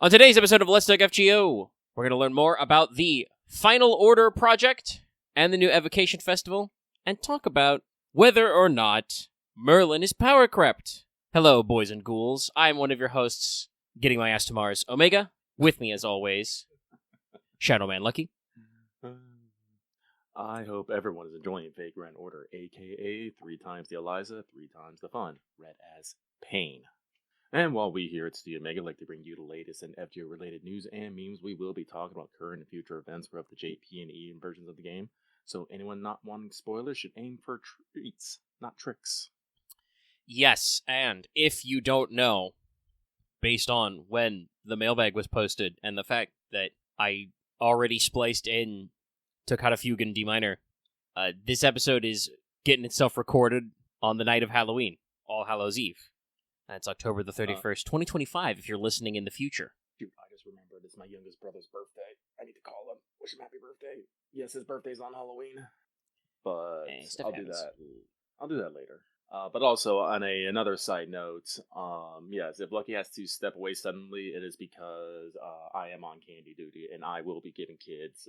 On today's episode of Let's Talk FGO, we're going to learn more about the Final Order project and the new Evocation Festival, and talk about whether or not Merlin is power crept. Hello, boys and ghouls. I'm one of your hosts, Getting My Ass to Mars, Omega. With me, as always, Shadowman Lucky. I hope everyone is enjoying Vagrant Order, aka 3 times the Eliza, 3 times the fun, read as Pain. And while we here at Studio Omega like to bring you the latest in FGO-related news and memes, we will be talking about current and future events for the JP and E versions of the game. So anyone not wanting spoilers should aim for treats, not tricks. Yes, and if you don't know, based on when the mailbag was posted and the fact that I already spliced in Toccata Fugue and D minor, this episode is getting itself recorded on the night of Halloween, All Hallows Eve. That's October the 31st, 2025, if you're listening in the future. Dude, I just remembered it's my youngest brother's birthday. I need to call him. Wish him happy birthday. Yes, his birthday's on Halloween. But I'll do that. I'll do that later. But also, on another side note, yes, if Lucky has to step away suddenly, it is because I am on candy duty, and I will be giving kids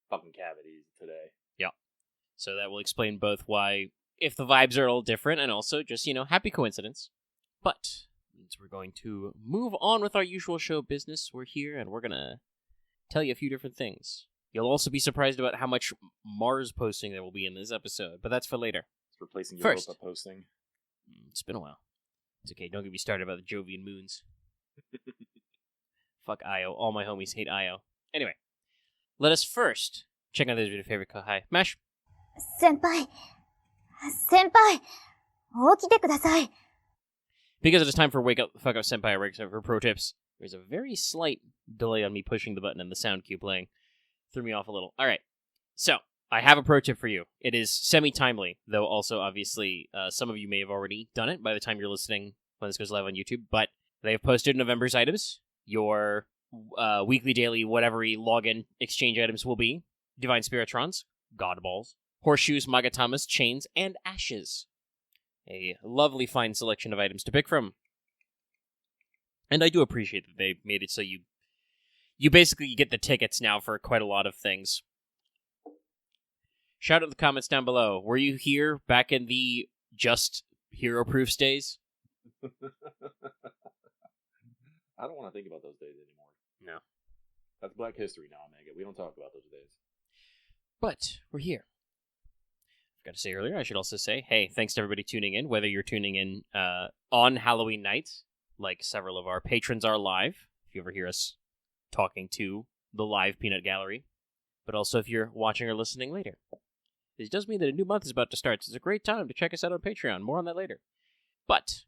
fucking cavities today. Yeah. So that will explain both why, if the vibes are a little different, and also just, happy coincidence. But, since we're going to move on with our usual show business, we're here, and we're going to tell you a few different things. You'll also be surprised about how much Mars posting there will be in this episode, but that's for later. It's replacing First, Europa posting. It's been a while. It's okay, don't get me started about the Jovian moons. Fuck Io. All my homies hate Io. Anyway, let us first check out this video favorite Kohai. Mash. Senpai, 起きてください. Because it is time for Wake Up Fuck Up Senpai for pro tips. There's a very slight delay on me pushing the button and the sound cue playing. Threw me off a little. Alright, so I have a pro tip for you. It is semi-timely, though also obviously some of you may have already done it by the time you're listening when this goes live on YouTube, but they have posted November's items. Your weekly, daily, whatever-y login exchange items will be Divine Spiritrons, God Balls, Horseshoes, Magatamas, Chains, and Ashes. A lovely fine selection of items to pick from. And I do appreciate that they made it so you basically get the tickets now for quite a lot of things. Shout out in the comments down below. Were you here back in the just Hero Proofs days? I don't want to think about those days anymore. No. That's Black History now, Omega. We don't talk about those days. But we're here. Got to say earlier, I should also say, hey, thanks to everybody tuning in, whether you're tuning in on Halloween night, like several of our patrons are live, if you ever hear us talking to the live peanut gallery, but also if you're watching or listening later. This does mean that a new month is about to start, so it's a great time to check us out on Patreon. More on that later. But,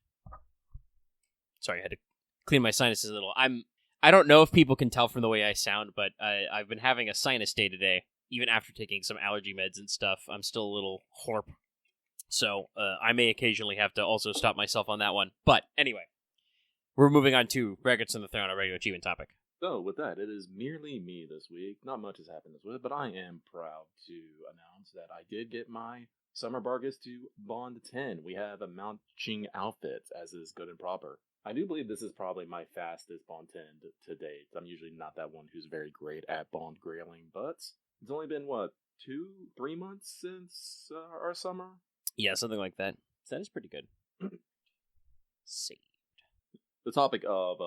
sorry, I had to clean my sinuses a little. I don't know if people can tell from the way I sound, but I've been having a sinus day today. Even after taking some allergy meds and stuff, I'm still a little horp. So, I may occasionally have to also stop myself on that one. But, anyway, we're moving on to Brackets on the Throne, our regular achievement topic. So, with that, it is merely me this week. Not much has happened this week, but I am proud to announce that I did get my summer bargains to Bond 10. We have a matching outfit, as is good and proper. I do believe this is probably my fastest Bond 10 to date. I'm usually not that one who's very great at Bond grailing, but it's only been, 2-3 months since our summer? Yeah, something like that. That is pretty good. Saved. The topic of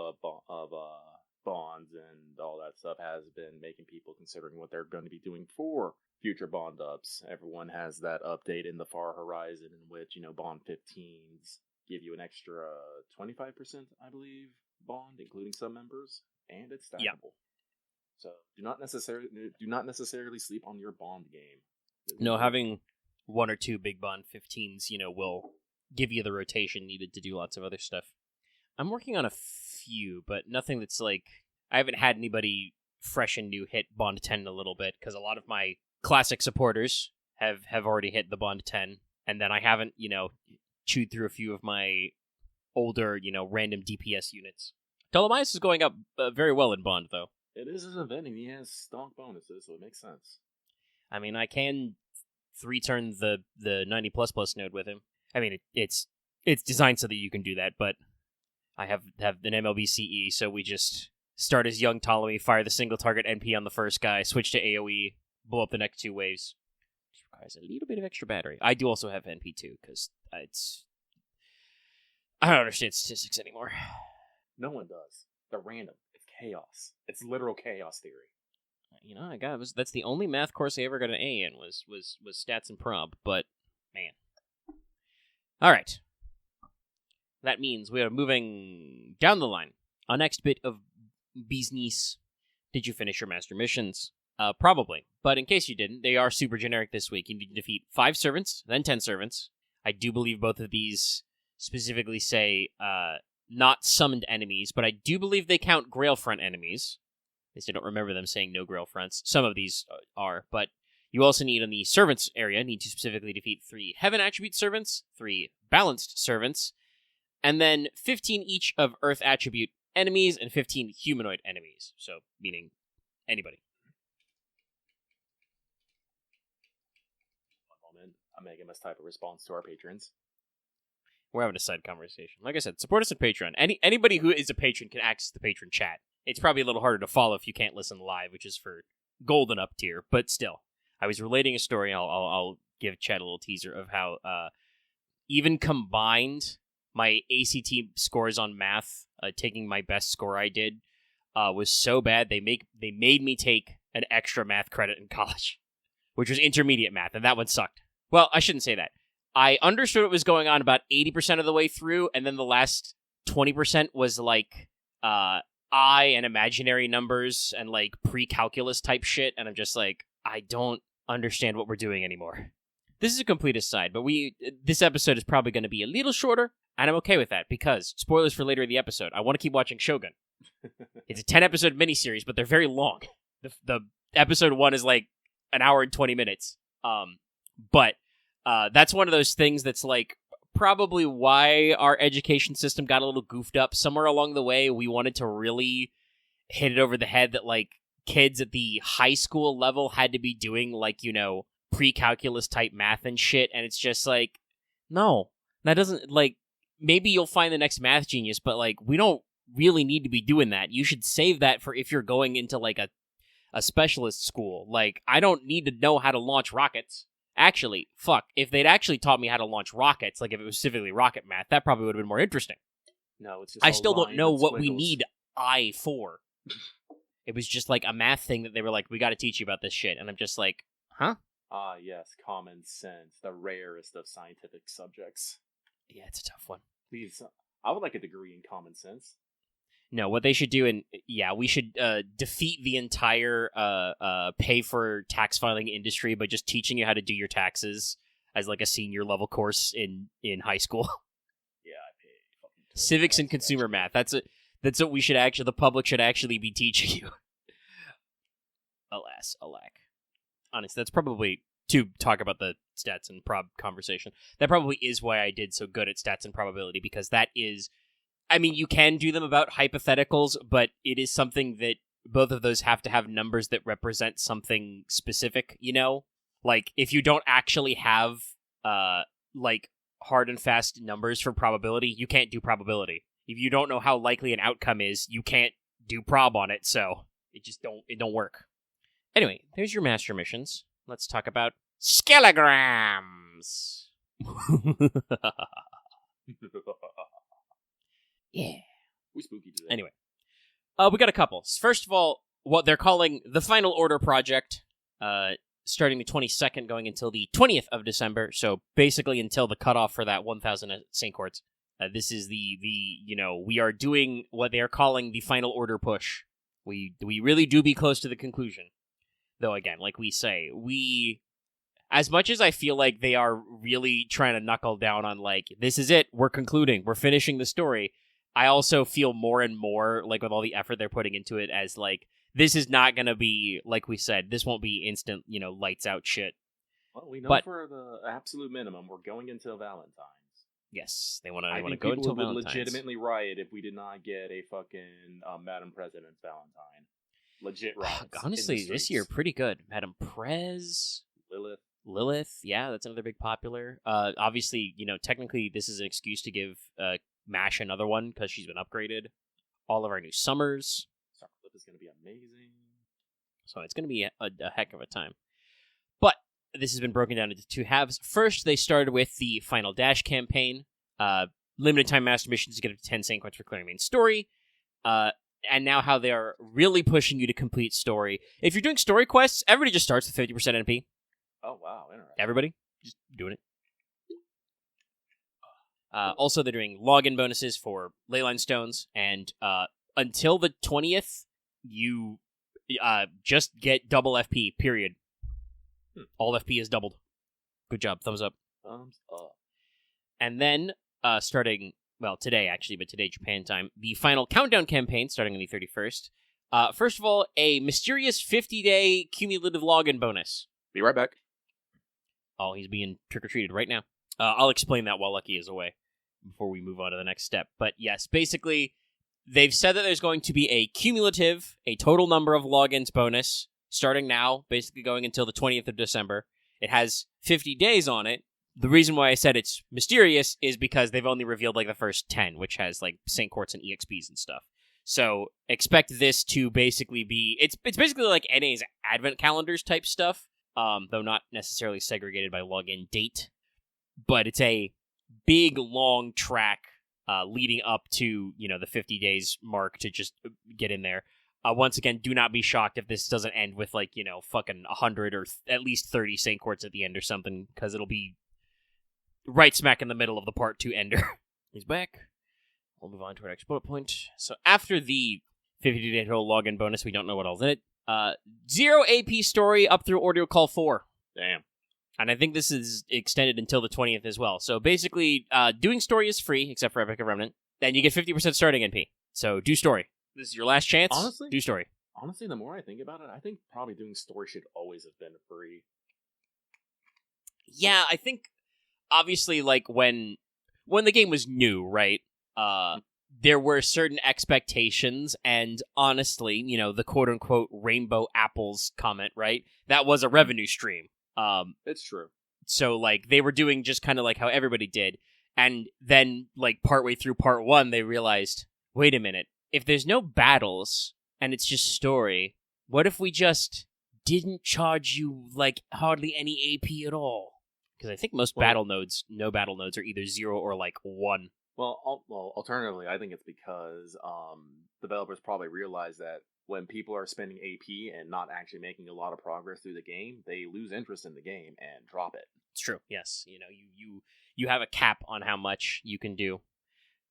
bonds and all that stuff has been making people considering what they're going to be doing for future bond ups. Everyone has that update in the far horizon in which, Bond 15s give you an extra 25%, I believe, bond, including some members, and it's stackable. Yeah. So do not necessarily sleep on your bond game. No, having one or two big Bond 15s, will give you the rotation needed to do lots of other stuff. I'm working on a few, but nothing that's I haven't had anybody fresh and new hit Bond 10 in a little bit, because a lot of my classic supporters have already hit the Bond 10, and then I haven't, chewed through a few of my older, random DPS units. Ptolemaeus is going up very well in Bond, though. It is his event, and he has stonk bonuses, so it makes sense. I mean, I can 3-turn the 90++ node with him. I mean, it's designed so that you can do that, but I have an MLB CE, so we just start as young Ptolemy, fire the single target NP on the first guy, switch to AoE, blow up the next 2 waves. Which requires a little bit of extra battery. I do also have NP too, because I don't understand statistics anymore. No one does. They're random. It's chaos. It's literal chaos theory. You know, that's the only math course I ever got an A in was stats and prob, but man. Alright. That means we are moving down the line. Our next bit of business. Did you finish your master missions? Probably. But in case you didn't, they are super generic this week. You need to defeat 5 servants, then 10 servants. I do believe both of these specifically say not summoned enemies, but I do believe they count Grail Front enemies. At least I don't remember them saying no Grail Fronts. Some of these are, but you also need, on the servants area, need to specifically defeat 3 Heaven Attribute servants, 3 Balanced servants, and then 15 each of Earth Attribute enemies and 15 humanoid enemies. So, meaning anybody. One moment. Omega must type a response to our patrons. We're having a side conversation. Like I said, support us on Patreon. Anybody who is a patron can access the patron chat. It's probably a little harder to follow if you can't listen live, which is for golden up tier, but still. I was relating a story. I'll give Chad a little teaser of how even combined, my ACT scores on math, taking my best score I did, was so bad they made me take an extra math credit in college, which was intermediate math, and that one sucked. Well, I shouldn't say that. I understood what was going on about 80% of the way through, and then the last 20% was like I and imaginary numbers and like pre-calculus type shit, and I'm just like, I don't understand what we're doing anymore. This is a complete aside, but this episode is probably going to be a little shorter, and I'm okay with that, because, spoilers for later in the episode, I want to keep watching Shogun. It's a 10-episode miniseries, but they're very long. The episode 1 is like an hour and 20 minutes. But that's one of those things that's like probably why our education system got a little goofed up. Somewhere along the way, we wanted to really hit it over the head that, like, kids at the high school level had to be doing, like, you know, pre-calculus type math and shit, and it's just like, no, that doesn't, like, maybe you'll find the next math genius, but, like, we don't really need to be doing that. You should save that for if you're going into, like, a specialist school. Like, I don't need to know how to launch rockets. Actually, fuck, if they'd actually taught me how to launch rockets, like if it was specifically rocket math, that probably would have been more interesting. No, it's just I still don't know what we squiggles. need I for. It was just like a math thing that they were like, we got to teach you about this shit, and I'm just like, huh? Ah, yes, common sense, the rarest of scientific subjects. Yeah, it's a tough one. Please, I would like a degree in common sense. No, what they should do, we should defeat the entire pay for tax filing industry by just teaching you how to do your taxes as like a senior level course in high school. Yeah, I pay fucking Civics and consumer math. That's what we should actually, the public should actually be teaching you. Alas, alack. Honestly, that's probably, to talk about the stats and prob conversation, that probably is why I did so good at stats and probability, because that is, I mean, you can do them about hypotheticals, but it is something that both of those have to have numbers that represent something specific, you know? Like, if you don't actually have, like, hard and fast numbers for probability, you can't do probability. If you don't know how likely an outcome is, you can't do prob on it, so it don't work. Anyway, there's your master missions. Let's talk about skelegrams. Yeah. We spooky today. Anyway, we got a couple. First of all, what they're calling the Final Order Project, starting the 22nd, going until the 20th of December, so basically until the cutoff for that 1,000 St. Courts. This is we are doing what they are calling the Final Order push. We really do be close to the conclusion. Though, again, like we say, as much as I feel like they are really trying to knuckle down on, like, this is it, we're concluding, we're finishing the story, I also feel more and more, like, with all the effort they're putting into it, as, like, this is not going to be, like we said, this won't be instant, lights out shit. Well, we know for the absolute minimum, we're going until Valentine's. Yes, they want to I think go people until would Valentine's. legitimately riot if we did not get a fucking Madam President's Valentine. Legit riots. Honestly, this year, pretty good. Madam Prez. Lilith, yeah, that's another big popular. Obviously, technically this is an excuse to give MASH another one, because she's been upgraded. All of our new Summers. is going to be amazing. So it's going to be a heck of a time. But this has been broken down into two halves. First, they started with the Final Dash campaign. Limited time master missions to get up to 10 Saint Coins for clearing main story. And now how they are really pushing you to complete story. If you're doing story quests, everybody just starts with 50% NP. Oh, wow. Interesting. Everybody just doing it. Also, they're doing login bonuses for Leyline Stones. And until the 20th, you just get double FP, period. All FP is doubled. Good job. Thumbs up. Thumbs up. And then, starting, well, today, actually, but today, Japan time, the final countdown campaign, starting on the 31st. First of all, a mysterious 50-day cumulative login bonus. Be right back. Oh, he's being trick-or-treated right now. I'll explain that while Lucky is away, before we move on to the next step. But yes, basically, they've said that there's going to be a cumulative, a total number of logins bonus, starting now, basically going until the 20th of December. It has 50 days on it. The reason why I said it's mysterious is because they've only revealed, like, the first 10, which has, like, Saint Quartz and EXPs and stuff. So, expect this to basically be... It's basically like NA's advent calendars type stuff, though not necessarily segregated by login date. But it's a big, long track leading up to, the 50 days mark to just get in there. Once again, do not be shocked if this doesn't end with, like, fucking 100 or at least 30 Saint Quartz at the end or something, because it'll be right smack in the middle of the part 2 ender. He's back. We'll move on to our next bullet point. So after the 50-day total login bonus, we don't know what else in it. 0 AP story up through Ordeal Call 4. Damn. And I think this is extended until the 20th as well. So basically, doing story is free, except for Epic of Remnant. Then you get 50% starting NP. So do story. This is your last chance. Honestly? Do story. Honestly, the more I think about it, I think probably doing story should always have been free. Yeah, I think, obviously, like, when the game was new, right, there were certain expectations, and honestly, the quote-unquote rainbow apples comment, right, that was a revenue stream. It's true. So, like, they were doing just kind of like how everybody did, and then, like, partway through part 1, they realized, wait a minute, if there's no battles, and it's just story, what if we just didn't charge you, like, hardly any AP at all? Because I think most battle nodes, no battle nodes, are either 0 or, like, 1. Well, alternatively, I think it's because developers probably realize that when people are spending AP and not actually making a lot of progress through the game, they lose interest in the game and drop it. It's true. Yes, you have a cap on how much you can do.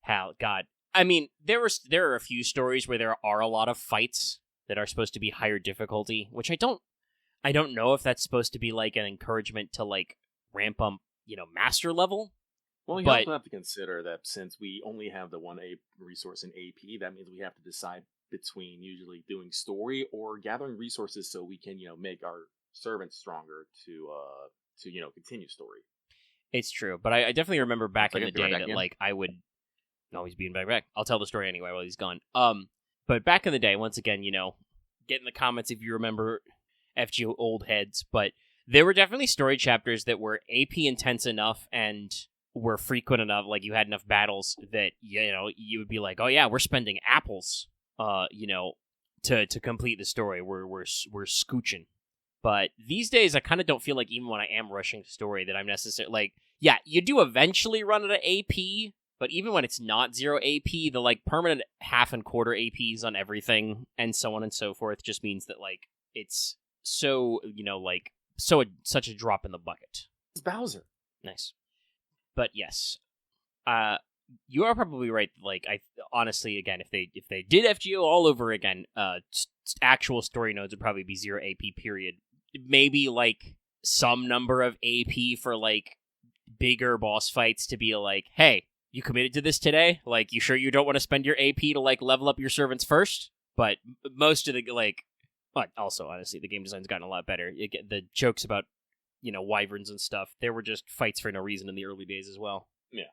God, I mean, there are a few stories where there are a lot of fights that are supposed to be higher difficulty, which I don't know if that's supposed to be like an encouragement to like ramp up, master level. Well, you also have to consider that since we only have the one resource in AP, that means we have to decide between usually doing story or gathering resources so we can, make our servants stronger to continue story. It's true, but I definitely remember back in the day that like I would. No, he's being back. I'll tell the story anyway while he's gone. But back in the day, once again, get in the comments if you remember FGO old heads, but there were definitely story chapters that were AP intense enough and were frequent enough, like you had enough battles that, you would be like, oh yeah, we're spending apples, to complete the story. We're scooching. But these days, I kind of don't feel like even when I am rushing the story that I'm necessarily, like, yeah, you do eventually run out of AP, but even when it's not 0 AP, the, like, permanent half and quarter APs on everything, and so on and so forth, just means that, like, it's so, such a drop in the bucket. It's Bowser. Nice. But yes, you are probably right. Like, honestly, again, if they did FGO all over again, actual story nodes would probably be 0 AP, period. Maybe, like, some number of AP for, like, bigger boss fights to be like, hey, you committed to this today? Like, you sure you don't want to spend your AP to, like, level up your servants first? But most of the, like... But also, honestly, the game design's gotten a lot better. The jokes about, wyverns and stuff, there were just fights for no reason in the early days as well. Yeah.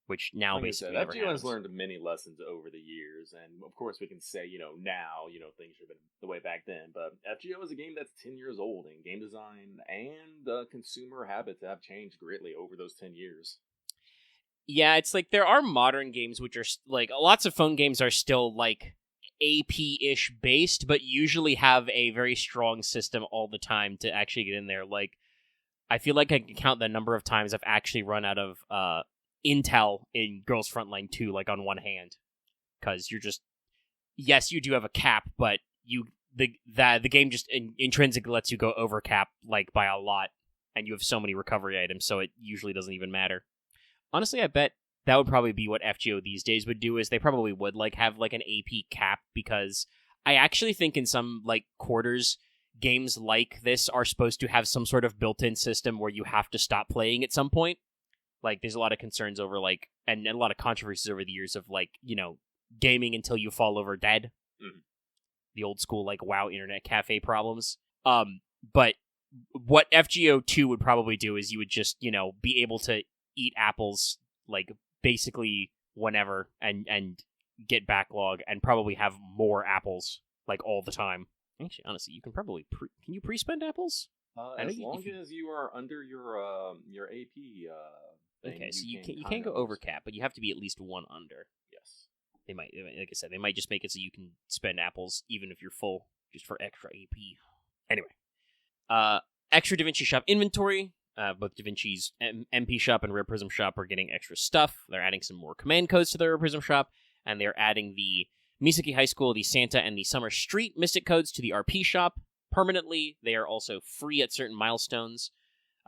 Which now like basically said, never FGO has happens. learned many lessons over the years, and of course we can say, now, things should have been the way back then, but FGO is a game that's 10 years old, and game design and consumer habits have changed greatly over those 10 years. Yeah, it's like there are modern games which are, like, lots of phone games are still, like, AP-ish based, but usually have a very strong system all the time to actually get in there. Like, I feel like I can count the number of times I've actually run out of intel in Girls Frontline 2, like, on one hand. Because you're just... Yes, you do have a cap, but the game just intrinsically lets you go over cap, like, by a lot. And you have so many recovery items, so it usually doesn't even matter. Honestly, I bet that would probably be what FGO these days would do, is they probably would like have like an AP cap, because I actually think in some like quarters, games like this are supposed to have some sort of built-in system where you have to stop playing at some point. Like, there's a lot of concerns over like, and a lot of controversies over the years of like, you know, gaming until you fall over dead. Mm-hmm. The old school like WoW internet cafe problems. But what FGO 2 would probably do is you would just, you know, be able to eat apples like basically whenever and get backlog and probably have more apples like all the time. Actually, honestly, you can probably can you pre-spend apples? As long as you are under your AP thing. Okay, so you can't go over cap, but you have to be at least one under. Yes. They might, like I said, they might just make it so you can spend apples even if you're full, just for extra AP. Anyway, extra DaVinci Shop inventory. Both DaVinci's MP Shop and Rare Prism Shop are getting extra stuff. They're adding some more command codes to the Rare Prism Shop, and they're adding the Misaki High School, the Santa, and the Summer Street Mystic codes to the RP Shop permanently. They are also free at certain milestones.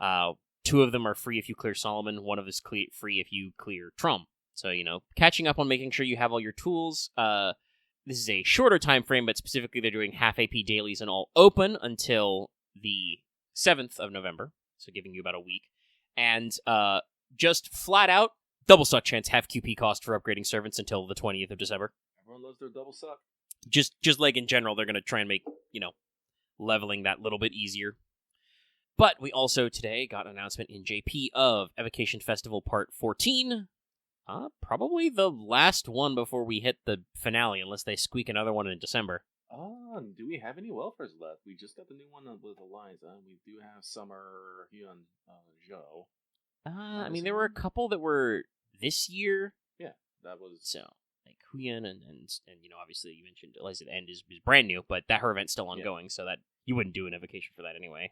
2 of them are free if you clear Solomon. 1 of them is free if you clear Trum. So, you know, catching up on making sure you have all your tools. This is a shorter time frame, but specifically they're doing half AP dailies and all open until the 7th of November. So giving you about a week. And just flat out, double suck chance, half QP cost for upgrading servants until the 20th of December. Everyone loves their double suck. Just like in general, they're going to try and make, you know, leveling that little bit easier. But we also today got an announcement in JP of Evocation Festival Part 14. Probably the last one before we hit the finale, unless they squeak another one in December. Do we have any welfares left? We just got the new one with Eliza. We do have Summer Hyun Jo. I mean, there were a couple that were this year. Yeah, that was... So, like, Hyun and you know, obviously you mentioned Eliza at the end is brand new, but her event's still ongoing, so that you wouldn't do an evocation for that anyway.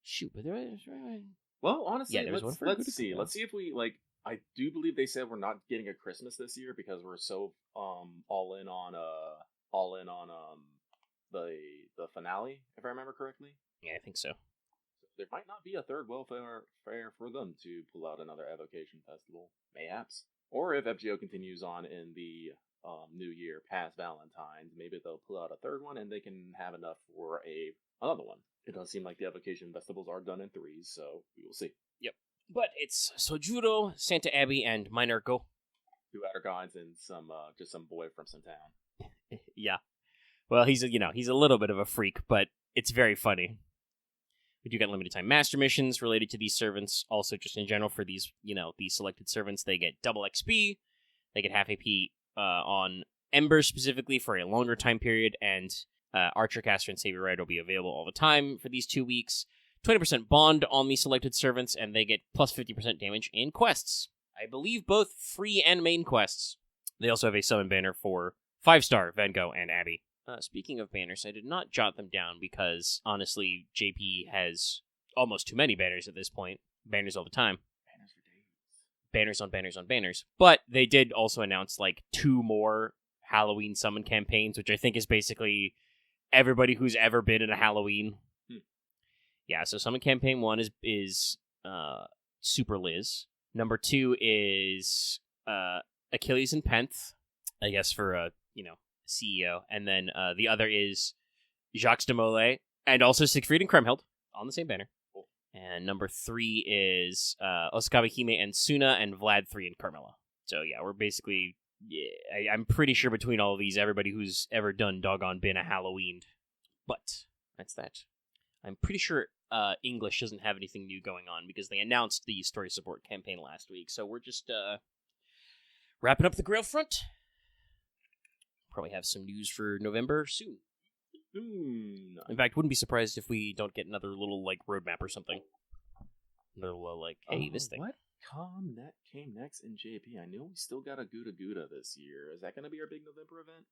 Shoot, but there was... Well, honestly, yeah, let's see. Let's see if we, like... I do believe they said we're not getting a Christmas this year because we're so all in on the finale, if I remember correctly. Yeah, I think so. There might not be a third welfare fair for them to pull out another evocation festival, mayhaps. Or if FGO continues on in the new year past Valentine's, maybe they'll pull out a third one and they can have enough for another one. It does seem like the evocation festivals are done in 3s, so we will see. Yep. But it's Sojuro, Santa Abbey, and Minor Go. 2 outer gods and just some boy from some town. Yeah. Well, he's a little bit of a freak, but it's very funny. We do get limited time master missions related to these servants. Also, just in general for these, these selected servants, they get double XP. They get half AP on Ember specifically for a longer time period, and Archer, Caster, and Saber Rider will be available all the time for these 2 weeks. 20% bond on the selected servants, and they get plus 50% damage in quests. I believe both free and main quests. They also have a summon banner for 5-star Van Gogh and Abby. Speaking of banners, I did not jot them down because, honestly, JP has almost too many banners at this point. Banners all the time. Banners for days. Banners on banners on banners. But they did also announce, 2 more Halloween summon campaigns, which I think is basically everybody who's ever been in a Halloween. Yeah, so Summon Campaign 1 is Super Liz. Number 2 is Achilles and Penth, I guess for, CEO. And then the other is Jacques de Molay, and also Siegfried and Kremhild, on the same banner. Cool. And number 3 is Osakabe Hime and Suna, and Vlad 3 and Carmilla. So yeah, we're basically... Yeah, I'm pretty sure between all of these, everybody who's ever done doggone been a Halloween. But that's that. I'm pretty sure English doesn't have anything new going on because they announced the story support campaign last week. So we're just wrapping up the Grail Front. Probably have some news for November soon. In fact, wouldn't be surprised if we don't get another little roadmap or something. Another little hey, this thing. What came next in JP? I know we still got a Gouda Gouda this year. Is that going to be our big November event?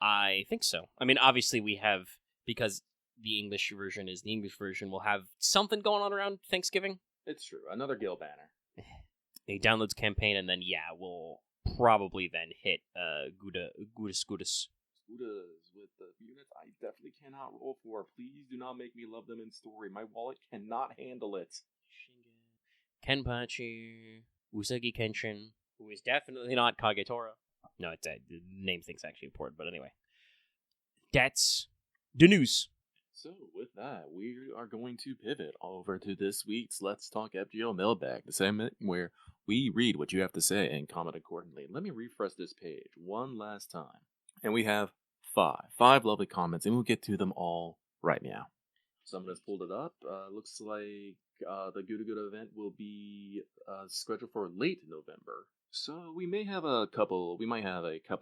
I think so. I mean, obviously we have, because the English version is the English version, we'll have something going on around Thanksgiving. It's true. Another Gil banner. A downloads campaign, and then, we'll probably then hit Gudis. Udas with the units I definitely cannot roll for. Please do not make me love them in story. My wallet cannot handle it. Kenpachi, Usagi Kenshin, who is definitely not Kagetora. No, the name thing's actually important, but anyway. That's the news. So, with that, we are going to pivot over to this week's Let's Talk FGO Mailbag, the segment where we read what you have to say and comment accordingly. Let me refresh this page one last time. And we have five lovely comments, and we'll get to them all right now. Someone has pulled it up. Looks like the Guda Guda event will be scheduled for late November. So we might have a couple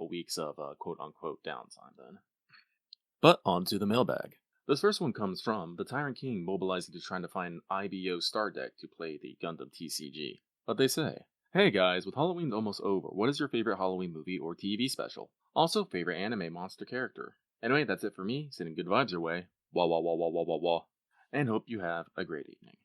weeks of quote-unquote downtime then. But on to the mailbag. This first one comes from the Tyrant King mobilizing to trying to find an IBO star deck to play the Gundam TCG. But they say, hey guys, with Halloween almost over, what is your favorite Halloween movie or TV special? Also, favorite anime monster character. Anyway, that's it for me. Sending good vibes your way. Wah wah wah wah wah wah wah. And hope you have a great evening.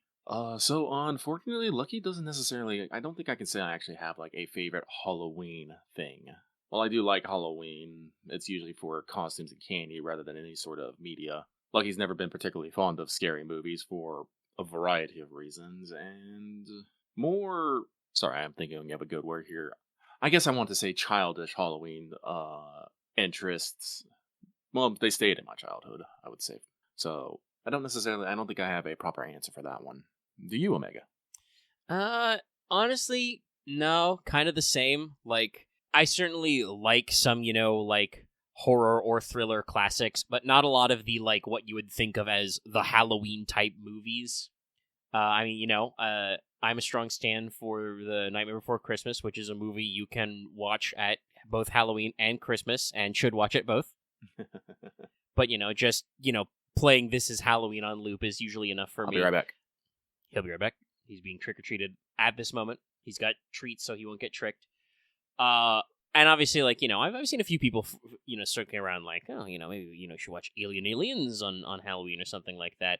So unfortunately, Lucky doesn't necessarily, I don't think I can say I actually have like a favorite Halloween thing. While I do like Halloween, it's usually for costumes and candy rather than any sort of media. Lucky's never been particularly fond of scary movies for a variety of reasons, and more, sorry, I'm thinking of a good word here. I guess I want to say childish Halloween interests. Well, they stayed in my childhood, I would say. So, I don't think I have a proper answer for that one. Do you, Omega? Honestly, no, kind of the same. Like, I certainly like some, like, horror or thriller classics, but not a lot of the, like, what you would think of as the Halloween type movies. I'm a strong stan for The Nightmare Before Christmas, which is a movie you can watch at both Halloween and Christmas, and should watch it both. But, playing This Is Halloween on loop is usually enough for me. I'll be right back. He'll be right back. He's being trick-or-treated at this moment. He's got treats so he won't get tricked. And obviously, like, I've seen a few people, circling around like, oh, maybe, you should watch Aliens on Halloween or something like that.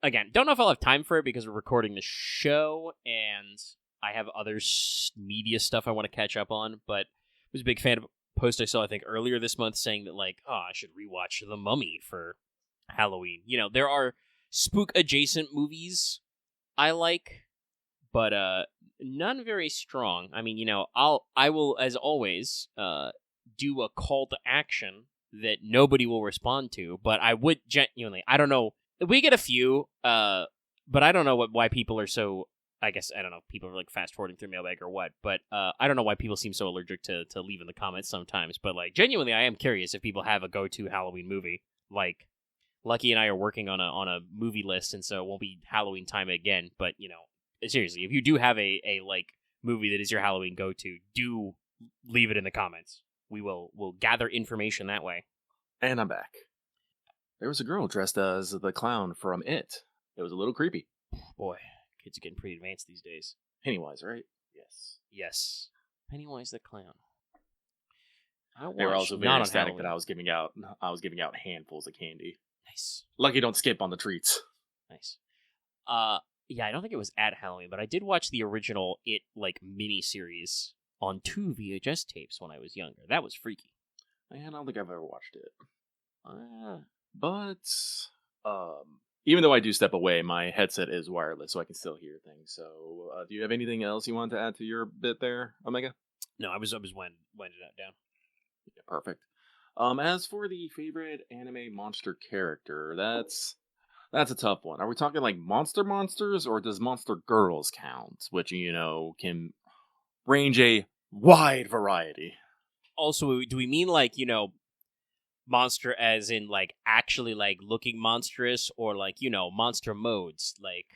Again, don't know if I'll have time for it because we're recording the show and I have other media stuff I want to catch up on, but I was a big fan of a post I saw, I think, earlier this month saying that, like, I should rewatch The Mummy for Halloween. There are spook-adjacent movies I like, but none very strong. I mean, I will, as always, do a call to action that nobody will respond to, but I would genuinely, I don't know, we get a few, but I don't know why people are so, I guess, I don't know, people are like fast-forwarding through mailbag or what, but I don't know why people seem so allergic to leave in the comments sometimes, but, like, genuinely, I am curious if people have a go-to Halloween movie. Like, Lucky and I are working on a movie list, and so it won't be Halloween time again, but, seriously, if you do have a like, movie that is your Halloween go-to, do leave it in the comments. We'll gather information that way. And I'm back. There was a girl dressed as the clown from It. It was a little creepy. Boy, kids are getting pretty advanced these days. Pennywise, right? Yes. Pennywise the clown. They were also very ecstatic that I was giving out handfuls of candy. Nice. Lucky don't skip on the treats. Nice. Yeah, I don't think it was at Halloween, but I did watch the original It, like, mini-series on 2 VHS tapes when I was younger. That was freaky. I don't think I've ever watched it. But, even though I do step away, my headset is wireless, so I can still hear things. So, do you have anything else you want to add to your bit there, Omega? No, I was winding it down. Yeah, perfect. As for the favorite anime monster character, that's a tough one. Are we talking like monsters, or does Monster Girls count? Which, can range a wide variety. Also, do we mean, like, monster as in, like, actually, like, looking monstrous, or, like, monster modes? Like,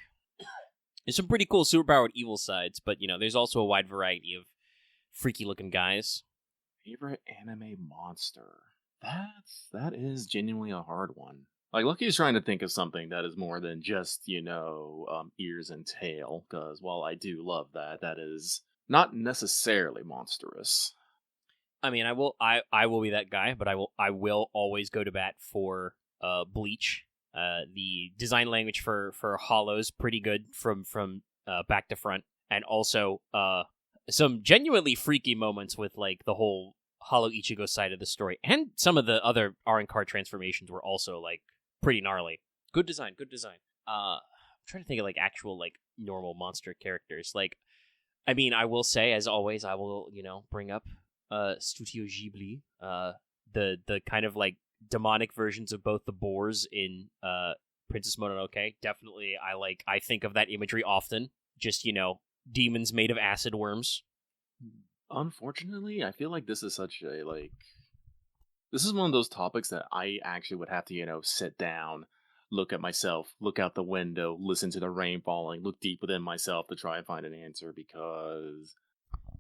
there's some pretty cool superpowered evil sides, but, there's also a wide variety of freaky looking guys. Favorite anime monster? That is genuinely a hard one. Like, Lucky's trying to think of something that is more than just, ears and tail, because while I do love that, that is not necessarily monstrous. I mean, I will be that guy, but I will always go to bat for Bleach. The design language for Hollow's pretty good from back to front, and also some genuinely freaky moments with like the whole Hollow Ichigo side of the story, and some of the other Arin card transformations were also like pretty gnarly. Good design, good design. I'm trying to think of like actual like normal monster characters. Like, I mean, I will say, as always, I will bring up Studio Ghibli, the kind of like demonic versions of both the boars in Princess Mononoke. Definitely, I think of that imagery often. Just demons made of acid worms. Unfortunately, I feel like this is such a this is one of those topics that I actually would have to sit down, look at myself, look out the window, listen to the rain falling, look deep within myself to try and find an answer, because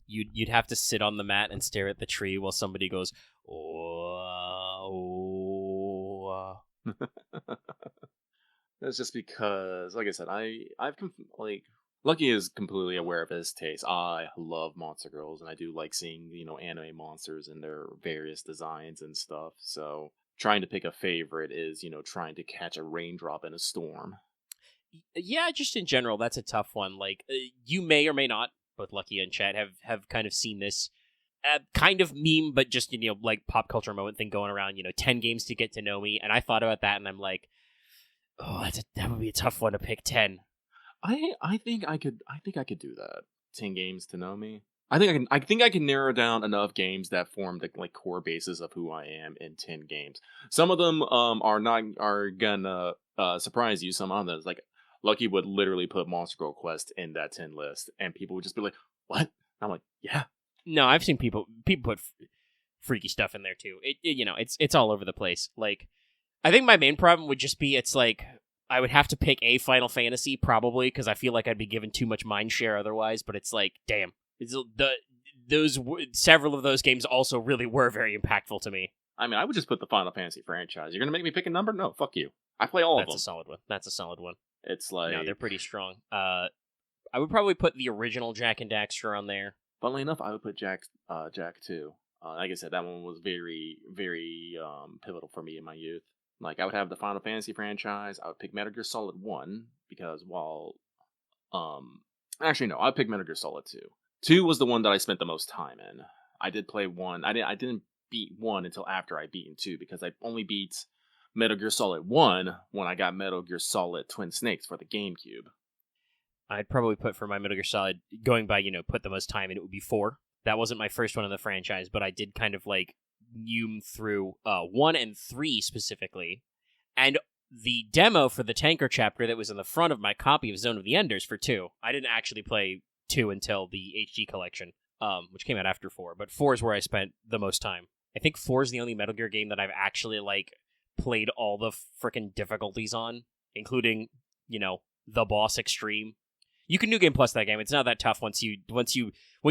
you'd have to sit on the mat and stare at the tree while somebody goes, oh. That's just because, like I said, Lucky is completely aware of his taste. I love Monster Girls, and I do like seeing, anime monsters and their various designs and stuff. So trying to pick a favorite is, trying to catch a raindrop in a storm. Yeah, just in general, that's a tough one. Like, you may or may not, both Lucky and Chad have kind of seen this kind of meme, but just, like pop culture moment thing going around, 10 games to get to know me. And I thought about that, and I'm like, oh, that would be a tough one to pick 10. I think I could do that. 10 games to know me. I think I can narrow down enough games that form the core basis of who I am in 10 games. Some of them are gonna surprise you. Some of them, like Lucky would literally put Monster Girl Quest in that 10 list, and people would just be like, "What?" I'm like, "Yeah." No, I've seen people put freaky stuff in there too. It's all over the place. Like, I think my main problem would just be it's like, I would have to pick a Final Fantasy, probably, because I feel like I'd be given too much mind share otherwise, but it's like, damn. Several of those games also really were very impactful to me. I mean, I would just put the Final Fantasy franchise. You're going to make me pick a number? No, fuck you. I play all of them. That's a solid one. It's like... No, they're pretty strong. I would probably put the original Jak and Daxter on there. Funnily enough, I would put Jak 2. Like I said, that one was very, very pivotal for me in my youth. Like, I would have the Final Fantasy franchise. I would pick Metal Gear Solid 1, because actually, no, I'd pick Metal Gear Solid 2. 2 was the one that I spent the most time in. I did play 1. I didn't beat 1 until after I beaten 2, because I only beat Metal Gear Solid 1 when I got Metal Gear Solid Twin Snakes for the GameCube. I'd probably put for my Metal Gear Solid, going by, put the most time in, it would be 4. That wasn't my first one in the franchise, but I did kind of, Yume through 1 and 3 specifically, and the demo for the tanker chapter that was in the front of my copy of Zone of the Enders for 2. I didn't actually play 2 until the HD collection, which came out after 4, but 4 is where I spent the most time. I think 4 is the only Metal Gear game that I've actually played all the frickin' difficulties on, including the boss extreme. You can New Game Plus that game. It's not that tough when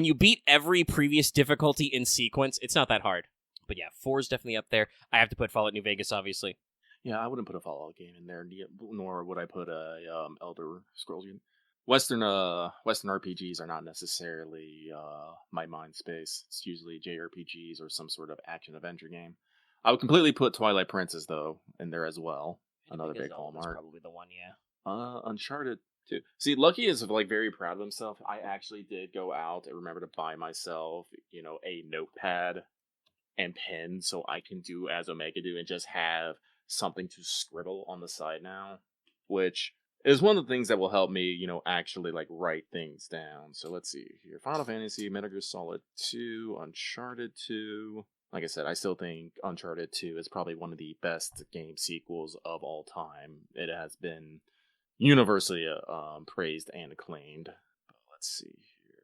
you beat every previous difficulty in sequence. It's not that hard. But yeah, 4 is definitely up there. I have to put Fallout New Vegas, obviously. Yeah, I wouldn't put a Fallout game in there, nor would I put a Elder Scrolls game. Western RPGs are not necessarily my mind space. It's usually JRPGs or some sort of action-adventure game. I would completely put Twilight Princess, though, in there as well. Another big hallmark. Probably the one, yeah. Uncharted 2. See, Lucky is very proud of himself. I actually did go out and remember to buy myself, a notepad and pen, so I can do as Omega do and just have something to scribble on the side now, which is one of the things that will help me, actually write things down. So let's see here: Final Fantasy, Metal Gear Solid 2, Uncharted 2. Like I said, I still think Uncharted 2 is probably one of the best game sequels of all time. It has been universally praised and acclaimed. But let's see here: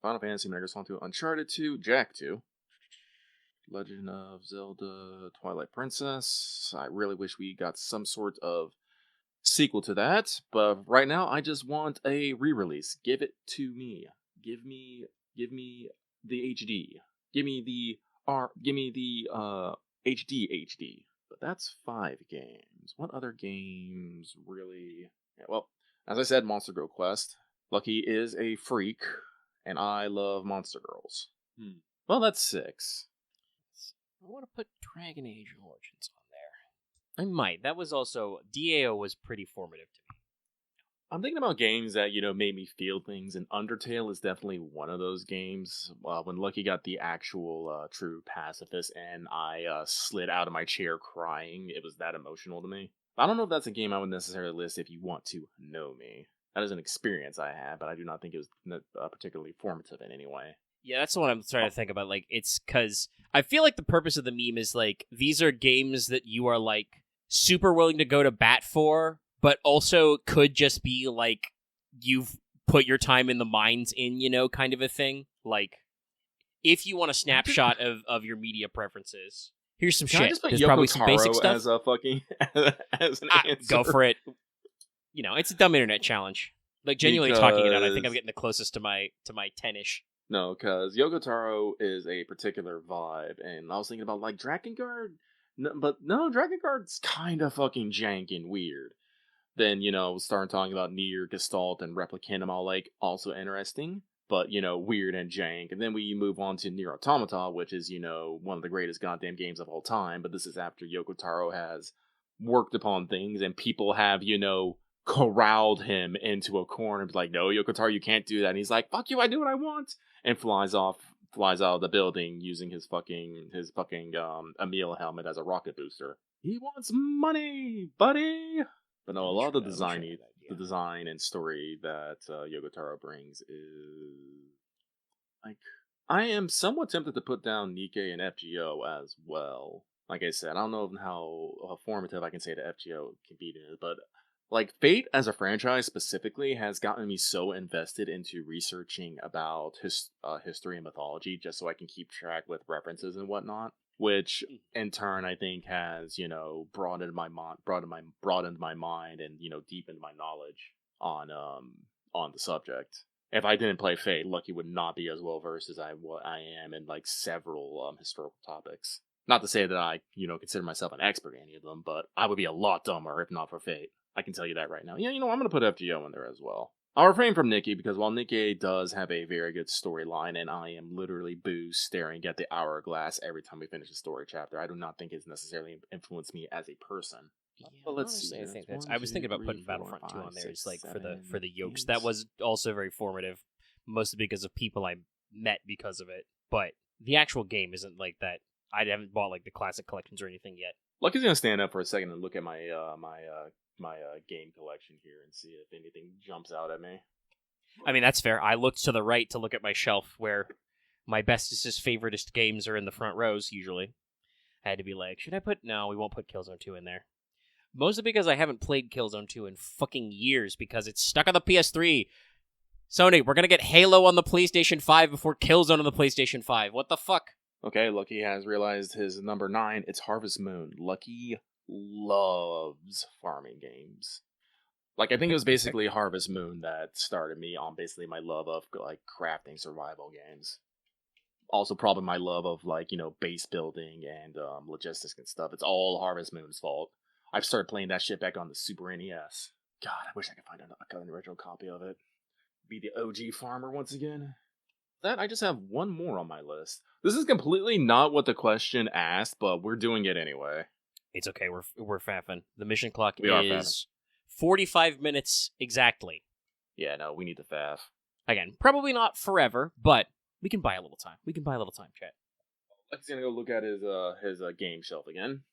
Final Fantasy, Metal Gear Solid 2, Uncharted 2, Jak 2. Legend of Zelda Twilight Princess. I really wish we got some sort of sequel to that, but right now I just want a re-release. Give it to me. Give me the HD. Give me the HD. But that's 5 games. What other games really? Yeah, well, as I said, Monster Girl Quest. Lucky is a freak, and I love Monster Girls. Well, that's 6. I want to put Dragon Age Origins on there. I might. That was also... DAO was pretty formative to me. I'm thinking about games that, made me feel things, and Undertale is definitely one of those games. When Lucky got the actual true pacifist and I slid out of my chair crying, it was that emotional to me. I don't know if that's a game I would necessarily list if you want to know me. That is an experience I had, but I do not think it was particularly formative in any way. Yeah, that's what I'm trying to think about. Like, it's because I feel like the purpose of the meme is, like, these are games that you are, like, super willing to go to bat for, but also could just be, like, you've put your time in the mines in, kind of a thing. Like, if you want a snapshot of your media preferences, here's some shit. There's probably some basic stuff. As a fucking as an answer. Go for it. It's a dumb internet challenge. Like, genuinely talking it out, I think I'm getting the closest to my 10-ish. No, because Yoko Taro is a particular vibe, and I was thinking about, like, Drakengard, but no, Drakengard's kind of fucking jank and weird. Then, starting talking about Nier, Gestalt, and Replicant, I'm all like, also interesting, but, weird and jank. And then we move on to Nier Automata, which is, one of the greatest goddamn games of all time, but this is after Yoko Taro has worked upon things, and people have, corralled him into a corner and be like, no, Yoko Taro, you can't do that. And he's like, fuck you, I do what I want. And flies out of the building using his fucking Emil helmet as a rocket booster. He wants money, buddy. But no, a lot of the design and story that Yoko Taro brings is like, I am somewhat tempted to put down Nikkei and FGO as well. Like I said, I don't know how formative I can say that FGO can be in it, but like, Fate as a franchise specifically has gotten me so invested into researching about history and mythology just so I can keep track with references and whatnot, which in turn I think has, broadened my mind and, deepened my knowledge on the subject. If I didn't play Fate, Lucky would not be as well versed as I am in, like, several historical topics. Not to say that I, consider myself an expert in any of them, but I would be a lot dumber if not for Fate. I can tell you that right now. Yeah, I'm going to put FGO in there as well. I'll refrain from Nikki, because while Nikki does have a very good storyline, and I am literally staring at the hourglass every time we finish a story chapter, I do not think it's necessarily influenced me as a person. Well, let's see. I was thinking about putting Battlefront 2 on there. It's like for the yokes. That was also very formative, mostly because of people I met because of it. But the actual game isn't like that. I haven't bought like the classic collections or anything yet. Lucky's gonna stand up for a second and look at my game collection here and see if anything jumps out at me. I mean, that's fair. I looked to the right to look at my shelf where my bestest, favoritist games are in the front rows, usually. I had to be like, should I put... No, we won't put Killzone 2 in there. Mostly because I haven't played Killzone 2 in fucking years, because it's stuck on the PS3. Sony, we're gonna get Halo on the PlayStation 5 before Killzone on the PlayStation 5. What the fuck? Okay, Lucky has realized his number 9. It's Harvest Moon. Lucky loves farming games. Like, I think it was basically Harvest Moon that started me on basically my love of, like, crafting survival games. Also probably my love of, like, base building and logistics and stuff. It's all Harvest Moon's fault. I've started playing that shit back on the Super NES. God, I wish I could find an original copy of it. Be the OG farmer once again. That I just have one more on my list. This is completely not what the question asked, but we're doing it anyway. It's okay, we're faffing. The mission clock is 45 minutes exactly. Yeah, no, we need to faff. Again, probably not forever, but we can buy a little time. Chat. He's gonna go look at his game shelf again.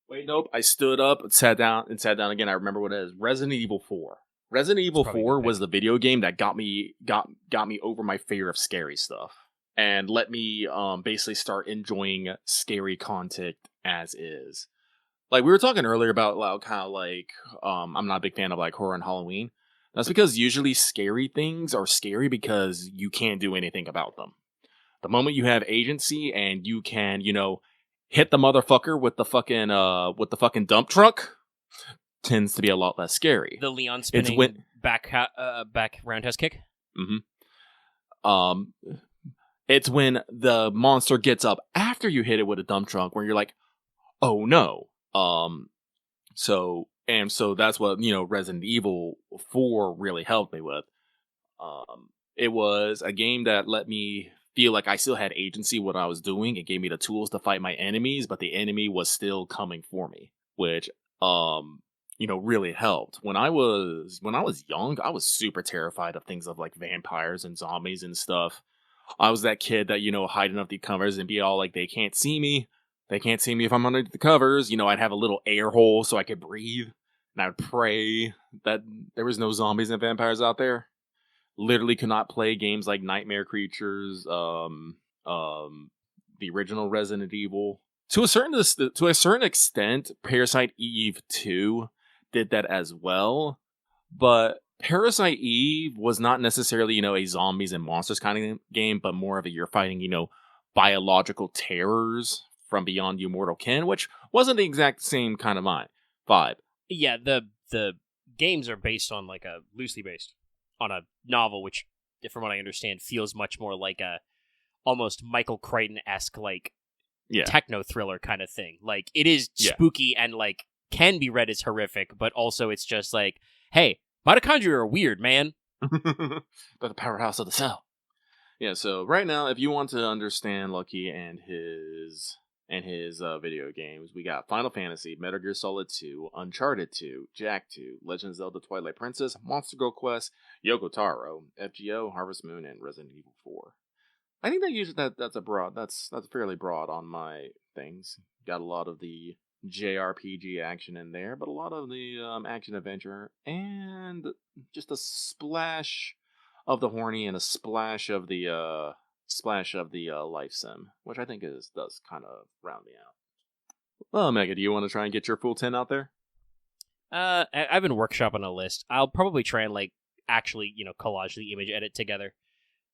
Wait, nope. I stood up and sat down again. I remember what it is. Resident Evil 4. Resident Evil 4 was the video game that got me over my fear of scary stuff and let me basically start enjoying scary content as is. Like, we were talking earlier about how I'm not a big fan of like horror and Halloween. That's because usually scary things are scary because you can't do anything about them. The moment you have agency and you can, hit the motherfucker with the fucking dump truck, tends to be a lot less scary. The Leon spinning back roundhouse kick. Mm-hmm. It's when the monster gets up after you hit it with a dump truck, where you're like, oh no. So that's what Resident Evil 4 really helped me with. It was a game that let me feel like I still had agency what I was doing. It gave me the tools to fight my enemies, but the enemy was still coming for me, which really helped. When I was young, I was super terrified of things of like vampires and zombies and stuff. I was that kid that, hide underneath the covers and be all like, they can't see me. They can't see me if I'm underneath the covers. I'd have a little air hole so I could breathe. And I would pray that there was no zombies and vampires out there. Literally could not play games like Nightmare Creatures, the original Resident Evil. To a certain extent, Parasite Eve 2 did that as well. But Parasite Eve was not necessarily, a zombies and monsters kind of game, but more of a you're fighting, biological terrors from beyond your mortal kin, which wasn't the exact same kind of vibe. Yeah, the games are based on loosely based on a novel, which, from what I understand, feels much more like a almost Michael Crichton-esque techno thriller kind of thing. Like, it is spooky and can be read as horrific, but also it's just like, hey, mitochondria are weird, man. But the powerhouse of the cell. Yeah, so right now, if you want to understand Lucky and his video games, we got Final Fantasy, Metal Gear Solid 2, Uncharted 2, Jak 2, Legend of Zelda Twilight Princess, Monster Girl Quest, Yoko Taro, FGO, Harvest Moon, and Resident Evil 4. I think that's fairly broad on my things. Got a lot of the JRPG action in there, but a lot of the action adventure, and just a splash of the horny and a splash of the life sim, which I think does kind of round me out. Well, Mega, do you want to try and get your full 10 out there? I've been workshopping a list. I'll probably try and actually collage the image edit together,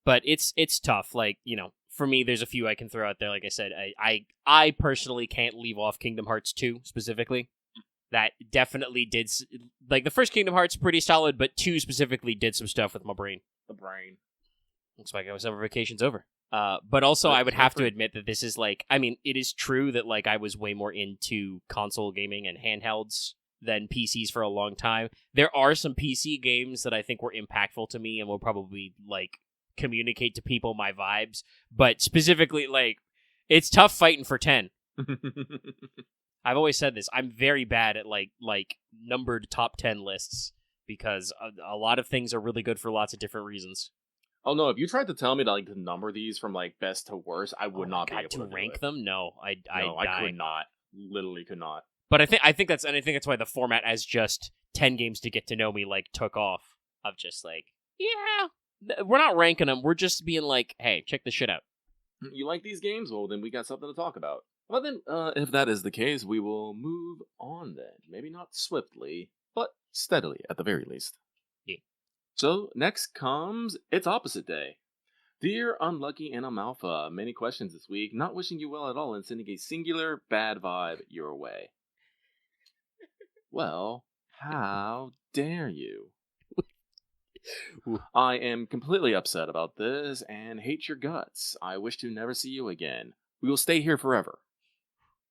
but it's tough. For me, there's a few I can throw out there. Like I said, I personally can't leave off Kingdom Hearts 2 specifically. That definitely did the first Kingdom Hearts pretty solid, but 2 specifically did some stuff with my brain. The brain. Looks like our summer vacation's over. But also, I would have to admit that this is it is true that I was way more into console gaming and handhelds than PCs for a long time. There are some PC games that I think were impactful to me and will probably communicate to people my vibes. But specifically, it's tough fighting for 10. I've always said this. I'm very bad at numbered top 10 lists because a lot of things are really good for lots of different reasons. Oh no! If you tried to tell me to number these from best to worst, I would not be able to rank them. No, I could not. Literally could not. But I think that's why the format as just 10 games to get to know me took off. Of just we're not ranking them. We're just being hey, check this shit out. You like these games? Well, then we got something to talk about. Well, then, if that is the case, we will move on then. Maybe not swiftly, but steadily at the very least. Yeah. So, next comes It's Opposite Day. Dear Unlucky Animalpha, many questions this week, not wishing you well at all and sending a singular bad vibe your way. Well, how dare you? I am completely upset about this and hate your guts. I wish to never see you again. We will stay here forever.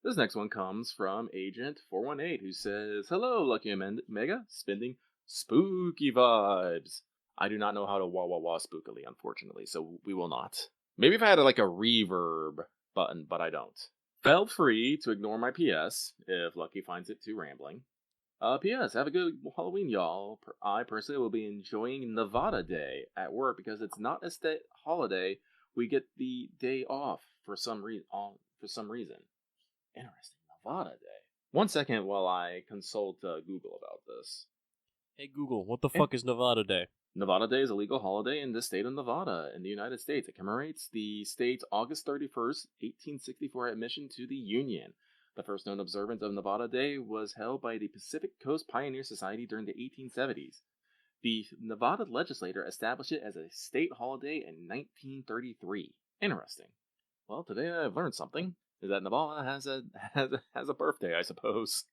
This next one comes from Agent 418, who says, hello, Lucky and Mega, spending spooky vibes. I do not know how to wah-wah-wah spookily, unfortunately, so we will not. Maybe if I had a reverb button, but I don't. Felt free to ignore my PS, if Lucky finds it too rambling. P.S. Have a good Halloween, y'all. I personally will be enjoying Nevada Day at work because it's not a state holiday. We get the day off for some reason. Interesting. Nevada Day. 1 second while I consult Google about this. Hey Google, what the fuck is Nevada Day? Nevada Day is a legal holiday in the state of Nevada in the United States. It commemorates the state's August 31st, 1864 admission to the Union. The first known observance of Nevada Day was held by the Pacific Coast Pioneer Society during the 1870s. The Nevada legislature established it as a state holiday in 1933. Interesting. Well, today I've learned something. Is that Nevada has a birthday, I suppose.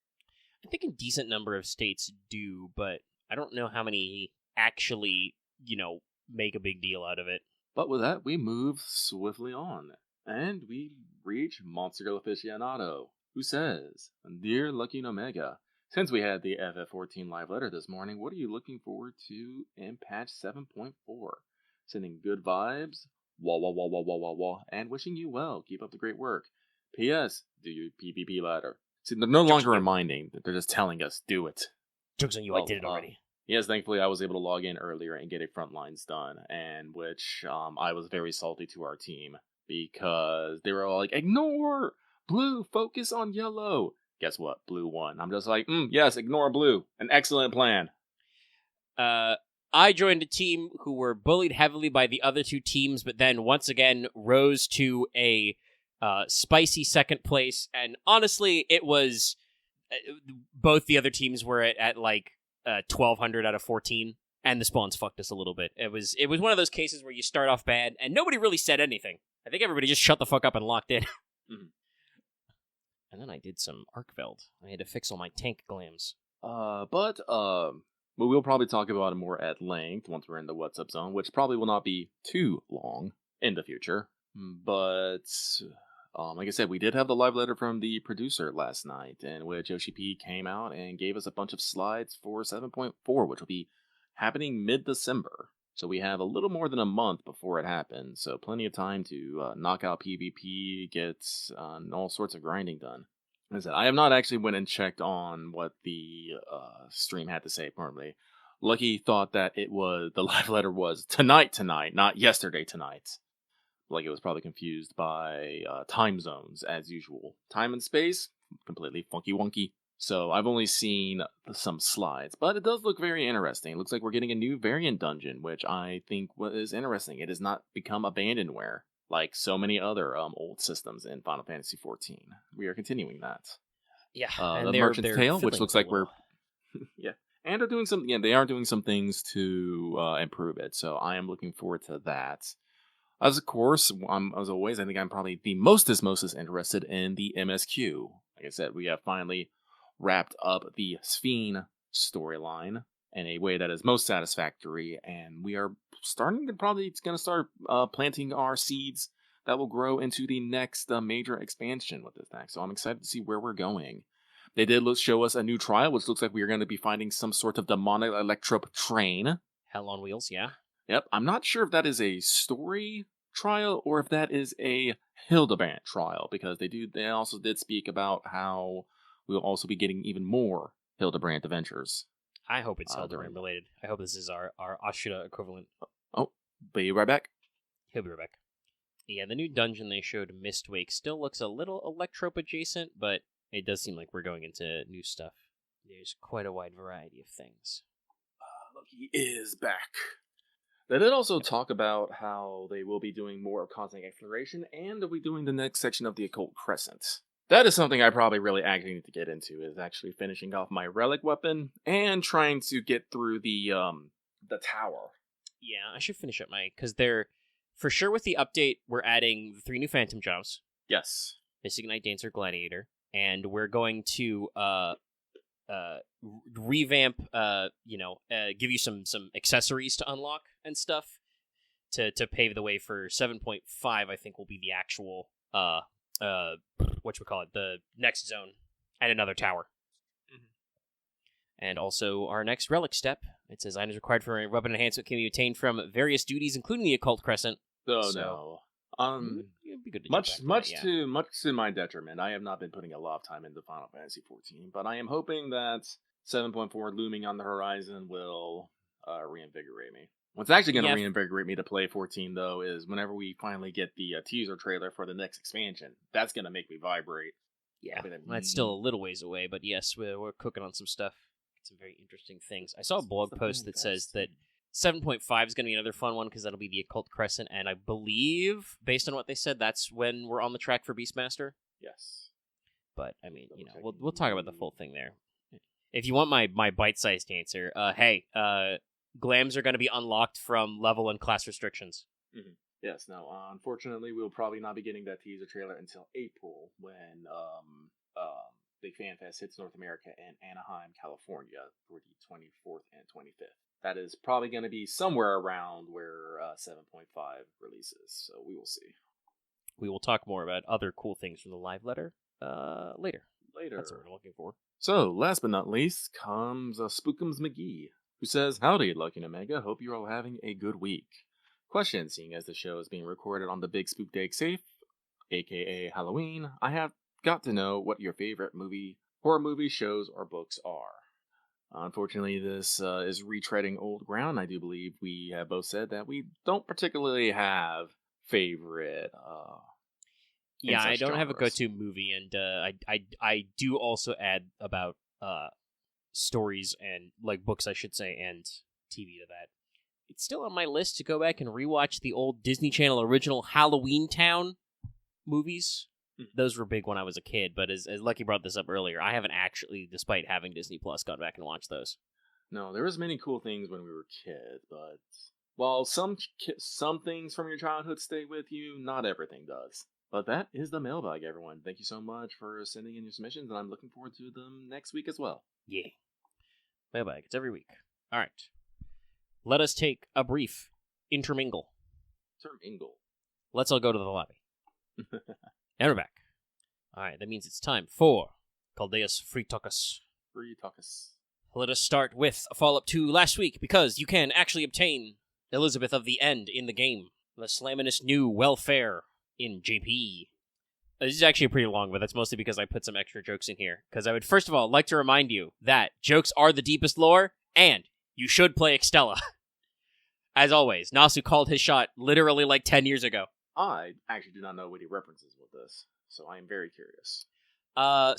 I think a decent number of states do, but I don't know how many actually, make a big deal out of it. But with that, we move swiftly on. And we reach Monster Girl Aficionado, who says, Dear Lucky and Omega, since we had the FF14 live letter this morning, what are you looking forward to in patch 7.4? Sending good vibes, Wah, wah, wah, wah, wah, wah, wah. And wishing you well. Keep up the great work. P.S. Do your PvP ladder. See, they're no longer reminding. They're just telling us, do it. Joke's on you, I did it already. Yes, thankfully I was able to log in earlier and get a front lines done, and which I was very salty to our team because they were all like, ignore blue, focus on yellow. Guess what? Blue won. I'm just like, yes, ignore blue. An excellent plan. I joined a team who were bullied heavily by the other two teams, but then once again rose to a spicy second place, and honestly, it was both the other teams were at like 1,200 out of 14, and the spawns fucked us a little bit. It was one of those cases where you start off bad, and nobody really said anything. I think everybody just shut the fuck up and locked in. Mm-hmm. And then I did some Arcveld. I had to fix all my tank glams. But we'll probably talk about it more at length once we're in the What's Up zone, which probably will not be too long in the future. But like I said, we did have the live letter from the producer last night, in which Yoshi P came out and gave us a bunch of slides for 7.4, which will be happening mid-December. So we have a little more than a month before it happens, so plenty of time to knock out PvP, get all sorts of grinding done. As I said, I have not actually went and checked on what the stream had to say permanently. Lucky thought that the live letter was tonight, not yesterday tonight. Like it was probably confused by time zones, as usual. Time and space, completely funky wonky. So I've only seen some slides, but it does look very interesting. It looks like we're getting a new variant dungeon, which I think is interesting. It has not become abandonware like so many other old systems in Final Fantasy XIV. We are continuing that. Yeah, and the Merchant's Tale, which looks like we're yeah, and they're doing some. Yeah, they are doing some things to improve it. So I am looking forward to that. As of course, as always, I think I'm probably the most interested in the MSQ. Like I said, we have finally wrapped up the Sphene storyline in a way that is most satisfactory, and we are starting to start planting our seeds that will grow into the next major expansion with this thing. So I'm excited to see where we're going. They did show us a new trial, which looks like we are going to be finding some sort of demonic electrope train. Hell on wheels, yeah. Yep, I'm not sure if that is a story trial or if that is a Hildebrandt trial, because they also did speak about how we'll also be getting even more Hildebrandt adventures. I hope it's Hildebrandt related. I hope this is our Ashura equivalent. Oh, be right back. He'll be right back. Yeah, the new dungeon they showed, Mistwake, still looks a little electrope adjacent, but it does seem like we're going into new stuff. There's quite a wide variety of things. Look, he is back. They did also talk about how they will be doing more of cosmic exploration, and they'll be doing the next section of the Occult Crescent. That is something I probably really actually need to get into, is actually finishing off my relic weapon and trying to get through the tower. Yeah, I should finish up because they're, for sure with the update, we're adding the 3 new Phantom jobs. Yes. Mystic Knight, Dancer, Gladiator, and we're going to revamp, give you some accessories to unlock and stuff to pave the way for 7.5. I think will be the actual the next zone and another tower. Mm-hmm. And also our next relic step. It says items required for a weapon enhancement can be obtained from various duties, including the Occult Crescent. Oh no. It'd be good to much to my detriment. I have not been putting a lot of time into Final Fantasy XIV, but I am hoping that 7.4 looming on the horizon will reinvigorate me. What's actually going to reinvigorate me to play 14, though, is whenever we finally get the teaser trailer for the next expansion. That's going to make me vibrate. Yeah, that's still a little ways away, but yes, we're cooking on some stuff. Some very interesting things. I saw a blog post that says that 7.5 is going to be another fun one because that'll be the Occult Crescent, and I believe, based on what they said, that's when we're on the track for Beastmaster. Yes. But, I mean, we'll talk about the full thing there. If you want my bite-sized answer, glams are going to be unlocked from level and class restrictions. Mm-hmm. Yes, no, unfortunately, we'll probably not be getting that teaser trailer until April, when the FanFest hits North America and Anaheim, California, for the 24th and 25th. That is probably going to be somewhere around where 7.5 releases, so we will see. We will talk more about other cool things from the live letter later. That's what we're looking for. So, last but not least, comes Spookums McGee, who says, "Howdy, Lucky and Omega. Hope you're all having a good week. Question, seeing as the show is being recorded on the Big Spook Day Safe, aka Halloween, I have got to know what your favorite horror movie, shows, or books are. Unfortunately, this is retreading old ground. I do believe we have both said that we don't particularly have favorite Yeah, I such don't have a genres. go-to movie, and I do also add about stories and like books, I should say, and TV to that. It's still on my list to go back and rewatch the old Disney Channel original Halloween Town movies. Those were big when I was a kid, but as Lucky brought this up earlier, I haven't actually, despite having Disney Plus, gone back and watched those. No, there was many cool things when we were kids, but while some things from your childhood stay with you, not everything does. But that is the mailbag, everyone. Thank you so much for sending in your submissions, and I'm looking forward to them next week as well. Yeah. Mailbag, it's every week. All right. Let us take a brief intermingle. Let's all go to the lobby. And we're back. Alright, that means it's time for Caldeus Free Talkus. Let us start with a follow-up to last week, because you can actually obtain Elizabeth of the End in the game. The slaminous new welfare in JP. This is actually pretty long, but that's mostly because I put some extra jokes in here. Because I would first of all like to remind you that jokes are the deepest lore, and you should play Extella. As always, Nasu called his shot literally like 10 years ago. I actually do not know what he references with this, so I am very curious.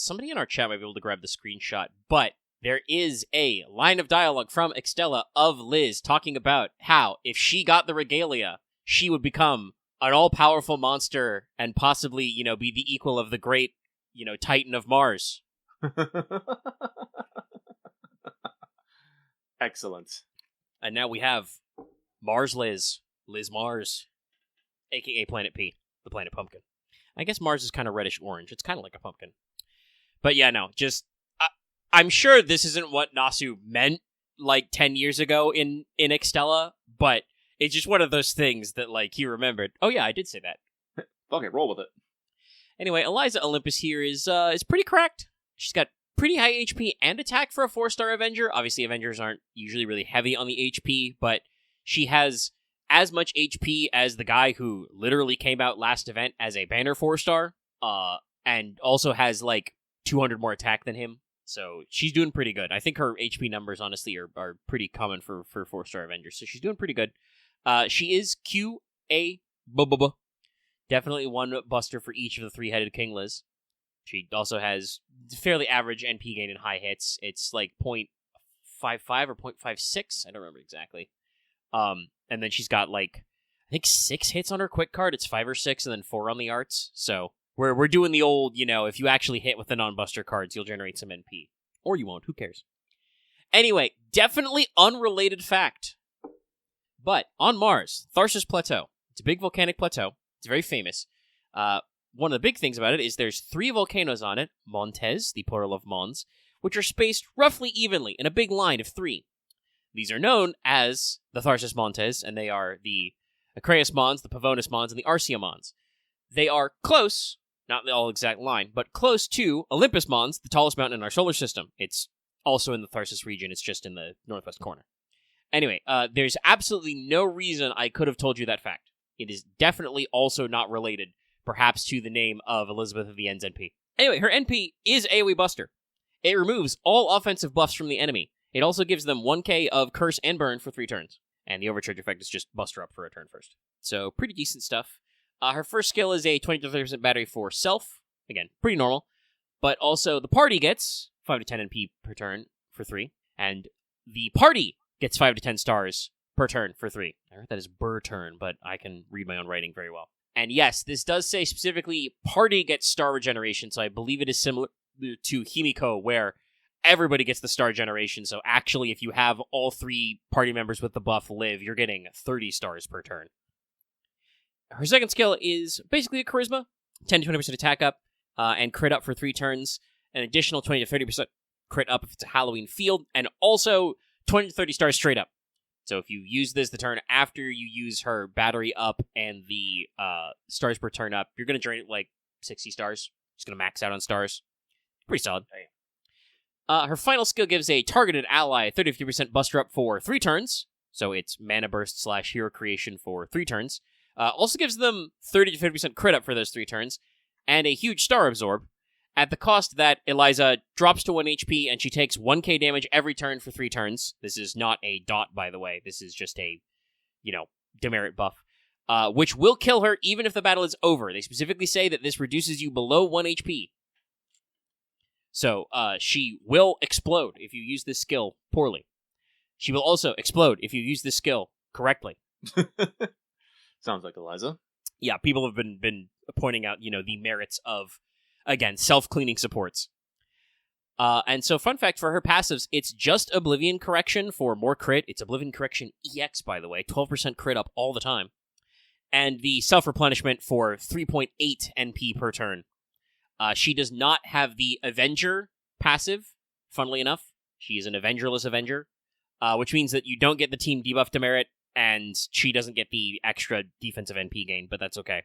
Somebody in our chat might be able to grab the screenshot, but there is a line of dialogue from Extella of Liz talking about how if she got the regalia, she would become an all-powerful monster and possibly, be the equal of the great, Titan of Mars. Excellent. And now we have Mars Liz Mars, a.k.a. Planet P, the planet pumpkin. I guess Mars is kind of reddish-orange. It's kind of like a pumpkin. But yeah, no, just... I'm sure this isn't what Nasu meant, like, 10 years ago in Extella, but it's just one of those things that, like, he remembered. Oh yeah, I did say that. Okay, roll with it. Anyway, Eliza Olympus here is pretty cracked. She's got pretty high HP and attack for a 4-star Avenger. Obviously, Avengers aren't usually really heavy on the HP, but she has as much HP as the guy who literally came out last event as a banner 4-star, and also has, like, 200 more attack than him. So she's doing pretty good. I think her HP numbers, honestly, are pretty common for 4-star Avengers, so she's doing pretty good. She is QA. Definitely one buster for each of the 3-headed King Liz. She also has fairly average NP gain and high hits. It's like 0.55 or 0.56. I don't remember exactly. And then she's got like, I think 6 hits on her quick card. It's 5 or 6 and then 4 on the arts. So we're doing the old, if you actually hit with the non-buster cards, you'll generate some NP. Or you won't. Who cares? Anyway, definitely unrelated fact. But on Mars, Tharsis Plateau. It's a big volcanic plateau. It's very famous. One of the big things about it is there's 3 volcanoes on it, Montes, the plural of Mons, which are spaced roughly evenly in a big line of 3. These are known as the Tharsis Montes, and they are the Acraeus Mons, the Pavonis Mons, and the Arcia Mons. They are close, not the all exact line, but close to Olympus Mons, the tallest mountain in our solar system. It's also in the Tharsis region, it's just in the northwest corner. Anyway, there's absolutely no reason I could have told you that fact. It is definitely also not related, perhaps, to the name of Elizabeth of the End's NP. Anyway, her NP is AoE Buster. It removes all offensive buffs from the enemy. It also gives them 1k of Curse and Burn for 3 turns. And the Overcharge effect is just Buster up for a turn first. So, pretty decent stuff. Her first skill is a 20-30% battery for self. Again, pretty normal. But also, the party gets 5 to 10 NP per turn for 3. And the party gets 5 to 10 stars per turn for 3. I heard that is per turn, but I can read my own writing very well. And yes, this does say specifically party gets star regeneration, so I believe it is similar to Himiko, where everybody gets the star generation. So actually, if you have all 3 party members with the buff live, you're getting 30 stars per turn. Her second skill is basically a charisma, 10 to 20% attack up, and crit up for 3 turns, an additional 20 to 30% crit up if it's a Halloween field, and also 20 to 30 stars straight up. So if you use this the turn after you use her battery up and the stars per turn up, you're going to generate like 60 stars. Just going to max out on stars. Pretty solid. Her final skill gives a targeted ally 30-50% buster up for 3 turns, So it's mana burst / hero creation for 3 turns. Also gives them 30 to 50% crit up for those 3 turns, and a huge star absorb, at the cost that Eliza drops to 1 HP and she takes 1k damage every turn for 3 turns. This is not a dot, by the way. This is just a, demerit buff. Which will kill her even if the battle is over. They specifically say that this reduces you below 1 HP. So, she will explode if you use this skill poorly. She will also explode if you use this skill correctly. Sounds like Eliza. Yeah, people have been pointing out, the merits of, again, self-cleaning supports. And so, fun fact for her passives, it's just Oblivion Correction for more crit. It's Oblivion Correction EX, by the way, 12% crit up all the time. And the self-replenishment for 3.8 NP per turn. She does not have the Avenger passive, funnily enough. She is an Avengerless Avenger, which means that you don't get the team debuff demerit, and she doesn't get the extra defensive NP gain, but that's okay.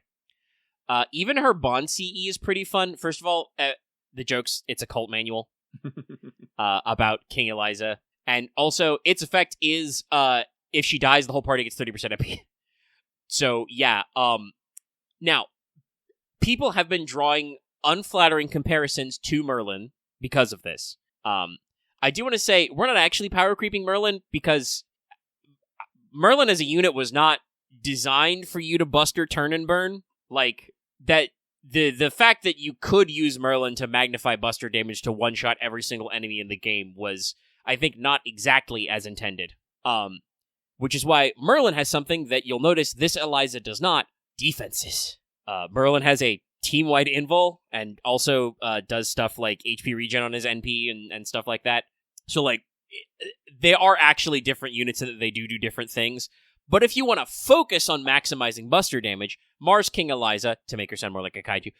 Even her Bond CE is pretty fun. First of all, the jokes, it's a cult manual about King Eliza. And also, its effect is, if she dies, the whole party gets 30% NP. So, yeah. Now, people have been drawing unflattering comparisons to Merlin because of this. I do want to say, we're not actually power creeping Merlin, because Merlin as a unit was not designed for you to buster turn and burn. Like, that the fact that you could use Merlin to magnify buster damage to one-shot every single enemy in the game was, I think, not exactly as intended. Which is why Merlin has something that you'll notice this Eliza does not: defenses. Merlin has a team-wide invul, and also does stuff like HP regen on his NP and stuff like that. So, like, they are actually different units in that they do different things. But if you want to focus on maximizing buster damage, Mars King Eliza, to make her sound more like a kaiju,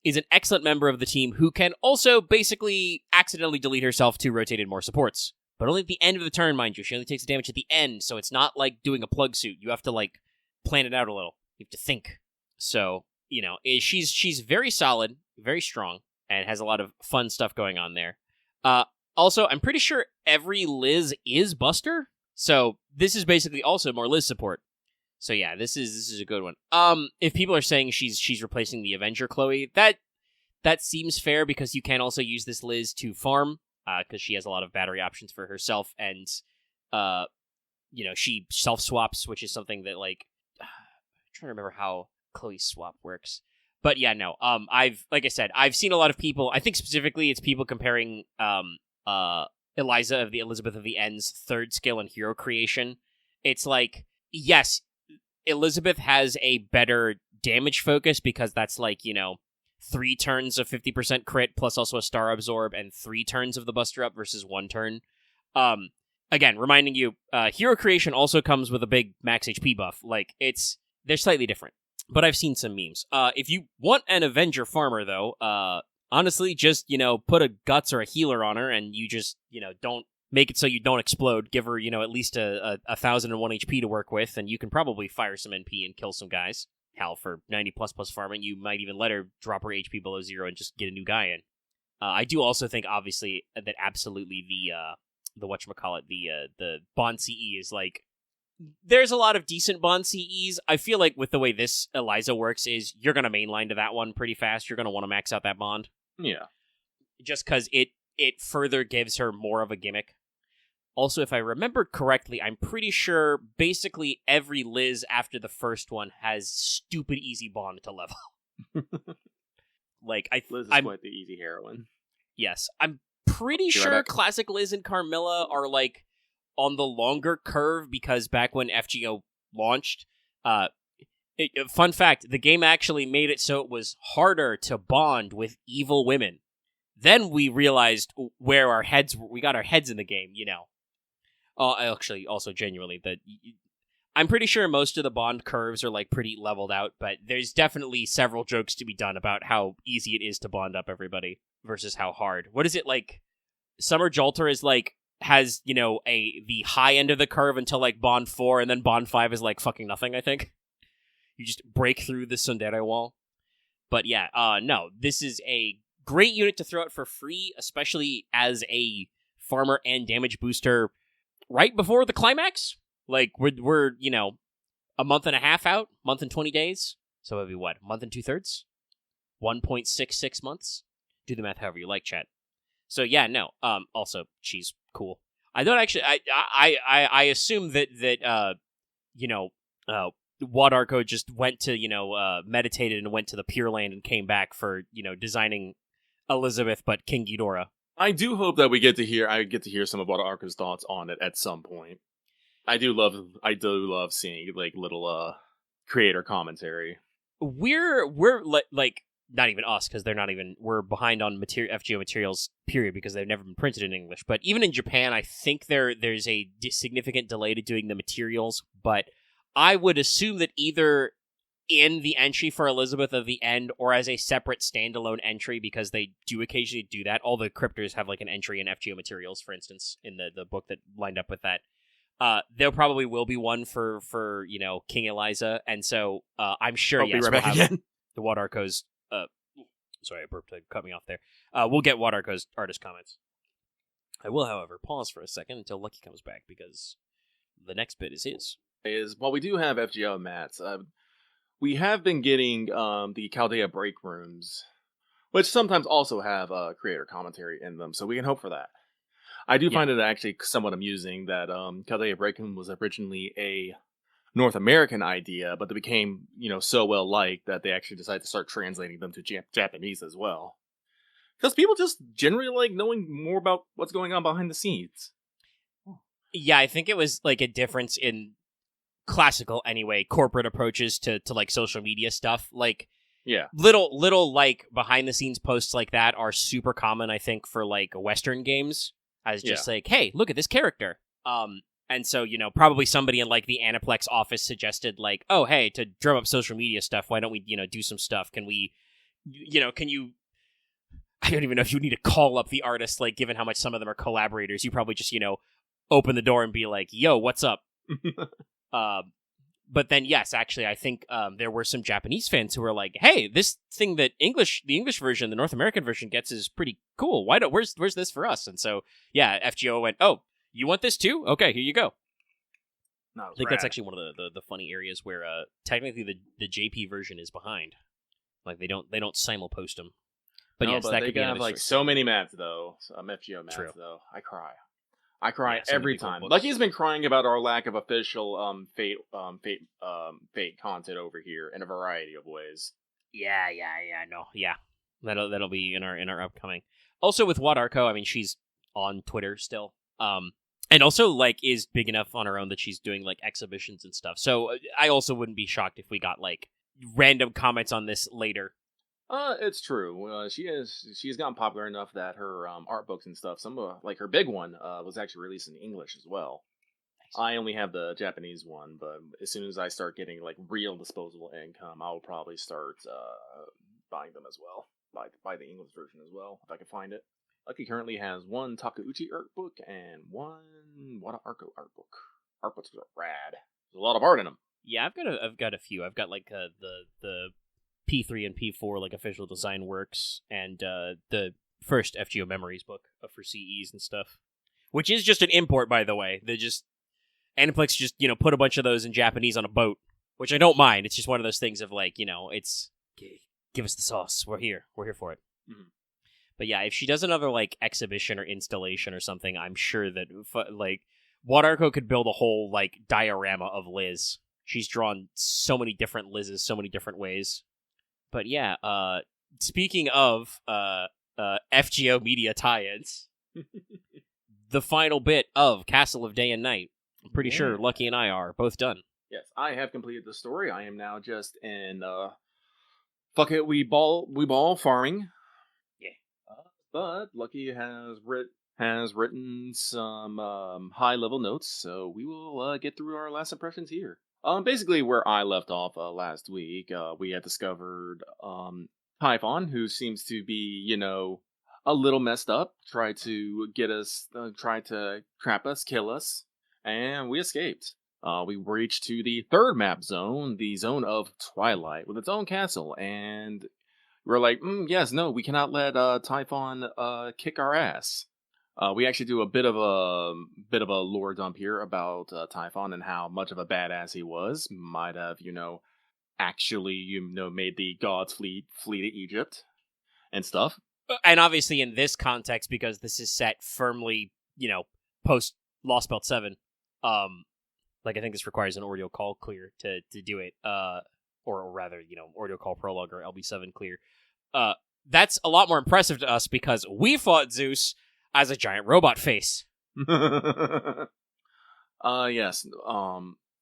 is an excellent member of the team who can also basically accidentally delete herself to rotate in more supports. But only at the end of the turn, mind you. She only takes the damage at the end, so it's not like doing a plug suit. You have to, like, plan it out a little. You have to think. So, she's very solid, very strong, and has a lot of fun stuff going on there. Also, I'm pretty sure every Liz is Buster, so this is basically also more Liz support. So yeah, this is a good one. If people are saying she's replacing the Avenger Chloe, that seems fair, because you can also use this Liz to farm, because she has a lot of battery options for herself, and she self swaps, which is something that, like, I'm trying to remember how Chloe's swap works. But yeah, no. Like I said, I've seen a lot of people. I think specifically it's people comparing Eliza of the Elizabeth of the End's third skill in hero creation. It's like, yes, Elizabeth has a better damage focus, because that's like, 3 turns of 50% crit plus also a star absorb and 3 turns of the buster up versus 1 turn. Again, reminding you, hero creation also comes with a big max HP buff. Like, they're slightly different. But I've seen some memes. If you want an Avenger farmer, though, honestly, just, put a Guts or a Healer on her, and you just, don't make it so you don't explode. Give her, at least a 1001 HP to work with, and you can probably fire some NP and kill some guys. Hell, for 90++ farming, you might even let her drop her HP below 0 and just get a new guy in. I do also think, obviously, that absolutely the whatchamacallit, the Bond CE is, like, there's a lot of decent Bond CEs. I feel like with the way this Eliza works is you're going to mainline to that one pretty fast. You're going to want to max out that Bond. Yeah. Just because it further gives her more of a gimmick. Also, if I remember correctly, I'm pretty sure basically every Liz after the first one has stupid easy Bond to level. Like, Liz is quite the easy heroine. Yes. I'm pretty sure Classic Liz and Carmilla are, like, on the longer curve, because back when FGO launched, fun fact, the game actually made it so it was harder to bond with evil women. Then we realized where we got our heads in the game, Actually, also genuinely, I'm pretty sure most of the bond curves are, like, pretty leveled out, but there's definitely several jokes to be done about how easy it is to bond up everybody versus how hard. What is it, like, Summer Jolter is, like, has, the high end of the curve until, like, Bond 4, and then Bond 5 is, like, fucking nothing, I think. You just break through the Tsundere wall. But yeah, no, this is a great unit to throw out for free, especially as a farmer and damage booster right before the climax. Like, we're a month and a half out, month and 20 days. So it'd be what, a month and 2/3? 1.66 months? Do the math however you like, chat. So yeah, no. Also, she's cool. I don't actually. I assume that Wadarko just went to meditated and went to the Pure Land and came back for designing Elizabeth, but King Ghidorah. I do hope that I get to hear some of Wadarko's thoughts on it at some point. I do love seeing like little creator commentary. We're like not even us, because we're behind on FGO materials, period, because they've never been printed in English. But even in Japan, I think there's a significant delay to doing the materials, but I would assume that either in the entry for Elizabeth of the End or as a separate standalone entry, because they do occasionally do that. All the cryptors have like an entry in FGO materials, for instance, in the book that lined up with that. There probably will be one for King Eliza, and so I'm sure I'll be right back again. The Wadarko's. Sorry, I burped to cut me off there. We'll get Wadarko's artist comments. I will, however, pause for a second until Lucky comes back, because the next bit is his. While we do have FGO mats, we have been getting the Chaldea break rooms, which sometimes also have creator commentary in them, so we can hope for that. I do find it actually somewhat amusing that Chaldea break room was originally a North American idea, but they became, so well liked that they actually decided to start translating them to Japanese as well. Because people just generally like knowing more about what's going on behind the scenes. Yeah, I think it was like a difference in classical, anyway, corporate approaches to like social media stuff. Like, yeah, little like behind the scenes posts like that are super common, I think, for like Western games, as just like, hey, look at this character. And so, probably somebody in, like, the Aniplex office suggested, like, oh, hey, to drum up social media stuff, why don't we, do some stuff? Can we, can you... I don't even know if you need to call up the artist, like, given how much some of them are collaborators. You probably just, open the door and be like, yo, what's up? But then, yes, actually, I think there were some Japanese fans who were like, hey, this thing that the English version, the North American version gets is pretty cool. Where's this for us? And so, yeah, FGO went, oh, you want this too? Okay, here you go. I think that's actually one of the funny areas where technically the JP version is behind. Like they don't simulpost them. But yes, that they could have like so many mats though. FGO mats though. I cry every time. Lucky's been crying about our lack of official Fate content over here in a variety of ways. Yeah, no, yeah. That'll be in our upcoming. Also with Wadarko, I mean, she's on Twitter still. And also, like, is big enough on her own that she's doing, like, exhibitions and stuff. So I also wouldn't be shocked if we got, like, random comments on this later. It's true. She's gotten popular enough that her art books and stuff, like her big one, was actually released in English as well. Nice. I only have the Japanese one, but as soon as I start getting, like, real disposable income, I'll probably start buying them as well. Buy the English version as well, if I can find it. Lucky currently has one Takeuchi art book and one Wadarko art book. Art books are rad. There's a lot of art in them. Yeah, I've got a few. I've got like the P3 and P4 like official design works, and the first FGO Memories book for CEs and stuff, which is just an import, by the way. Aniplex just put a bunch of those in Japanese on a boat, which I don't mind. It's just one of those things of like it's give us the sauce. We're here for it. Mm-hmm. But yeah, if she does another, like, exhibition or installation or something, I'm sure that, like, Wadarko could build a whole, like, diorama of Liz. She's drawn so many different Liz's, so many different ways. But yeah, speaking of FGO media tie-ins, the final bit of Castle of Day and Night. I'm pretty sure Lucky and I are both done. Yes, I have completed the story. I am now just in, fuck it, we ball farming. But Lucky has written some high-level notes, so we will get through our last impressions here. Basically, where I left off last week, we had discovered Typhon, who seems to be, a little messed up, tried to get us, tried to trap us, kill us, and we escaped. We reached to the third map zone, the zone of Twilight, with its own castle, and we're like, yes, no, we cannot let Typhon kick our ass. We actually do a bit of a lore dump here about Typhon and how much of a badass he was. Might have, actually, made the gods flee to Egypt and stuff. And obviously in this context, because this is set firmly, post Lost Belt 7, I think this requires an Ordeal Call clear to do it, or rather, Ordeal Call Prologue or LB7 clear. That's a lot more impressive to us because we fought Zeus as a giant robot face. Yes.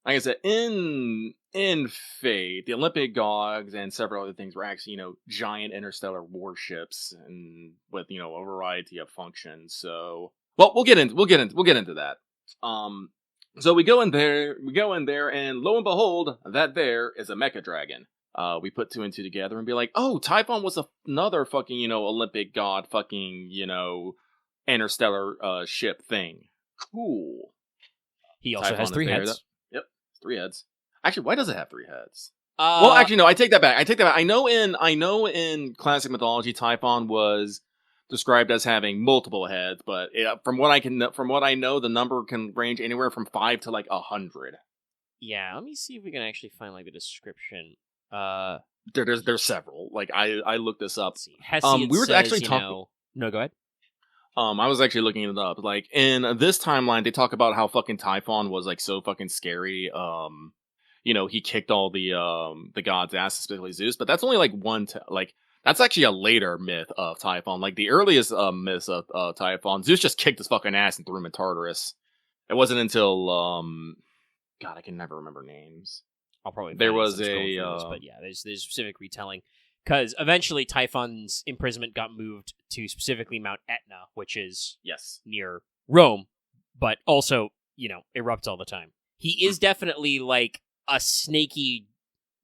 Like I said, in Fate, the Olympic gods and several other things were actually, giant interstellar warships and with, a variety of functions. So, well, we'll get into that. So we go in there, and lo and behold, that there is a mecha dragon. We put 2 and 2 together and be like, oh, Typhon was another fucking, Olympic god fucking, interstellar ship thing. Cool. He also has 3 heads. Yep, 3 heads. Actually, why does it have 3 heads? Well, actually, no. I take that back. I know in classic mythology, Typhon was described as having multiple heads, but from what I know, the number can range anywhere from 5 to 100. Yeah, let me see if we can actually find the description. There's several. I looked this up. Hesiod we were says, actually talking. No, go ahead. I was actually looking it up. In this timeline, they talk about how fucking Typhon was so fucking scary. He kicked all the gods' ass, especially Zeus. But that's only one. That's actually a later myth of Typhon. The earliest myths of Typhon, Zeus just kicked his fucking ass and threw him in Tartarus. It wasn't until God, I can never remember names. I'll probably there was but yeah, there's specific retelling because eventually Typhon's imprisonment got moved to specifically Mount Etna, which is near Rome, but also erupts all the time. He is definitely a snaky,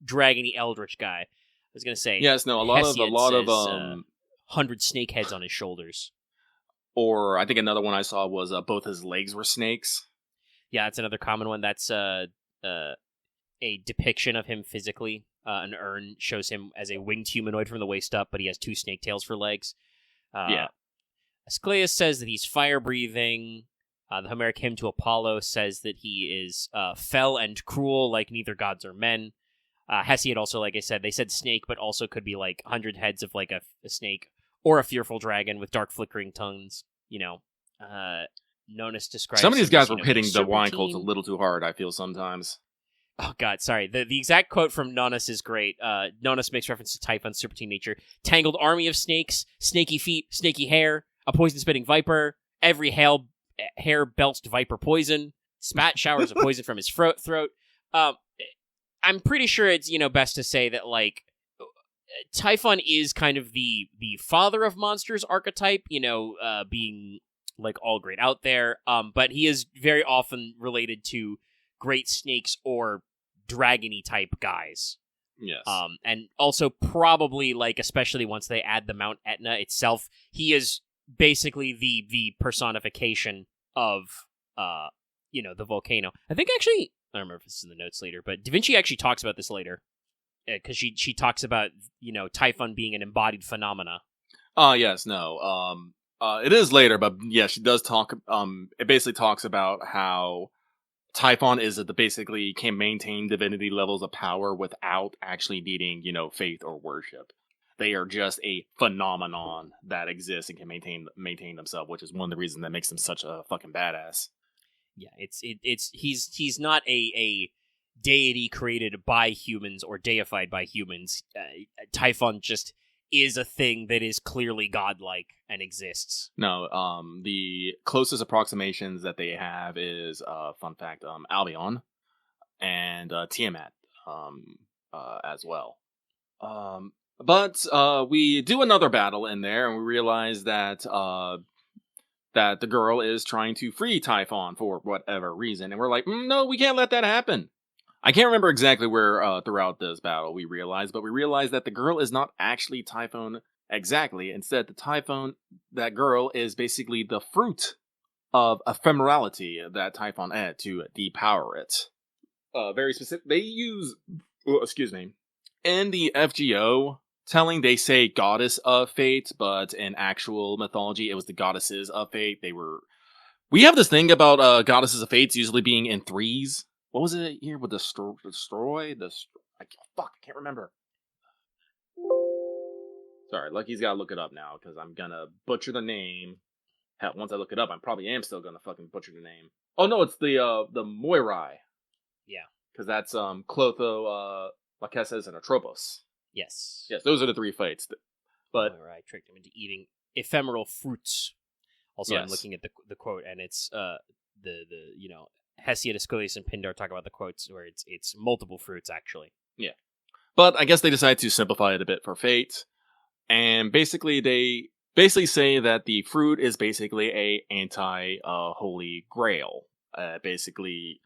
dragony eldritch guy. I was gonna say yes, no, a lot of 100 snake heads on his shoulders. Or I think another one I saw was both his legs were snakes. Yeah, that's another common one. That's a depiction of him physically. An urn shows him as a winged humanoid from the waist up, but he has 2 snake tails for legs. Asclepius says that he's fire-breathing. The Homeric hymn to Apollo says that he is fell and cruel like neither gods or men. Hesiod also, like I said, they said snake, but also could be 100 heads of a snake, or a fearful dragon with dark flickering tongues. Nonus describes some of these guys were hitting the serpentine. wine codes a little too hard, I feel sometimes. Oh god, sorry. The exact quote from Nonus is great. Nonus makes reference to Typhon's serpentine nature. Tangled army of snakes, snaky feet, snaky hair, a poison-spitting viper, every hair belched viper poison, spat showers of poison from his throat. I'm pretty sure it's, best to say that, Typhon is kind of the father of monsters archetype, being, all great out there, but he is very often related to great snakes or dragony type guys. Yes. And also probably, especially once they add the Mount Etna itself, he is basically the personification of, the volcano. I think actually, I don't remember if this is in the notes later, but Da Vinci actually talks about this later. Because she talks about, Typhon being an embodied phenomena. Yes, no. It is later, but yeah, she does talk, it basically talks about how Typhon basically can maintain divinity levels of power without actually needing, faith or worship. They are just a phenomenon that exists and can maintain themselves, which is one of the reasons that makes them such a fucking badass. Yeah, he's not a deity created by humans or deified by humans. Typhon just is a thing that is clearly godlike and exists. No, the closest approximations that they have is, fun fact, Albion and Tiamat as well. But we do another battle in there, and we realize that the girl is trying to free Typhon for whatever reason, and we're like, no, we can't let that happen. I can't remember exactly where throughout this battle we realized that the girl is not actually Typhon exactly. Instead, that girl is basically the fruit of ephemerality that Typhon had to depower it. Very specific. They use, in the FGO, telling. They say goddess of fate, but in actual mythology, it was the goddesses of fate. We have this thing about goddesses of fates usually being in threes. What was it here with destroy? I can't remember. Sorry, Lucky's gotta look it up now, because I'm gonna butcher the name. Hell, once I look it up, I probably am still gonna fucking butcher the name. Oh no, it's the Moirai. Yeah. Because that's Clotho, Lachesis, and Atropos. Yes. Yes, those are the three fights. But I tricked him into eating ephemeral fruits. Also, yes. I'm looking at the quote, and it's Hesiod, Asclepius, and Pindar talk about the quotes where it's multiple fruits actually. Yeah. But I guess they decided to simplify it a bit for fate. And basically, they say that the fruit is basically a anti-Holy Grail. Basically,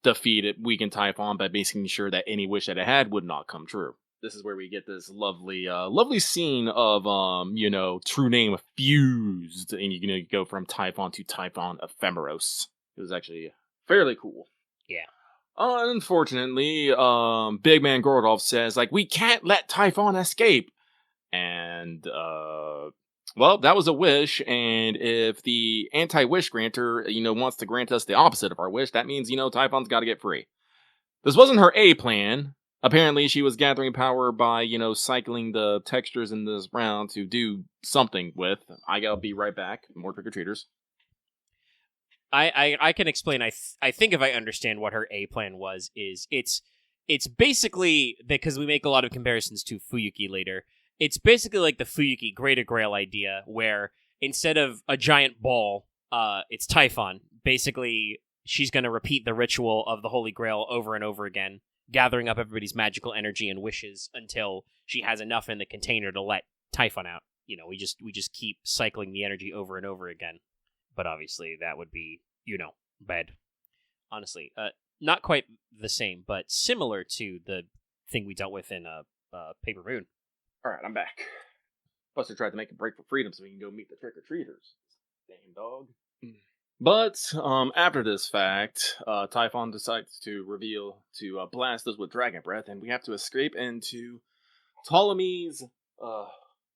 defeat it, weaken Typhon by making sure that any wish that it had would not come true. This is where we get this lovely scene of, true name fused, and you go from Typhon to Typhon Ephemeros. It was actually fairly cool. Yeah. Unfortunately, Big Man Gordolf says, we can't let Typhon escape. And, well, that was a wish, and if the anti-wish granter, wants to grant us the opposite of our wish, that means, Typhon's gotta get free. This wasn't her A plan. Apparently, she was gathering power by, cycling the textures in this round to do something with. I gotta be right back. More trick-or-treaters. I can explain. I think if I understand what her A plan was, is it's basically, because we make a lot of comparisons to Fuyuki later, it's basically like the Fuyuki Greater Grail idea, where instead of a giant ball, it's Typhon. Basically, she's going to repeat the ritual of the Holy Grail over and over again, gathering up everybody's magical energy and wishes until she has enough in the container to let Typhon out. We just keep cycling the energy over and over again. But obviously, that would be, bad. Honestly, not quite the same, but similar to the thing we dealt with in Paper Moon. Alright, I'm back. Buster tried to make a break for freedom so we can go meet the trick-or-treaters. Damn dog. But, after this fact, Typhon decides to blast us with Dragon Breath, and we have to escape into Ptolemy's,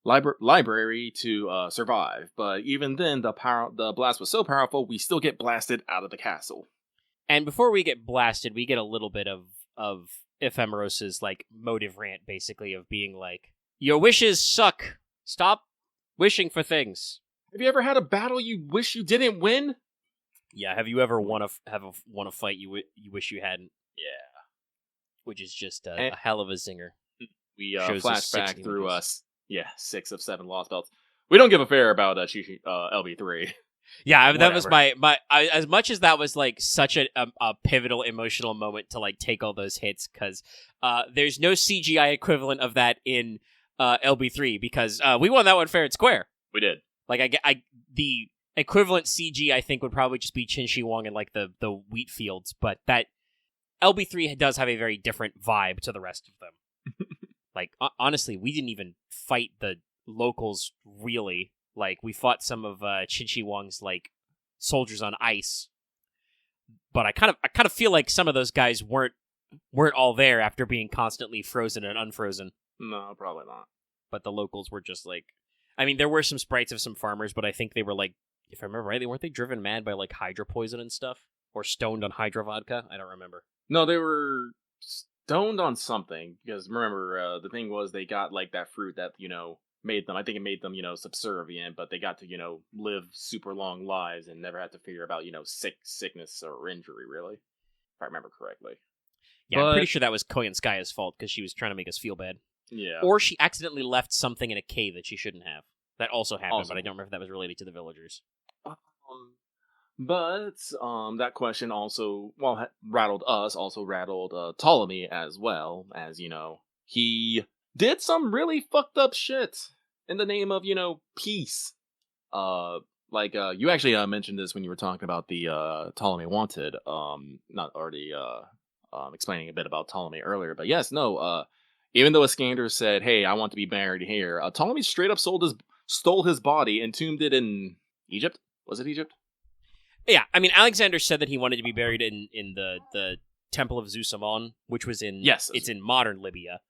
library to survive. But even then, the blast was so powerful, we still get blasted out of the castle. And before we get blasted, we get a little bit of Ephemeros's, motive rant, basically, of being like, your wishes suck. Stop wishing for things. Have you ever had a battle you wish you didn't win? Yeah, have you ever won a fight you wish you hadn't? Yeah. Which is just a hell of a zinger. We flash back through 6 of 7 lost belts. We don't give a fair about LB3. Yeah, that was my as much as that was such a pivotal emotional moment to take all those hits, because there's no CGI equivalent of that in LB3, because we won that one fair and square. We did. The equivalent CG I think would probably just be Qin Shi Huang and the wheat fields, but that LB3 does have a very different vibe to the rest of them. Honestly, we didn't even fight the locals really. We fought some of Qin Shi Huang's soldiers on ice, but I kind of feel like some of those guys weren't all there after being constantly frozen and unfrozen. No, probably not. But the locals were just there were some sprites of some farmers, but I think they were if I remember right, weren't they driven mad by hydra poison and stuff, or stoned on hydra vodka? I don't remember. No, they were stoned on something, because remember the thing was they got that fruit that made them. I think it made them subservient, but they got to live super long lives and never had to figure about sickness or injury, really, if I remember correctly. Yeah, I'm pretty sure that was Koyanskaya's fault, because she was trying to make us feel bad. Yeah. Or she accidentally left something in a cave that she shouldn't have. That also happened, but I don't remember if that was related to the villagers. But that question also, rattled us, also rattled Ptolemy as well, as, he did some really fucked up shit in the name of, peace. You actually mentioned this when you were talking about the Ptolemy Wanted, not already explaining a bit about Ptolemy earlier, but yes, even though Iskander said, hey, I want to be buried here, Ptolemy straight up stole his body and entombed it in Egypt? Was it Egypt? Yeah, Alexander said that he wanted to be buried in the Temple of Zeus Amon, which was in... Yes. It's in modern Libya.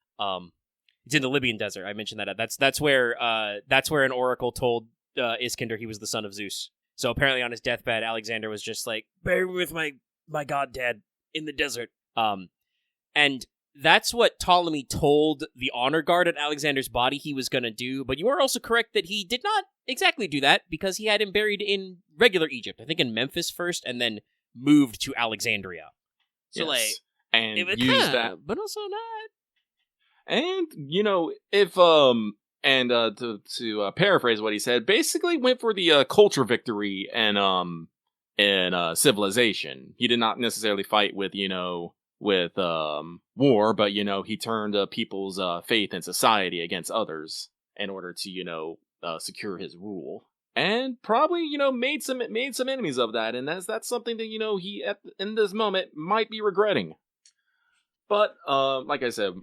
It's in the Libyan desert. I mentioned that. That's where an oracle told Iskander he was the son of Zeus. So apparently on his deathbed, Alexander was just like, bury me with my god dad in the desert. And that's what Ptolemy told the honor guard at Alexander's body he was going to do. But you are also correct that he did not exactly do that because he had him buried in regular Egypt. I think in Memphis first, and then moved to Alexandria. So Yes. And it use that. but also not. And if to paraphrase what he said, basically went for the culture victory and in civilization. He did not necessarily fight with war, but he turned people's faith in society against others in order to secure his rule. And probably made some enemies of that, and that's something that he in this moment might be regretting. But like I said,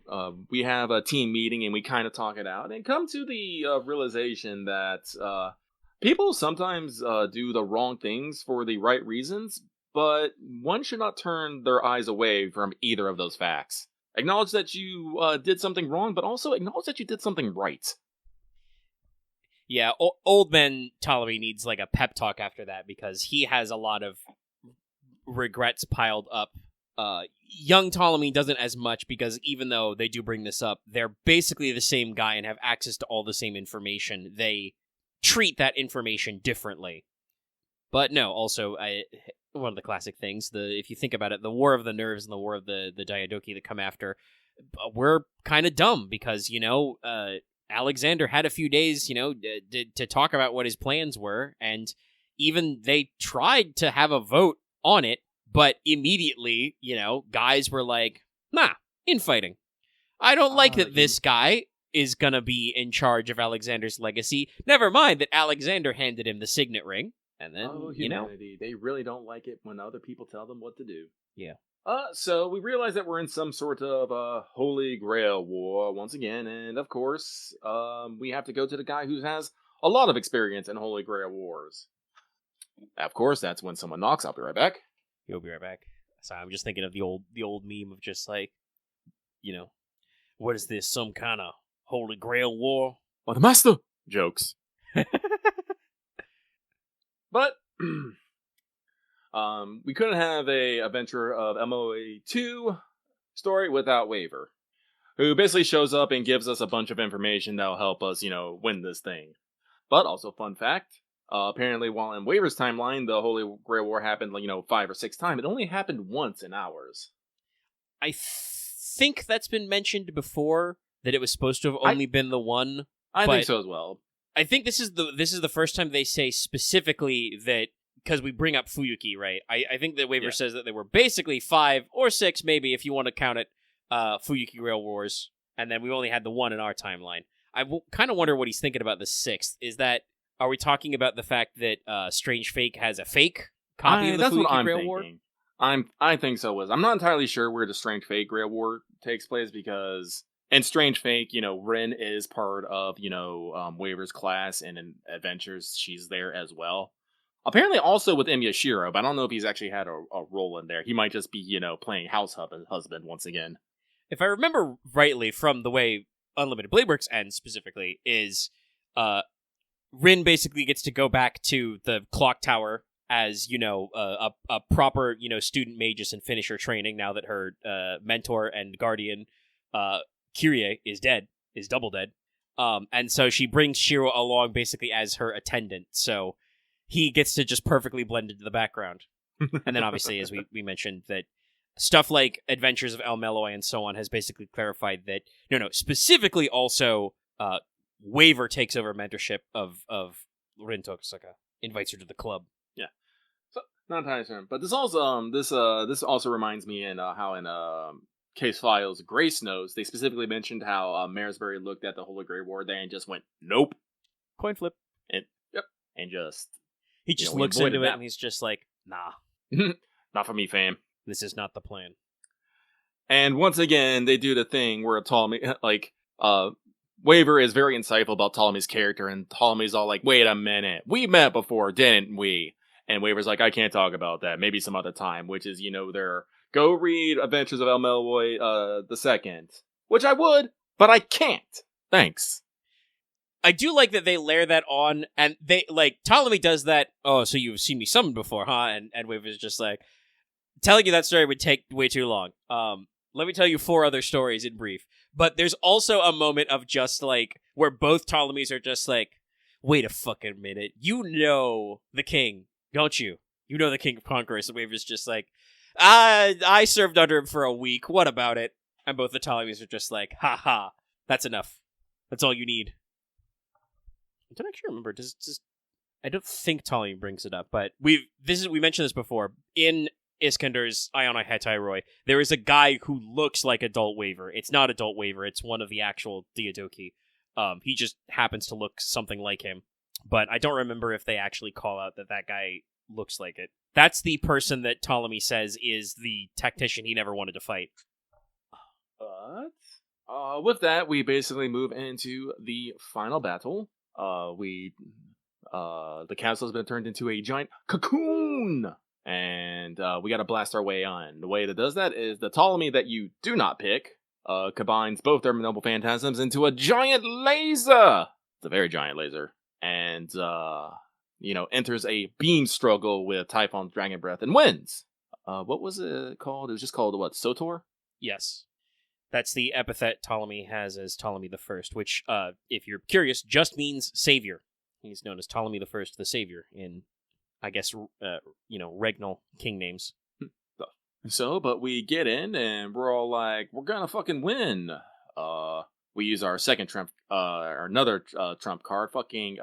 we have a team meeting and we kind of talk it out and come to the realization that people sometimes do the wrong things for the right reasons, but one should not turn their eyes away from either of those facts. Acknowledge that you did something wrong, but also acknowledge that you did something right. Yeah, old man Ptolemy needs like a pep talk after that because he has a lot of regrets piled up. Young Ptolemy doesn't as much because even though they do bring this up, they're basically the same guy and have access to all the same information. They treat that information differently. But no, also, one of the classic things, if you think about it, the War of the Nerves and the War of the Diadochi that come after, were kind of dumb because, Alexander had a few days, to talk about what his plans were, and even they tried to have a vote on it, but immediately, guys were like, nah, infighting. I don't like that this guy is gonna be in charge of Alexander's legacy. Never mind that Alexander handed him the signet ring. And then, humanity, they really don't like it when other people tell them what to do. Yeah. So we realize that we're in some sort of Holy Grail war once again, and of course, we have to go to the guy who has a lot of experience in Holy Grail wars. Of course, that's when someone knocks. I'll be right back. You'll be right back. Sorry, I'm just thinking of the old meme of just like, what is this? Some kind of Holy Grail war? Oh, the master jokes. But we couldn't have a adventure of MOA 2 story without Waver, who basically shows up and gives us a bunch of information that'll help us, win this thing. But also, fun fact. Apparently, while in Waver's timeline, the Holy Grail War happened, 5 or 6 times. It only happened once in ours. I think that's been mentioned before, that it was supposed to have only been the one. I think so as well. I think this is the first time they say specifically that, because we bring up Fuyuki, right? I think that Waver says that there were basically 5 or 6, maybe, if you want to count it, Fuyuki Grail Wars, and then we only had the one in our timeline. I kind of wonder what he's thinking about the 6th. Are we talking about the fact that Strange Fake has a fake copy of the Fuyuki Grail War? I think so. I'm not entirely sure where the Strange Fake Grail War takes place because in Strange Fake, Rin is part of Waver's class, and in Adventures she's there as well. Apparently also with Miyashiro, but I don't know if he's actually had a role in there. He might just be playing house husband once again. If I remember rightly from the way Unlimited Blade Works ends specifically, is Rin basically gets to go back to the clock tower as, a proper, student magus and finisher training now that her mentor and guardian, Kyrie, is double dead. And so she brings Shiro along basically as her attendant, so he gets to just perfectly blend into the background. And then obviously, as we mentioned, that stuff like Adventures of El Meloy and so on has basically clarified that, specifically also, Waver takes over mentorship of Rin Tokusaka, invites her to the club. Yeah, so not entirely certain, but this also this also reminds me in how in Case Files Grace Notes they specifically mentioned how Maresbury looked at the Holy Grail War there and just went nope, coin flip, and just he just looks into it and he's just like nah, not for me, fam. This is not the plan. And once again, they do the thing where Ptolemy Waver is very insightful about Ptolemy's character, and Ptolemy's all like, wait a minute, we met before, didn't we? And Waver's like, I can't talk about that, maybe some other time, which is, their go read Adventures of El Meloy the Second, which I would, but I can't. Thanks. I do like that they layer that on, and they, like, Ptolemy does that, oh, so you've seen me summoned before, huh? And Wave is just like, telling you that story would take way too long. Let me tell you 4 other stories in brief. But there's also a moment of just, like, where both Ptolemies are just like, wait a fucking minute. You know the king, don't you? You know the king of conquerors. And Wave is just like, I served under him for a week. What about it? And both the Ptolemies are just like, ha, that's enough. That's all you need. I don't actually remember. I don't think Ptolemy brings it up, but we mentioned this before. In Iskander's Ioni Hetairoi, there is a guy who looks like Adult Waver. It's not Adult Waver, it's one of the actual Diadochi. He just happens to look something like him. But I don't remember if they actually call out that guy looks like it. That's the person that Ptolemy says is the tactician he never wanted to fight. But with that, we basically move into the final battle. The castle has been turned into a giant cocoon, and we got to blast our way on. The way that does that is the Ptolemy that you do not pick combines both their noble phantasms into a giant laser. It's a very giant laser, and enters a beam struggle with Typhon's Dragon Breath and wins. What was it called? It was just called what? Sotor? Yes. That's the epithet Ptolemy has as Ptolemy the First, which, if you're curious, just means savior. He's known as Ptolemy the First, the savior, in, I guess, regnal king names. So, but we get in, and we're all like, we're gonna fucking win. We use our second trump, or another trump card, fucking,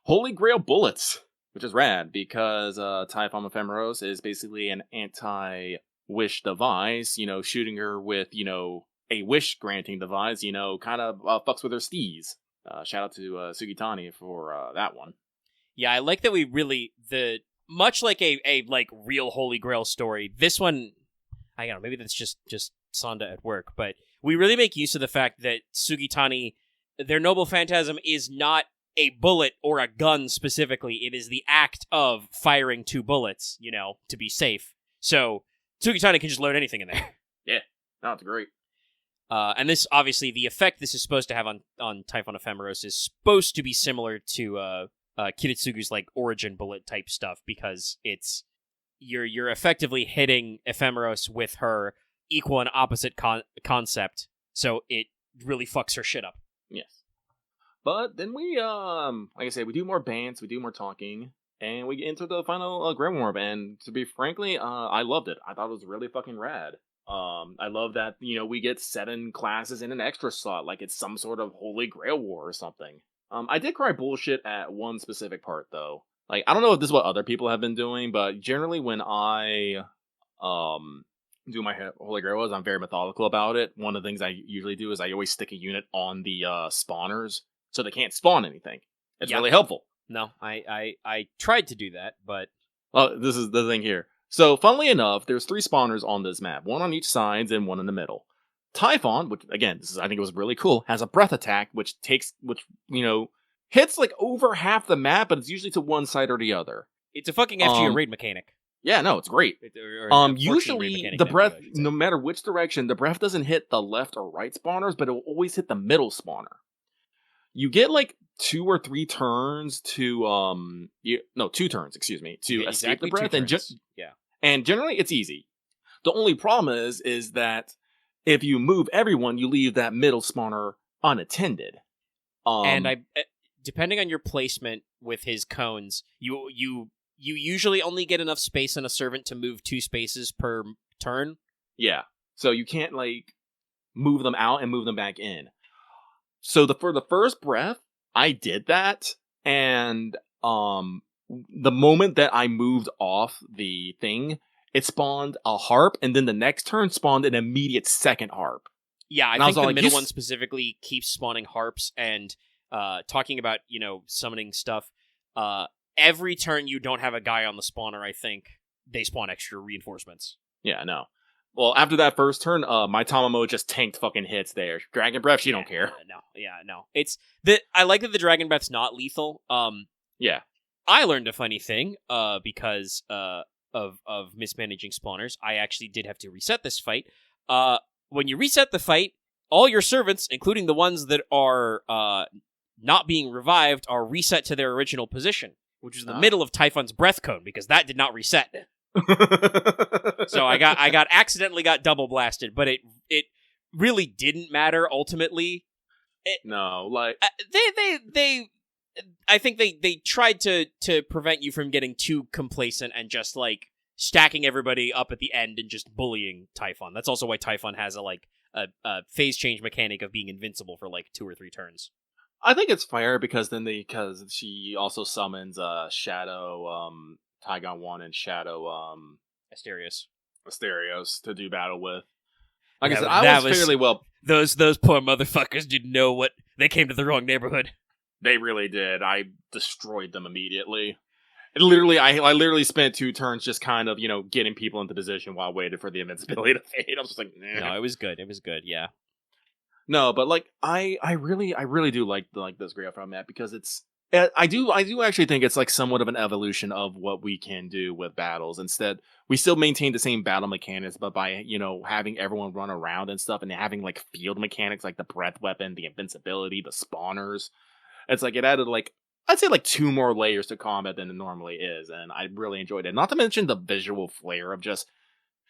Holy Grail bullets, which is rad, because Typhon Ephemeros is basically an anti-wish device, shooting her with, a wish-granting device, kind of fucks with her steez. Shout out to Sugitani for that one. Yeah, I like that we really, much like a real Holy Grail story, this one, I don't know, maybe that's just Sonda at work, but we really make use of the fact that Sugitani, their noble phantasm is not a bullet or a gun specifically, it is the act of firing 2 bullets, to be safe. So, Sugitani can just load anything in there. Yeah, that's great. And this, obviously, the effect this is supposed to have on Typhon Ephemeros is supposed to be similar to Kiritsugu's origin bullet type stuff, because it's you're effectively hitting Ephemeros with her equal and opposite concept, so it really fucks her shit up. Yes. But then we, like I said, we do more bants, we do more talking, and we get into the final Grimoire, and to be frankly, I loved it. I thought it was really fucking rad. I love that, we get 7 classes in an extra slot, like it's some sort of Holy Grail War or something. I did cry bullshit at one specific part, though. I don't know if this is what other people have been doing, but generally when I, do my Holy Grail Wars, I'm very methodical about it. One of the things I usually do is I always stick a unit on the spawners, so they can't spawn anything. It's really helpful. No, I tried to do that, but... This is the thing here. So, funnily enough, there's 3 spawners on this map. 1 on each side and 1 in the middle. Typhon, which, again, I think it was really cool, has a breath attack, which hits, over half the map, but it's usually to one side or the other. It's a fucking FGO raid mechanic. Yeah, no, it's great. Usually, the breath, no matter which direction, the breath doesn't hit the left or right spawners, but it will always hit the middle spawner. You get 2 or 3 turns to 2 turns, excuse me, to escape the breath, and generally it's easy. The only problem is that if you move everyone, you leave that middle spawner unattended. And depending on your placement with his cones, you usually only get enough space in a servant to move 2 spaces per turn. Yeah, so you can't move them out and move them back in. So for the first breath, I did that, and the moment that I moved off the thing, it spawned a harp, and then the next turn spawned an immediate second harp. Yeah, I think the middle one specifically keeps spawning harps, and talking about, summoning stuff, every turn you don't have a guy on the spawner, I think, they spawn extra reinforcements. Yeah, no. Well, after that first turn, my Tamamo just tanked fucking hits there. Dragon Breath, she don't care. No. I like that the Dragon Breath's not lethal. Yeah. I learned a funny thing, because of mismanaging spawners. I actually did have to reset this fight. When you reset the fight, all your servants, including the ones that are not being revived, are reset to their original position, which is the middle of Typhon's breath cone, because that did not reset. So I accidentally got double blasted, but it really didn't matter ultimately. I think they tried to prevent you from getting too complacent and just like stacking everybody up at the end and just bullying Typhon. That's also why Typhon has a phase change mechanic of being invincible for like 2 or 3 turns. I think it's fair because she also summons Shadow Tygon 1 and Shadow Asterios to do battle with. Like I said, I was fairly well. Those poor motherfuckers didn't know what they came to the wrong neighborhood. They really did. I destroyed them immediately. I literally spent 2 turns just kind of, getting people into position while I waited for the invincibility to fade. I was just like, nah. No, it was good. It was good. Yeah. No, but like I really do like this Grail Front map because I do actually think it's like somewhat of an evolution of what we can do with battles. Instead, we still maintain the same battle mechanics, but by, having everyone run around and stuff and having like field mechanics like the breath weapon, the invincibility, the spawners. It's like it added like, I'd say like 2 more layers to combat than it normally is. And I really enjoyed it. Not to mention the visual flair of just,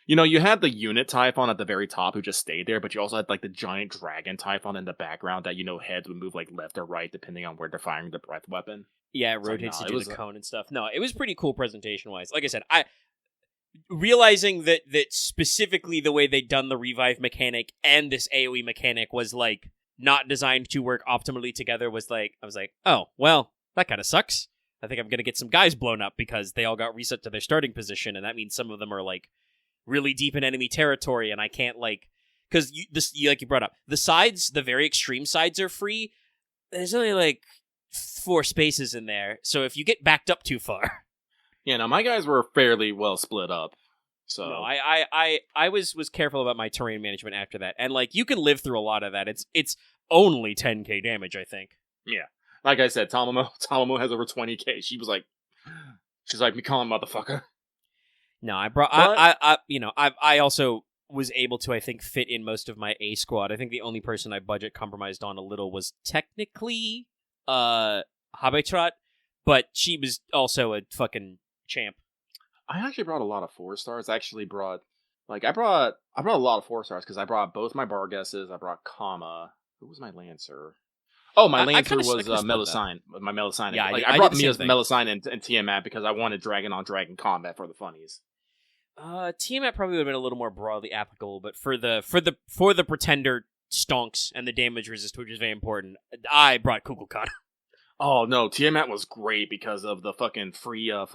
you had the unit Typhon at the very top who just stayed there, but you also had like the giant dragon Typhon in the background that, heads would move like left or right depending on where they're firing the breath weapon. Yeah, it rotates to do the cone and stuff. No, it was pretty cool presentation-wise. Like I said, realizing that specifically the way they'd done the revive mechanic and this AoE mechanic was like not designed to work optimally together I was like, oh, well, that kind of sucks. I think I'm going to get some guys blown up because they all got reset to their starting position, and that means some of them are like really deep in enemy territory, and I can't like, because like you brought up, the sides, the very extreme sides are free. There's only like 4 spaces in there, so if you get backed up too far. Yeah, no, my guys were fairly well split up. So no, I was careful about my terrain management after that, and like you can live through a lot of that. It's only 10k damage, I think. Yeah, like I said, Tamamo has over 20k. She's like, me calling motherfucker. No, I also was able to, I think, fit in most of my A squad. I think the only person I budget compromised on a little was technically Habetrat, but she was also a fucking champ. I actually brought a lot of 4-stars. I brought a lot of 4-stars because I brought both my Bargesses. I brought Kama. Who was my Lancer? Oh, my Lancer was Melusine. My Melusine. Yeah, I brought Melusine and Tiamat because I wanted dragon on dragon combat for the funnies. Tiamat probably would have been a little more broadly applicable, but for the pretender stonks and the damage resist, which is very important, I brought Kukulkan. Oh no, Tiamat was great because of the fucking free skill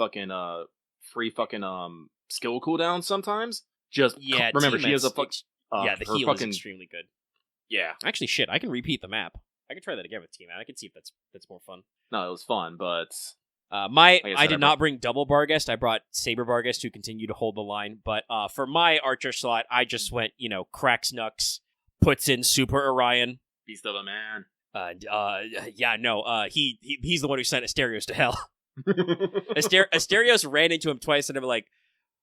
cooldown sometimes. Remember, she has a the heal is extremely good. Yeah. Actually, shit, I can repeat the map. I can try that again with Tiamat. I can see if that's more fun. No, it was fun, but I did not bring double Barghest. I brought Saber Barghest to continue to hold the line. But for my Archer slot, I just went, cracks Nux, puts in Super Orion. Beast of a man. He's the one who sent Asterios to hell. Asterios ran into him twice, and I'm like,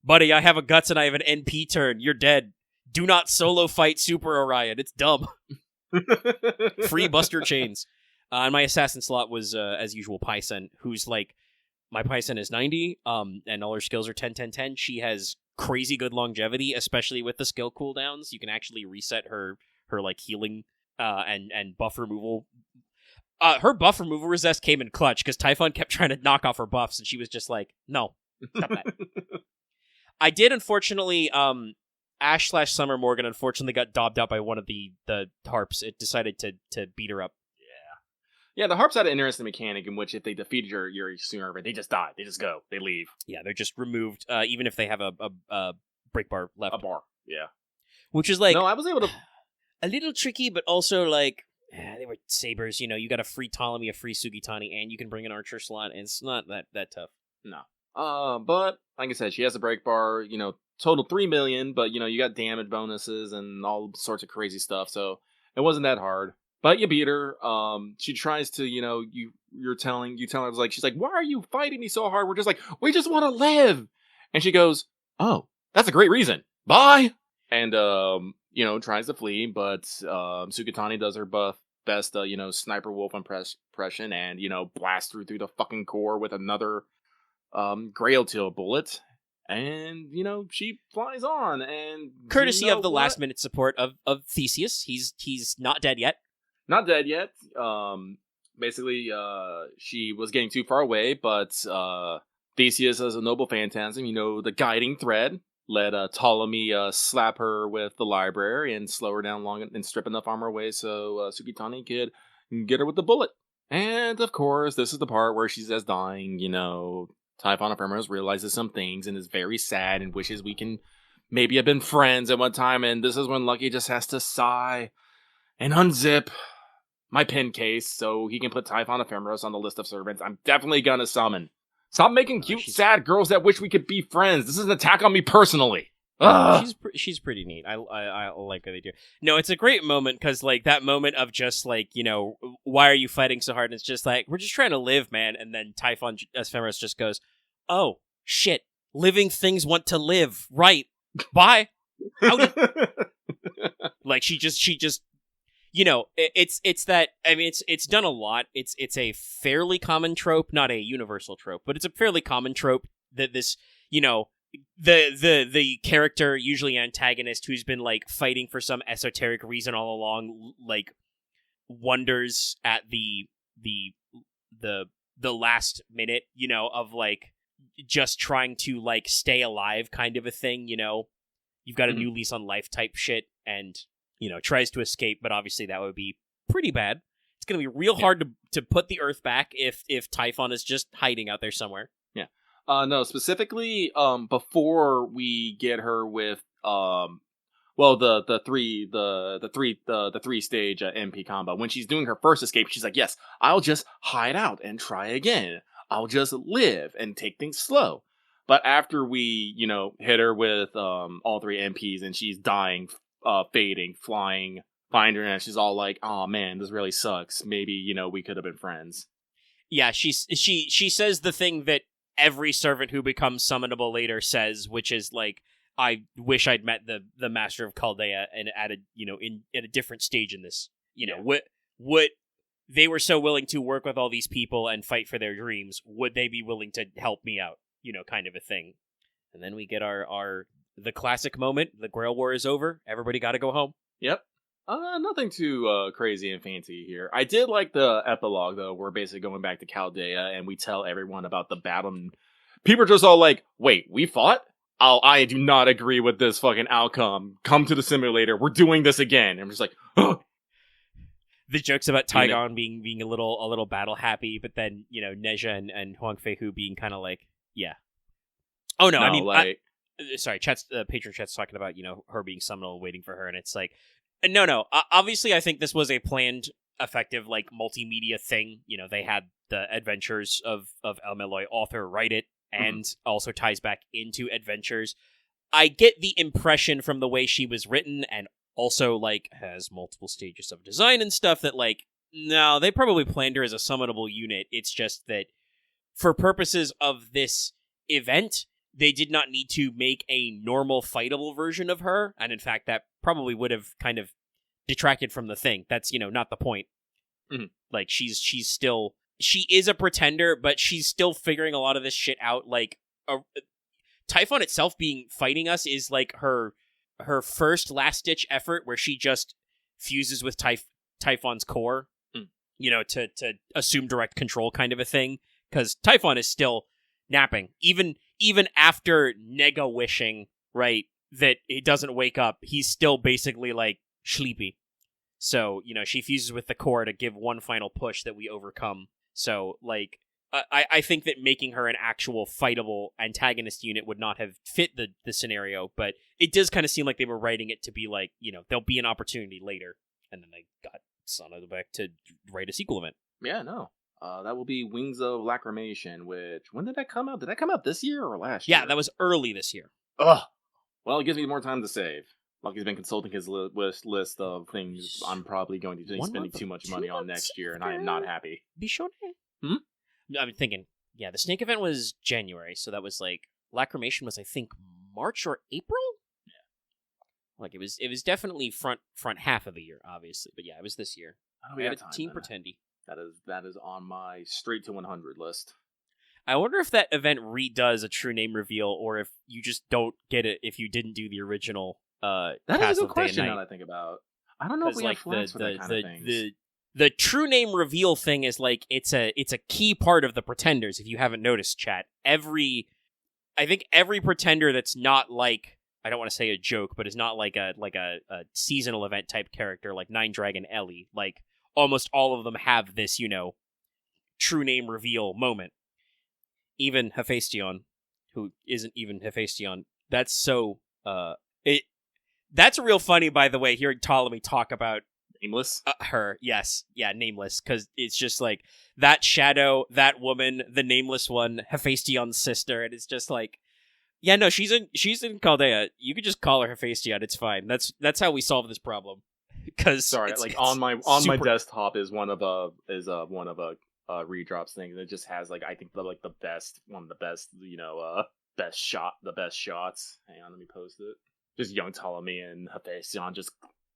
buddy, I have a Guts and I have an NP turn. You're dead. Do not solo fight Super Orion. It's dumb. Free Buster Chains. And my assassin slot was, as usual, Python, who's like, my Python is 90, and all her skills are 10-10-10. She has crazy good longevity, especially with the skill cooldowns. You can actually reset her like healing and buff removal. Her buff removal resist came in clutch because Typhon kept trying to knock off her buffs, and she was just like, no, stop that. I did, unfortunately, Ash/Summer Morgan unfortunately got dobbed out by one of the harps. It decided to beat her up. Yeah, the harps had an interesting mechanic in which if they defeated your server, they just die. They just go. They leave. Yeah, they're just removed, even if they have a break bar left. A bar, yeah. Which is like... No, I was able to... A little tricky, but also like... they were sabers, you got a free Ptolemy, a free Sugitani, and you can bring an Archer slot, and it's not that tough. No. But, like I said, she has a break bar, total 3 million, but, you got damage bonuses and all sorts of crazy stuff, so it wasn't that hard. But you beat her. She tries to, you're telling her, she's like, why are you fighting me so hard? We're just like, we just want to live. And she goes, oh, that's a great reason. Bye. and tries to flee, but Sukatani does her best sniper wolf impression, and blasts through the fucking core with another Grail Tail bullet, and she flies on, and courtesy of the last minute support of Theseus. He's not dead yet. Not dead yet. Basically, she was getting too far away, but Theseus, as a noble phantasm, the guiding thread, let Ptolemy slap her with the library and slow her down long and strip enough armor away so Sukatani could get her with the bullet. And of course, this is the part where she's as dying, Typhon Ephemeris realizes some things and is very sad and wishes we can maybe have been friends at one time, and this is when Lucky just has to sigh and unzip my pin case so he can put Typhon Ephemeris on the list of servants I'm definitely gonna summon. Stop making cute, sad girls that wish we could be friends. This is an attack on me personally. She's pretty neat. I like what they do. No, it's a great moment because like that moment of just like why are you fighting so hard? And it's just like we're just trying to live, man. And then Typhon Ephemeris just goes, "Oh shit, living things want to live, right? Bye." Like she just it's that. I mean, it's done a lot. It's a fairly common trope, not a universal trope, but it's a fairly common trope that this the character, usually antagonist, who's been like fighting for some esoteric reason all along, like wonders at the last minute, of like just trying to like stay alive kind of a thing. You've got a new lease on life type shit, and tries to escape, but obviously that would be pretty bad. It's gonna be real hard to put the Earth back if Typhon is just hiding out there somewhere. Yeah. No, specifically, before we get her with the three stage MP combo, when she's doing her first escape, she's like, yes, I'll just hide out and try again. I'll just live and take things slow. But after we, hit her with all three MPs and she's dying, fading, flying, find her, and she's all like, oh man, this really sucks. Maybe, we could have been friends. Yeah, she says the thing that every servant who becomes summonable later says, which is like, I wish I'd met the Master of Chaldea and at a different stage in this. What they were so willing to work with all these people and fight for their dreams, would they be willing to help me out? Kind of a thing. And then we get the classic moment. The Grail War is over. Everybody got to go home. Yep. Nothing too crazy and fancy here. I did like the epilogue, though. We're basically going back to Chaldea, and we tell everyone about the battle. And people are just all like, wait, we fought? I do not agree with this fucking outcome. Come to the simulator. We're doing this again. And I'm just like, oh. The jokes about Tygon being a little battle happy, but then, Neja and Huang Feihu being kind of like, yeah. Oh, no, I mean, sorry, patron chat's talking about, her being summonable, waiting for her, and it's like, no. Obviously, I think this was a planned, effective, like, multimedia thing. They had the adventures of El Meloy author write it, and also ties back into adventures. I get the impression from the way she was written, and also, like, has multiple stages of design and stuff, that, like, no, they probably planned her as a summonable unit. It's just that, for purposes of this event, they did not need to make a normal fightable version of her, and in fact, that probably would have kind of detracted from the thing. That's, not the point. Mm-hmm. Like, she is a pretender, but she's still figuring a lot of this shit out. Like, Typhon itself fighting us is like her first last-ditch effort where she just fuses with Typhon's core, to assume direct control kind of a thing, because Typhon is still napping. Even after nega wishing, right, that it doesn't wake up, he's still basically, like, sleepy. So, she fuses with the core to give one final push that we overcome. So, like, I think that making her an actual fightable antagonist unit would not have fit the scenario, but it does kind of seem like they were writing it to be like, there'll be an opportunity later. And then they got Sana back to write a sequel event. Yeah, no. That will be Wings of Lacrimation, which, when did that come out? Did that come out this year or last year? Yeah, that was early this year. Ugh. Well, it gives me more time to save. Lucky's been consulting his list of things I'm probably going to be spending too much money on next year, and I am not happy. Bishone? I'm thinking, yeah, the Snake event was January, so that was like, Lacrimation was, I think, March or April? Like, it was definitely front half of the year, obviously. But yeah, it was this year. Oh, We we had got a time, Team then. Pretendi. That is on my straight to 100 list. I wonder if that event redoes a true name reveal, or if you just don't get it if you didn't do the original That Cast is a good of Day and question Night. now that I think about. I don't know if we have flags for that kind of things. The true name reveal thing is like it's a key part of the Pretenders. If you haven't noticed, chat, I think every Pretender that's not like, I don't want to say a joke, but is not like a seasonal event type character like Nine Dragon Ellie, like almost all of them have this, true name reveal moment. Even Hephaestion, who isn't even Hephaestion, that's so that's real funny, by the way, hearing Ptolemy talk about Nameless? her. Yes, yeah, Nameless, because it's just like that shadow, that woman, the nameless one, Hephaestion's sister, and it's just like, yeah, no, she's in Chaldea. You could just call her Hephaestion. It's fine. That's how we solve this problem. Because sorry, like on my desktop is one of redrops things. It just has like, I think the best shots. Hang on, let me post it. Just young Ptolemy and Hephaestion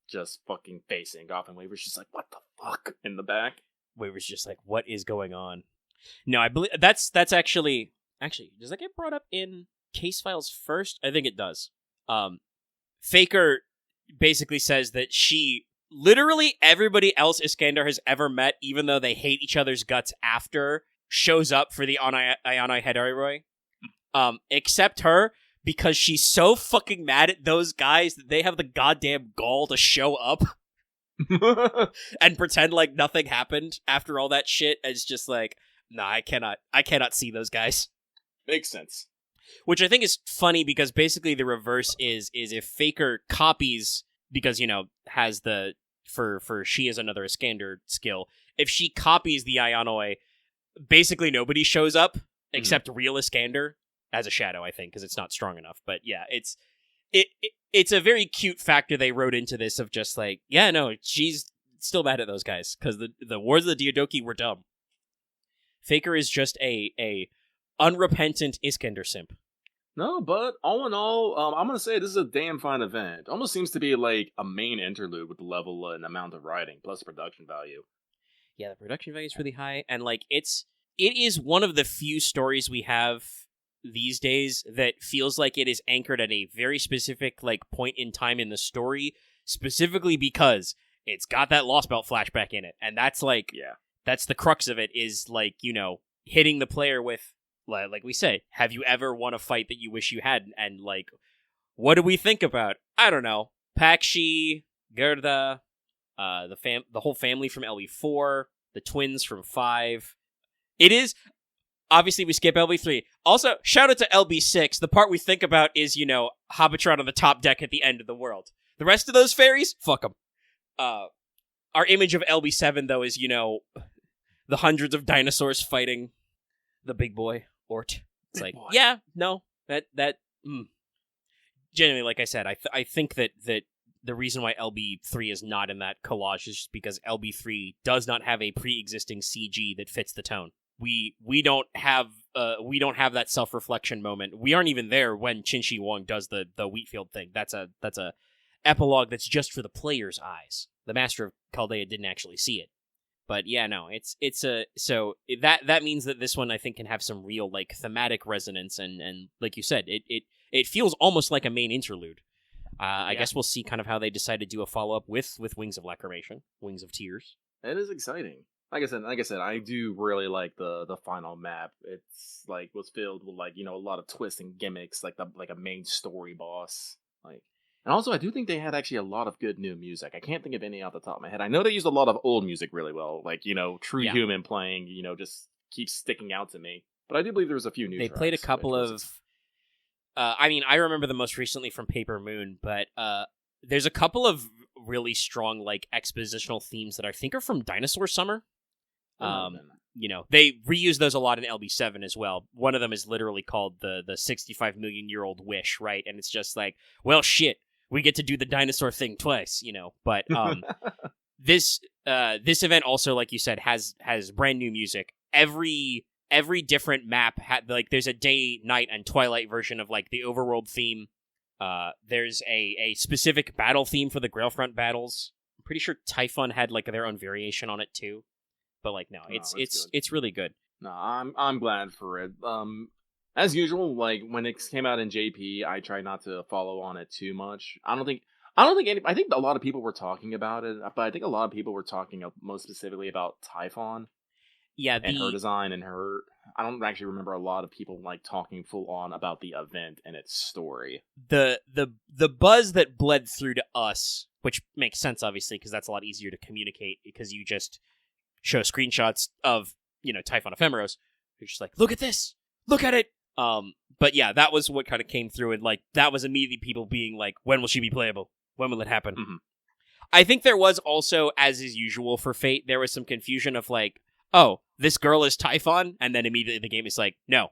just fucking facing off, and Waver's just like, what the fuck in the back. Waver's just like, what is going on? No, I believe that's actually does that get brought up in Case Files first? I think it does. Faker basically says that literally everybody else Iskander has ever met, even though they hate each other's guts after, shows up for the Ionai Hedaroi. Except her, because she's so fucking mad at those guys that they have the goddamn gall to show up and pretend like nothing happened after all that shit. It's just like, nah, I cannot see those guys. Makes sense. Which I think is funny, because basically the reverse is if Faker copies, because, has the, for she is another Iskander skill, if she copies the Ionoi, basically nobody shows up except real Iskander as a shadow, I think, because it's not strong enough. But yeah, it's a very cute factor they wrote into this of just like, yeah, no, she's still mad at those guys, because the Wars of the Diadochi were dumb. Faker is just a unrepentant Iskander simp. No, but all in all, I'm going to say this is a damn fine event. Almost seems to be like a main interlude with the level and amount of writing, plus production value. Yeah, the production value is really high, and like it is one of the few stories we have these days that feels like it is anchored at a very specific like point in time in the story, specifically because it's got that Lost Belt flashback in it, and that's like, yeah, that's the crux of it, is like, hitting the player with, like we say, have you ever won a fight that you wish you had? And like, what do we think about? I don't know. Pakshi, Gerda, the whole family from LE4, the twins from 5. It is, obviously we skip LB3. Also, shout out to LB6. The part we think about is, Habitron on the top deck at the end of the world. The rest of those fairies, fuck them. Our image of LB7, though, is, the hundreds of dinosaurs fighting the big boy. Ort. It's like, yeah, no, genuinely, like I said, I think that the reason why LB3 is not in that collage is just because LB3 does not have a pre-existing CG that fits the tone. We don't have that self-reflection moment. We aren't even there when Qin Shi Huang does the Wheatfield thing. That's a epilogue that's just for the player's eyes. The Master of Chaldea didn't actually see it. But yeah, no, that means that this one, I think, can have some real like thematic resonance, and like you said, it feels almost like a main interlude. I guess we'll see kind of how they decide to do a follow up with Wings of Lacrimation, Wings of Tears. It is exciting. Like I said, I do really like the final map. It's like was filled with like, a lot of twists and gimmicks, like a main story boss, like. And also, I do think they had actually a lot of good new music. I can't think of any off the top of my head. I know they used a lot of old music really well. Like, True Human playing, just keeps sticking out to me. But I do believe there was a few new tracks. They played a couple of... I remember them most recently from Paper Moon, but there's a couple of really strong, like, expositional themes that I think are from Dinosaur Summer. They reuse those a lot in LB7 as well. One of them is literally called the 65 million year old wish, right? And it's just like, well, shit. We get to do the dinosaur thing twice, But this event also, like you said, has brand new music. Every different map there's a day, night, and twilight version of like the overworld theme. There's a specific battle theme for the Grail Front battles. I'm pretty sure Typhon had like their own variation on it too. But like no, it's really good. No, I'm glad for it. As usual, like when it came out in JP, I tried not to follow on it too much. I think a lot of people were talking about it, but I think a lot of people were talking most specifically about Typhon. Yeah, and her design and her. I don't actually remember a lot of people like talking full on about the event and its story. The buzz that bled through to us, which makes sense obviously because that's a lot easier to communicate because you just show screenshots of Typhon Ephemeros. You're just like, look at this, look at it. But yeah, that was what kind of came through, and like that was immediately people being like, when will she be playable? When will it happen? Mm-hmm. I think there was also, as is usual for Fate, there was some confusion of like, oh, this girl is Typhon, and then immediately the game is like, no,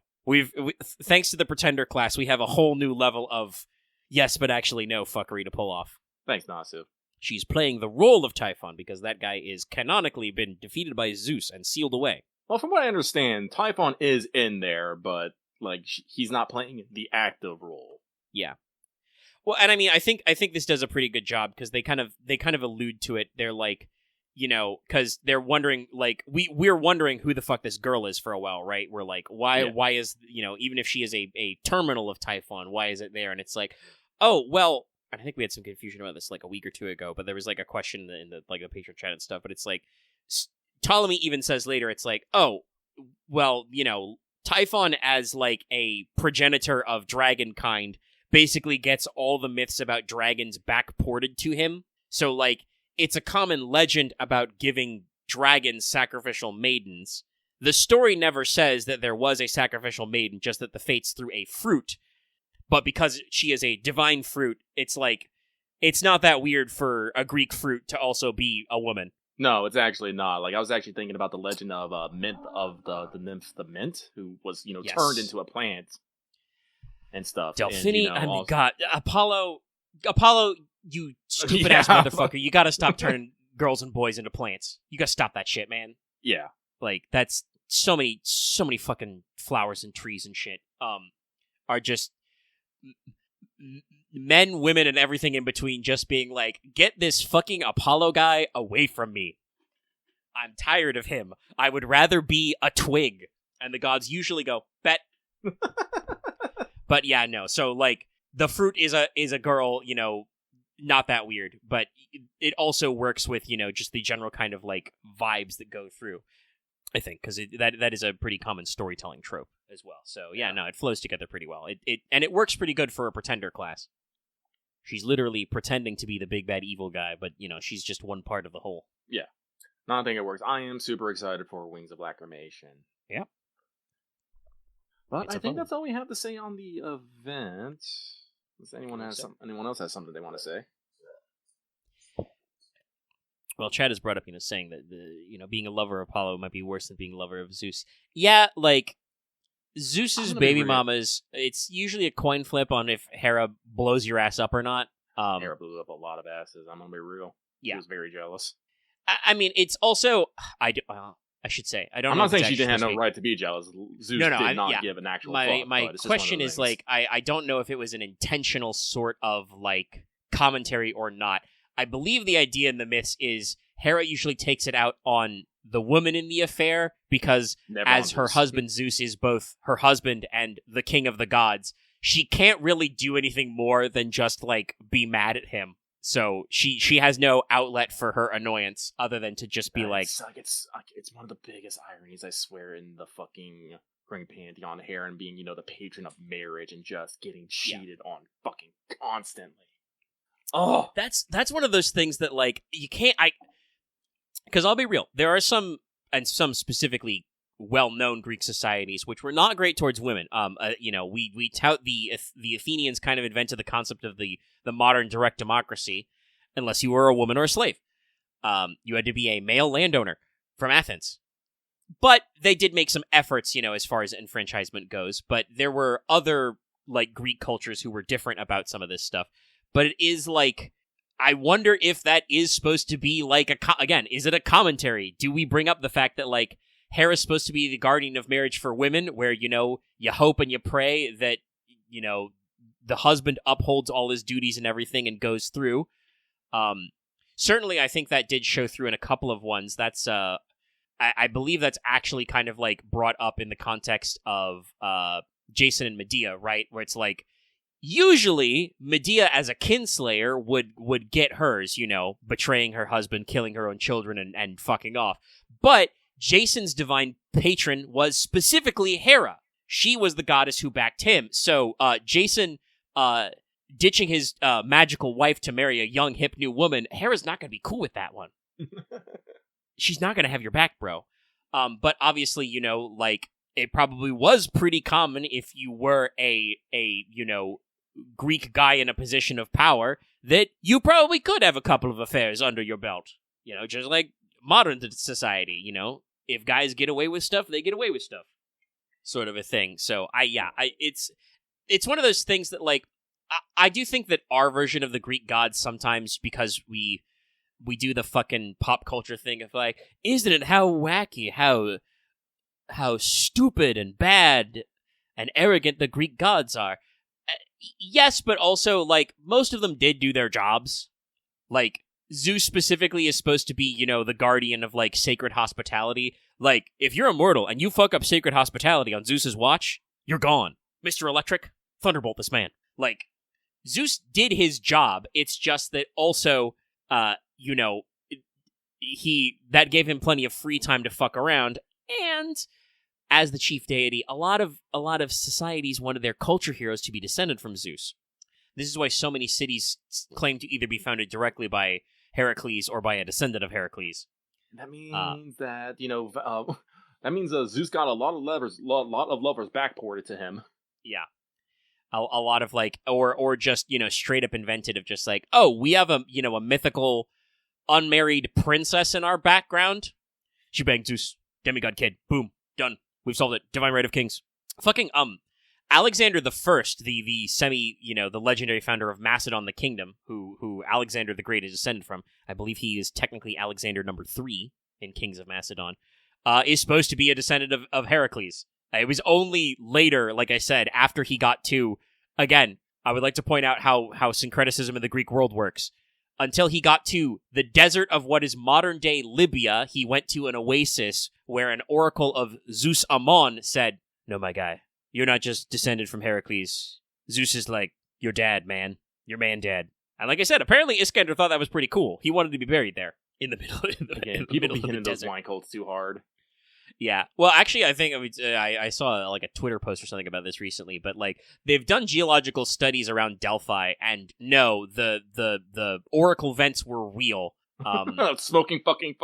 thanks to the Pretender class, we have a whole new level of yes, but actually no fuckery to pull off. Thanks, Nasu. She's playing the role of Typhon because that guy is canonically been defeated by Zeus and sealed away. Well, from what I understand, Typhon is in there, but like he's not playing the active role. Yeah. Well, and I mean, I think this does a pretty good job because they kind of allude to it. They're like, because they're wondering, like, we're wondering who the fuck this girl is for a while, right? We're like, why is, even if she is a terminal of Typhon, why is it there? And it's like, oh, well, I think we had some confusion about this like a week or two ago, but there was like a question in the like the Patreon chat and stuff, but it's like, Ptolemy even says later, it's like, oh, well, Typhon as like a progenitor of dragon kind basically gets all the myths about dragons backported to him. So like, it's a common legend about giving dragons sacrificial maidens. The story never says that there was a sacrificial maiden, just that the Fates threw a fruit. But because she is a divine fruit, it's like, it's not that weird for a Greek fruit to also be a woman. No, it's actually not. Like, I was actually thinking about the legend of Mint, of the nymph, the Mint, who was, Yes. turned into a plant and stuff. Delphine, and, I mean, also... God, Apollo, you stupid-ass motherfucker, you gotta stop turning girls and boys into plants. You gotta stop that shit, man. Yeah. Like, that's so many fucking flowers and trees and shit, are just men, women, and everything in between just being like, get this fucking Apollo guy away from me. I'm tired of him. I would rather be a twig. And the gods usually go, bet. But yeah, no. So, like, the fruit is a girl, not that weird. But it also works with, just the general kind of, like, vibes that go through, I think. Because that is a pretty common storytelling trope as well. So, yeah, no, it flows together pretty well. And it works pretty good for a Pretender class. She's literally pretending to be the big bad evil guy, but, she's just one part of the whole. Yeah. No, I think it works. I am super excited for Wings of Lacrimation. Yeah. But I think that's all we have to say on the event. Does anyone else has something they want to say? Well, Chad has brought up, saying that being a lover of Apollo might be worse than being a lover of Zeus. Yeah, like, Zeus's baby mamas, it's usually a coin flip on if Hera blows your ass up or not. Hera blew up a lot of asses. I'm gonna be real. Yeah, he was very jealous. I mean, it's also I should say I don't. I'm know not saying she didn't have no right to be jealous. Zeus did not give an actual. My question is like I don't know if it was an intentional sort of like commentary or not. I believe the idea in the myths is Hera usually takes it out on the woman in the affair because as her husband Zeus is both her husband and the king of the gods, she can't really do anything more than just like be mad at him. So she has no outlet for her annoyance other than to just be like... It's one of the biggest ironies, I swear, in the fucking Ring Pantheon, Heron being, the patron of marriage and just getting cheated on fucking constantly. Oh! That's one of those things that, like, you can't... Because I'll be real, there are some specifically well-known Greek societies which were not great towards women. We tout the Athenians kind of invented the concept of the modern direct democracy, unless you were a woman or a slave. You had to be a male landowner from Athens. But they did make some efforts, as far as enfranchisement goes. But there were other, like, Greek cultures who were different about some of this stuff. But it is, like, I wonder if that is supposed to be, like, again, is it a commentary? Do we bring up the fact that, like, Hera's supposed to be the guardian of marriage for women, where, you hope and you pray that, the husband upholds all his duties and everything and goes through. Certainly, I think that did show through in a couple of ones. That's I believe that's actually kind of like brought up in the context of Jason and Medea, right? Where it's like, usually Medea as a kinslayer would get hers, betraying her husband, killing her own children, and fucking off. But Jason's divine patron was specifically Hera. She was the goddess who backed him. So Jason ditching his magical wife to marry a young, hip new woman, Hera's not going to be cool with that one. She's not going to have your back, bro. But obviously, it probably was pretty common if you were a Greek guy in a position of power that you probably could have a couple of affairs under your belt. Just like modern society, if guys get away with stuff, they get away with stuff. Sort of a thing. So it's one of those things that like, I do think that our version of the Greek gods sometimes, because we do the fucking pop culture thing of like, isn't it how wacky, how stupid and bad and arrogant the Greek gods are. Yes, but also, like, most of them did do their jobs. Like, Zeus specifically is supposed to be, the guardian of, like, sacred hospitality. Like, if you're immortal and you fuck up sacred hospitality on Zeus's watch, you're gone. Mr. Electric, thunderbolt this man. Like, Zeus did his job. It's just that also, that gave him plenty of free time to fuck around. And as the chief deity, a lot of societies wanted their culture heroes to be descended from Zeus. This is why so many cities claim to either be founded directly by Heracles or by a descendant of Heracles. That means that means Zeus got a lot of lovers backported to him. Yeah. A lot of like, or just, straight up invented of just like, oh, we have a mythical unmarried princess in our background. She banged Zeus, demigod kid, boom, done. We've solved it. Divine right of kings. Fucking, Alexander the First, the the legendary founder of Macedon the kingdom, who Alexander the Great is descended from. I believe he is technically Alexander number 3 in Kings of Macedon. Is supposed to be a descendant of Heracles. It was only later, like I said, after he got to, again, I would like to point out how syncretism in the Greek world works. Until he got to the desert of what is modern-day Libya, he went to an oasis where an oracle of Zeus Ammon said, "No, my guy, you're not just descended from Heracles. Zeus is like your dad, man. Your man dad." And like I said, apparently Iskander thought that was pretty cool. He wanted to be buried there in the middle, people be hitting those wine cults too hard. Yeah. Well, actually, I think I saw like a Twitter post or something about this recently, but like they've done geological studies around Delphi, and no, the oracle vents were real. Smoking fucking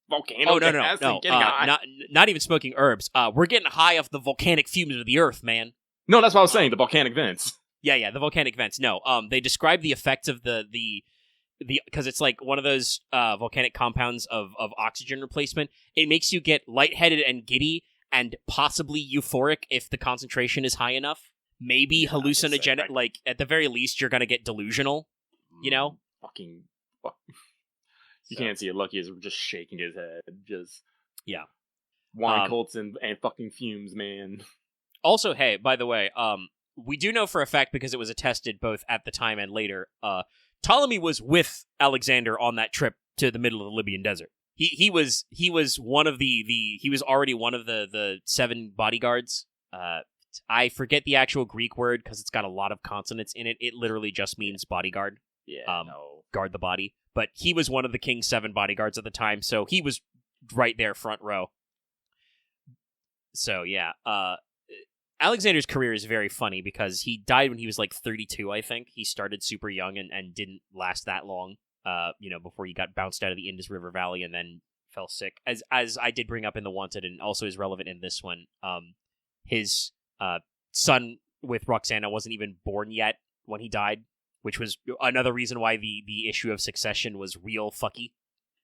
volcano. Oh no! Not even smoking herbs. We're getting high off the volcanic fumes of the earth, man. No, that's what I was saying. The volcanic vents. Yeah, the volcanic vents. No, they describe the effects of the because it's like one of those volcanic compounds of oxygen replacement. It makes you get lightheaded and giddy and possibly euphoric if the concentration is high enough. Maybe hallucinogenic. Right. Like, at the very least, you're going to get delusional, Fucking fuck. You can't see it. Lucky is just shaking his head. Just, yeah. Wine cults and fucking fumes, man. Also, hey, by the way, we do know for a fact, because it was attested both at the time and later, Ptolemy was with Alexander on that trip to the middle of the Libyan desert. He was one of he was already one of the 7 bodyguards. I forget the actual Greek word because it's got a lot of consonants in it. It literally just means bodyguard. Yeah, guard the body. But he was one of the king's 7 bodyguards at the time, so he was right there front row. So yeah, Alexander's career is very funny because he died when he was like 32, I think. He started super young and didn't last that long, before he got bounced out of the Indus River Valley and then fell sick. As I did bring up in The Wanted and also is relevant in this one, his son with Roxana wasn't even born yet when he died, which was another reason why the issue of succession was real fucky.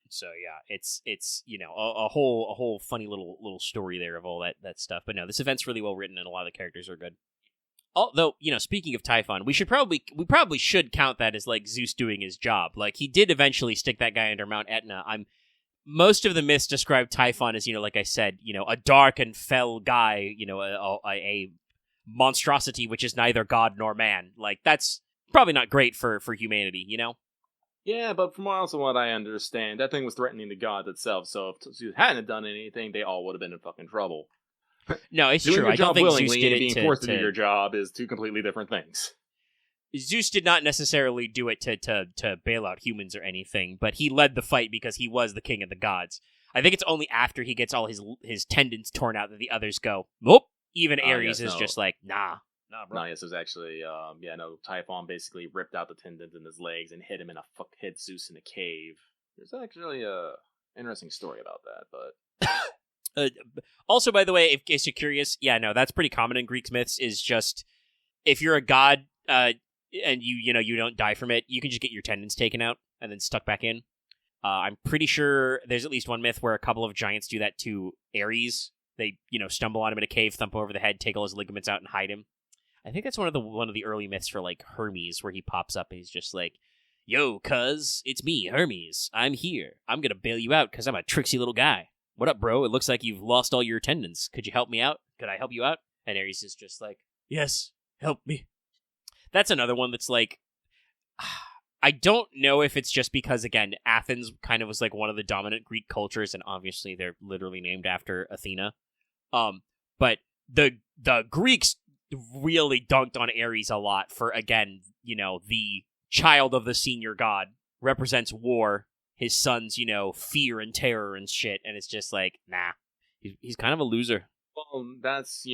So yeah, it's a whole funny little story there of all that stuff. But no, this event's really well written and a lot of the characters are good. Although, speaking of Typhon, we probably should count that as like Zeus doing his job. Like, he did eventually stick that guy under Mount Etna. Most of the myths describe Typhon as, like I said, a dark and fell guy, a monstrosity which is neither god nor man. Like, that's probably not great for humanity, you know? Yeah, but from also what I understand, that thing was threatening the gods itself, so if Zeus hadn't done anything, they all would have been in fucking trouble. No, it's Doing true. your I don't job think Zeus willingly did and it being forced to do your job is two completely different things. Zeus did not necessarily do it to bail out humans or anything, but he led the fight because he was the king of the gods. I think it's only after he gets all his tendons torn out that the others go, nope. Even Ares is just like, nah, bro. No, yes, it was actually, Typhon basically ripped out the tendons in his legs and hit him in hit Zeus in a cave. There's actually a interesting story about that, but... Also, by the way, in case you're curious, yeah, no, that's pretty common in Greek myths, is just, if you're a god, and you don't die from it, you can just get your tendons taken out and then stuck back in. I'm pretty sure there's at least one myth where a couple of giants do that to Ares. They, stumble on him in a cave, thump him over the head, take all his ligaments out, and hide him. I think that's one of the early myths for, like, Hermes, where he pops up and he's just like, yo, cuz, it's me, Hermes. I'm here. I'm gonna bail you out because I'm a tricksy little guy. What up, bro? It looks like you've lost all your tendons. Could you help me out? Could I help you out? And Ares is just like, yes, help me. That's another one that's like, I don't know if it's just because, again, Athens kind of was like one of the dominant Greek cultures, and obviously they're literally named after Athena. But the Greeks really dunked on Ares a lot for, again, the child of the senior god, represents war, his son's, fear and terror and shit, and it's just like, nah, he's kind of a loser. Well, that's,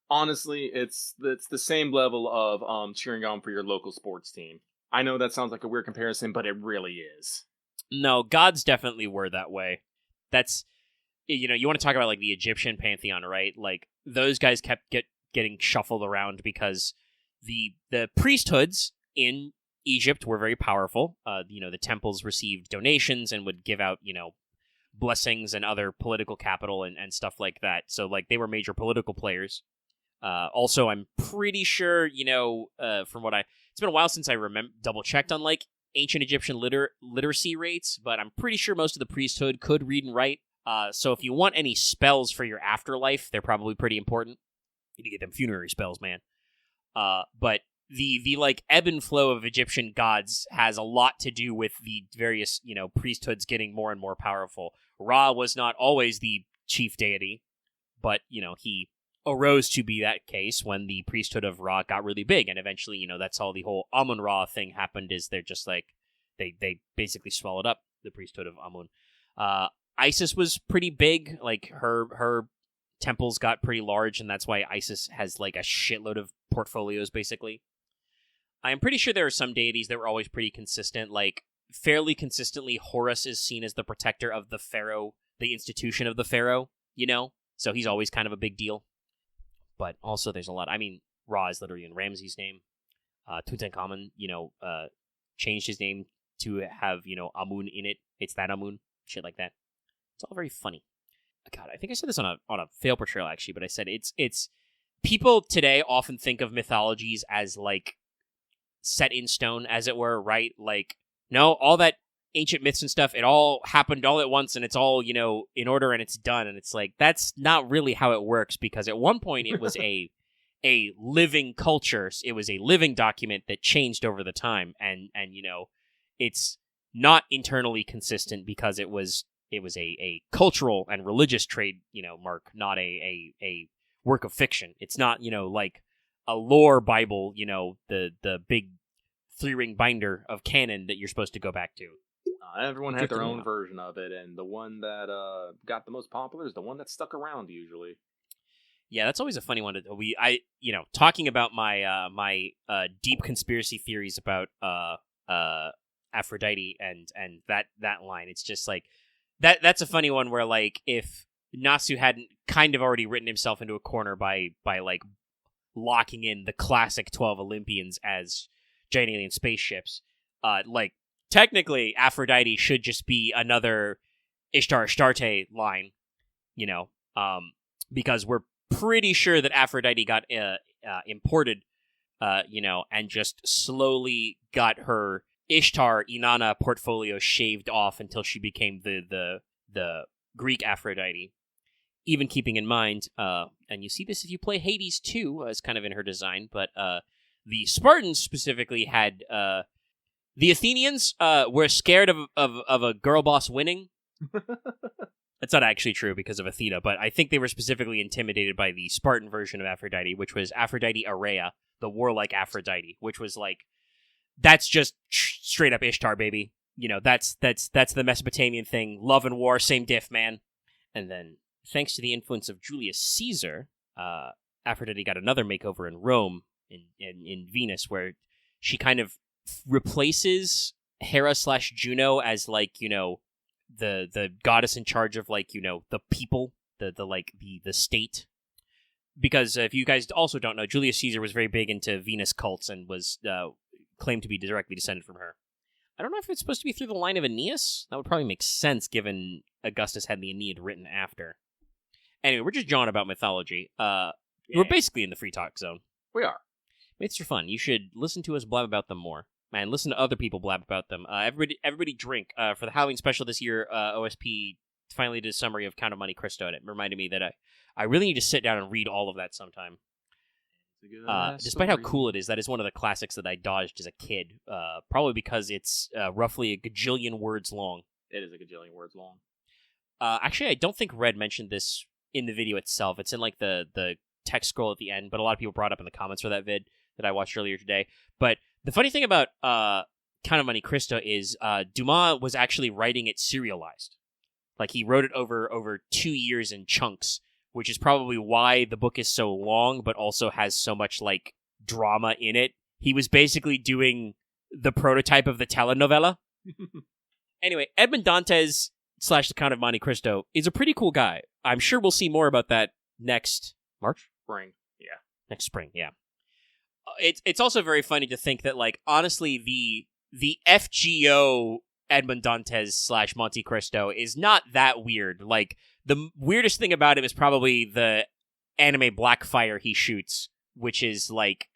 honestly, it's the same level of cheering on for your local sports team. I know that sounds like a weird comparison, but it really is. No, gods definitely were that way. That's, you want to talk about, like, the Egyptian pantheon, right? Like, those guys kept getting shuffled around because the priesthoods in Egypt were very powerful. The temples received donations and would give out, blessings and other political capital and stuff like that. So, like, they were major political players. Also, I'm pretty sure, from what it's been a while since I double-checked on, like, ancient Egyptian literacy rates, but I'm pretty sure most of the priesthood could read and write. So if you want any spells for your afterlife, they're probably pretty important. You need to get them funerary spells, man. But the like, ebb and flow of Egyptian gods has a lot to do with the various, priesthoods getting more and more powerful. Ra was not always the chief deity, but, he arose to be that case when the priesthood of Ra got really big, and eventually, that's how the whole Amun-Ra thing happened, is they're just like, they basically swallowed up the priesthood of Amun. Isis was pretty big, like, her temples got pretty large, and that's why Isis has, like, a shitload of portfolios, basically. I am pretty sure there are some deities that were always pretty consistent, like, fairly consistently, Horus is seen as the protector of the pharaoh, the institution of the pharaoh, so he's always kind of a big deal. But also there's a lot, Ra is literally in Ramses' name. Tutankhamun, changed his name to have, Amun in it. It's that Amun, shit like that. It's all very funny. God, I think I said this on a fail portrayal, actually, but I said it's people today often think of mythologies as, like, set in stone, as it were, right? Like, no, all that ancient myths and stuff, it all happened all at once, and it's all, in order, and it's done, and it's like, that's not really how it works, because at one point it was a living culture, it was a living document that changed over the time, and it's not internally consistent because it was a cultural and religious trademark, not a work of fiction. It's not, like a lore Bible, the big 3-ring binder of canon that you're supposed to go back to. Everyone had their own version of it, and the one that got the most popular is the one that stuck around, usually. Yeah, that's always a funny one. Talking about my deep conspiracy theories about Aphrodite and that line, it's just like, that's a funny one where, like, if Nasu hadn't kind of already written himself into a corner by like locking in the classic 12 Olympians as giant alien spaceships, like, technically Aphrodite should just be another Ishtar Astarte line, because we're pretty sure that Aphrodite got imported, and just slowly got her Ishtar Inanna portfolio shaved off until she became the Greek Aphrodite. even keeping in mind, and you see this if you play Hades 2, as kind of in her design, but the Spartans specifically had the Athenians were scared of a girl boss winning. That's not actually true because of Athena, but I think they were specifically intimidated by the Spartan version of Aphrodite, which was Aphrodite Area, the warlike Aphrodite, which was like, that's just straight up Ishtar, baby. You know, that's the Mesopotamian thing. Love and war, same diff, man. And then, thanks to the influence of Julius Caesar, Aphrodite got another makeover in Rome, in Venus, where she kind of replaces Hera/Juno as, like, you know, the goddess in charge of, like, you know, the people, the state. Because if you guys also don't know, Julius Caesar was very big into Venus cults and was claimed to be directly descended from her. I don't know if it's supposed to be through the line of Aeneas. That would probably make sense, given Augustus had the Aeneid written after. Anyway, we're just jawing about mythology. We're basically in the free talk zone. We are. Myths are fun. You should listen to us blab about them more. Man, listen to other people blab about them. Everybody drink. For the Halloween special this year, OSP finally did a summary of Count of Monte Cristo, and it reminded me that I really need to sit down and read all of that sometime. Despite how cool it is, that is one of the classics that I dodged as a kid, probably because it's roughly a gajillion words long. It is a gajillion words long. Actually, I don't think Red mentioned this in the video itself. It's in, like, the text scroll at the end, but a lot of people brought up in the comments for that vid that I watched earlier today. But the funny thing about Count of Monte Cristo is Dumas was actually writing it serialized. Like, he wrote it over 2 years in chunks, which is probably why the book is so long, but also has so much, like, drama in it. He was basically doing the prototype of the telenovela. Anyway, Edmond Dantes / the Count of Monte Cristo is a pretty cool guy. I'm sure we'll see more about that next March? Spring. Yeah. Next spring, yeah. It's also very funny to think that, like, honestly, the FGO Edmond Dantes / Monte Cristo is not that weird. Like, the weirdest thing about him is probably the anime Blackfire he shoots, which is, like,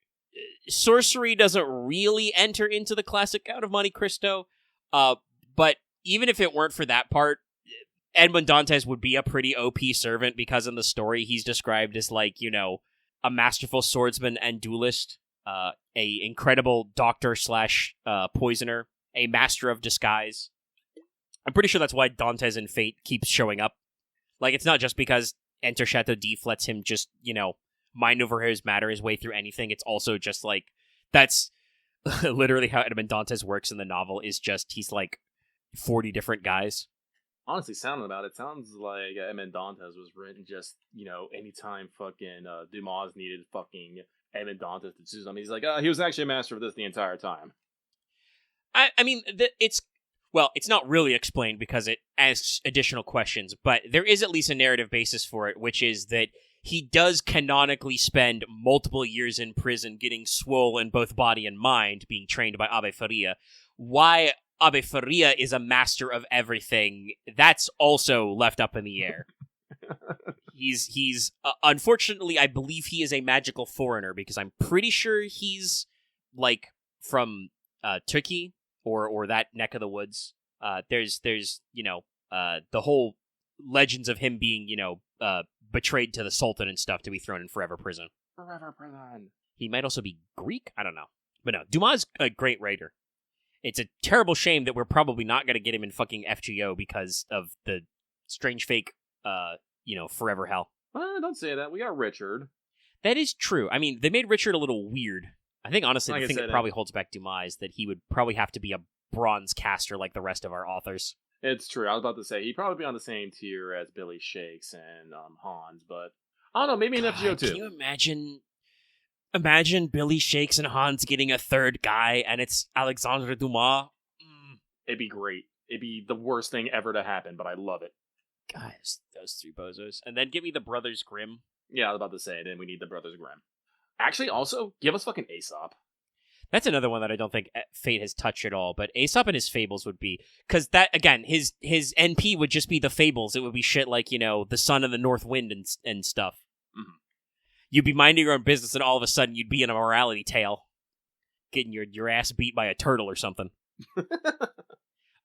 sorcery doesn't really enter into the classic Count of Monte Cristo, but even if it weren't for that part, Edmond Dantes would be a pretty OP servant, because in the story he's described as, like, you know, a masterful swordsman and duelist, a incredible doctor / poisoner, a master of disguise. I'm pretty sure that's why Dantes in Fate keeps showing up. Like, it's not just because Enter Chateau d'If lets him just, you know, mind over his matter his way through anything. It's also just, like, that's literally how Edmond Dantes works in the novel, is just, he's, like, 40 different guys. Honestly, sounding about it, sounds like Edmond Dantes was written just, you know, anytime fucking Dumas needed fucking Edmond Dantes to do something. He's like, he was actually a master of this the entire time. I mean, it's not really explained because it asks additional questions, but there is at least a narrative basis for it, which is that he does canonically spend multiple years in prison getting swole in both body and mind, being trained by Abbe Faria. Why Abbe Faria is a master of everything, that's also left up in the air. He's unfortunately, I believe he is a magical foreigner, because I'm pretty sure he's, like, from Turkey or that neck of the woods. There's you know, the whole legends of him being, you know, betrayed to the Sultan and stuff to be thrown in forever prison. Forever prison. He might also be Greek? I don't know. But no, Dumas is a great writer. It's a terrible shame that we're probably not going to get him in fucking FGO because of the strange fake, you know, forever hell. Well, don't say that. We got Richard. That is true. I mean, they made Richard a little weird. I think, honestly, Like the I thing said, that probably holds back Dumas is that he would probably have to be a bronze caster like the rest of our authors. It's true. I was about to say, he'd probably be on the same tier as Billy Shakes and Hans, but I don't know, maybe an FGO too. Can you imagine Billy Shakes and Hans getting a third guy, and it's Alexandre Dumas? It'd be great. It'd be the worst thing ever to happen, but I love it. Guys, those three bozos. And then give me the Brothers Grimm. Yeah, I was about to say, then we need the Brothers Grimm. Actually, also, give us fucking Aesop. That's another one that I don't think Fate has touched at all, but Aesop and his fables would be... Because that, again, his NP would just be the fables. It would be shit like, you know, the sun and the north wind and stuff. Mm-hmm. You'd be minding your own business, and all of a sudden you'd be in a morality tale. Getting your ass beat by a turtle or something.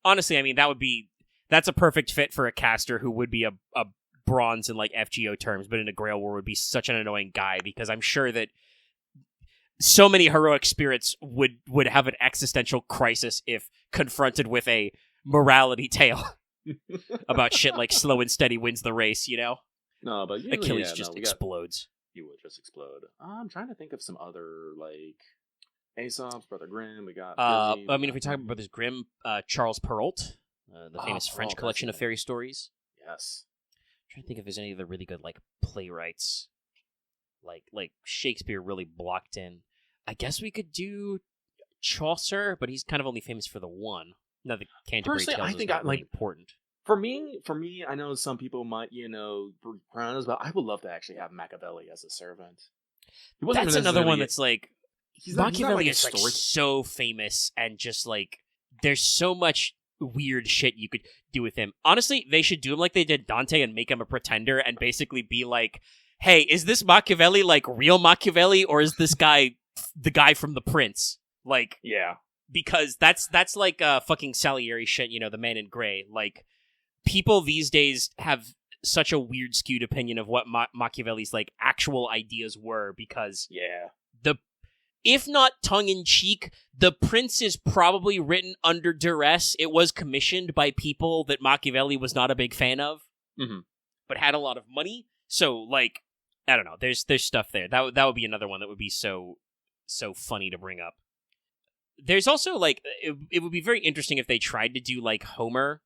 Honestly, I mean, that's a perfect fit for a caster who would be a bronze in like FGO terms, but in a Grail War would be such an annoying guy because I'm sure that so many heroic spirits would have an existential crisis if confronted with a morality tale about shit like slow and steady wins the race, you know? No, but usually, Achilles just explodes. He would just explode. I'm trying to think of some other, like, Aesop's, Brother Grimm, we got... Busy, I mean, if we talk about Brothers Grimm, Charles Perrault, the famous French collection of fairy stories. Yes. I'm trying to think if there's any other really good, like, playwrights. Like Shakespeare really blocked in. I guess we could do Chaucer, but he's kind of only famous for the one. No, the Canterbury Tales is not really important. For me, I know some people might, frown us, but I would love to actually have Machiavelli as a servant. That's another one that's like Machiavelli is like so famous, and just like there's so much weird shit you could do with him. Honestly, they should do him like they did Dante and make him a pretender and basically be like, hey, is this Machiavelli like real Machiavelli, or is this guy the guy from The Prince? Like, yeah, because that's like fucking Salieri shit, the Man in Gray. Like, people these days have such a weird skewed opinion of what Machiavelli's like actual ideas were, because if not tongue-in-cheek, The Prince is probably written under duress. It was commissioned by people that Machiavelli was not a big fan of, but had a lot of money. So, like, I don't know. There's stuff there. That would be another one that would be so funny to bring up. There's also, like, it would be very interesting if they tried to do, like, Homer,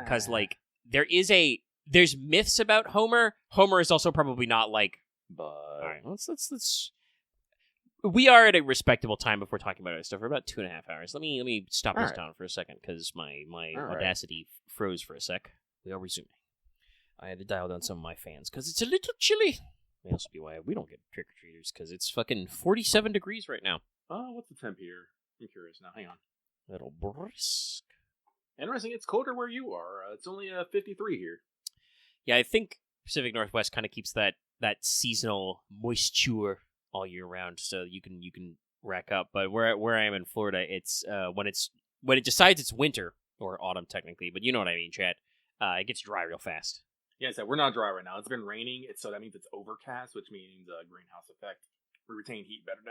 because, like, there's myths about Homer. Homer is also probably not, like... But... Alright, let's... We are at a respectable time if we're talking about other stuff. We're about 2.5 hours. Let me stop this down for a second, because my Audacity froze for a sec. We are resuming. I had to dial down some of my fans, because it's a little chilly. May also be why we don't get trick-or-treaters, because it's fucking 47 degrees right now. Oh, what's the temp here? I'm curious now. Hang on. Little brisk. Interesting, it's colder where you are. It's only 53 here. Yeah, I think Pacific Northwest kind of keeps that seasonal moisture all year round, so you can rack up. But where I am in Florida, it's when it decides it's winter or autumn technically, but you know what I mean, Chad. It gets dry real fast. Yeah, so we're not dry right now. It's been raining, so that means it's overcast, which means greenhouse effect. We retain heat better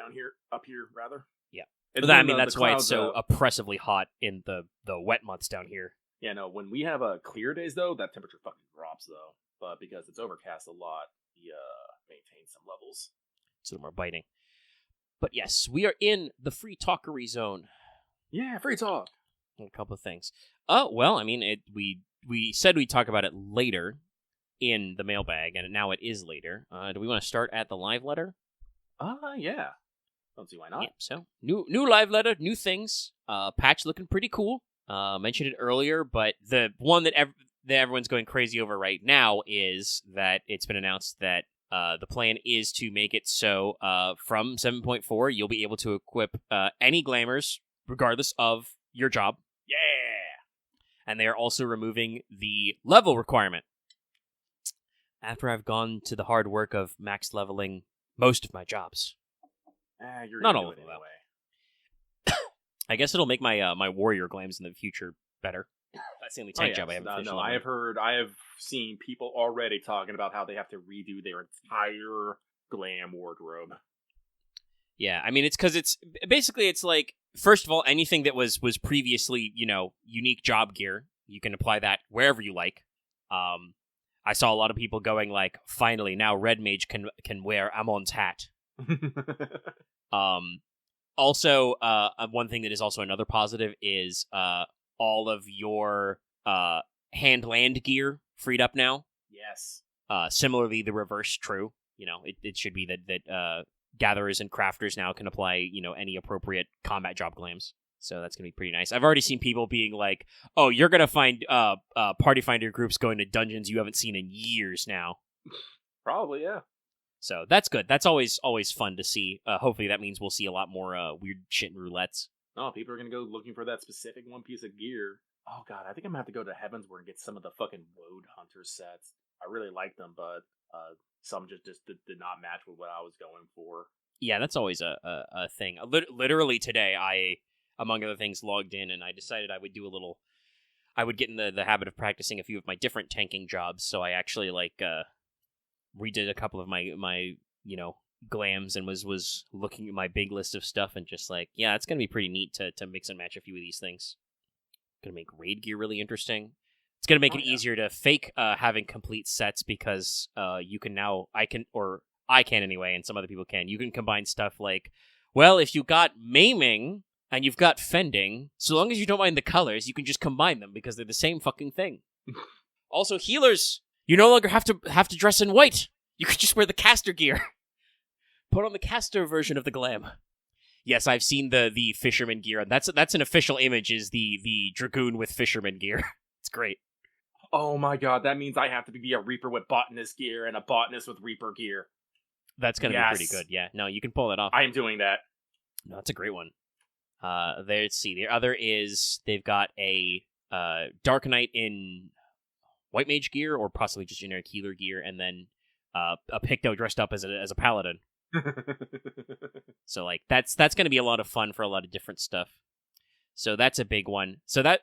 up here rather. Yeah, that's why it's so oppressively hot in the wet months down here. Yeah, no, when we have clear days though, that temperature fucking drops though. But because it's overcast a lot, we maintain some levels. It's a little more biting. But yes, we are in the free talkery zone. Yeah, free talk. A couple of things. Oh, well, I mean, we said we'd talk about it later in the mailbag, and now it is later. Do we want to start at the live letter? Yeah. Don't see why not. Yeah, so, new live letter, new things. Patch looking pretty cool. Mentioned it earlier, but the one that everyone's going crazy over right now is that it's been announced that the plan is to make it so from 7.4, you'll be able to equip any glamours, regardless of your job. Yeah! And they are also removing the level requirement. After I've gone to the hard work of max leveling most of my jobs. You're not all of them, anyway. I guess it'll make my my warrior glams in the future better. That's the only tank job I haven't finished. No, I have seen people already talking about how they have to redo their entire glam wardrobe. Yeah, I mean, it's because it's like, first of all, anything that was previously, unique job gear, you can apply that wherever you like. I saw a lot of people going like, finally, now Red Mage can wear Amon's hat. Also, one thing that is also another positive is all of your hand-land gear freed up now. Yes. Similarly, the reverse true. It should be that gatherers and crafters now can apply, any appropriate combat job glams. So that's going to be pretty nice. I've already seen people being like, oh, you're going to find party finder groups going to dungeons you haven't seen in years now. Probably, yeah. So that's good. That's always fun to see. Hopefully that means we'll see a lot more weird shit in roulettes. Oh, people are going to go looking for that specific one piece of gear. Oh, God, I think I'm going to have to go to Heavensward and get some of the fucking Woad Hunter sets. I really like them, but some just did not match with what I was going for. Yeah, that's always a thing. Literally today, I, among other things, logged in, and I decided I would do a little I would get in the habit of practicing a few of my different tanking jobs, so I actually redid a couple of my glams and was looking at my big list of stuff and just like, yeah, it's gonna be pretty neat to mix and match a few of these things. Gonna make raid gear really interesting. It's gonna make it easier to fake having complete sets because you can now I can anyway, and some other people can. You can combine stuff like, well, if you got maiming and you've got fending, so long as you don't mind the colors, you can just combine them because they're the same fucking thing. Also, healers, you no longer have to dress in white. You could just wear the caster gear. Put on the caster version of the glam. Yes, I've seen the fisherman gear, and that's an official image. Is the dragoon with fisherman gear? It's great. Oh my god, that means I have to be a reaper with botanist gear and a botanist with reaper gear. That's gonna be pretty good. Yeah, no, you can pull it off. I am doing that. No, that's a great one. Let's see. The other is they've got a Dark Knight in White Mage gear, or possibly just generic healer gear, and then a Picto dressed up as a paladin. So like that's going to be a lot of fun for a lot of different stuff. So that's a big one. So that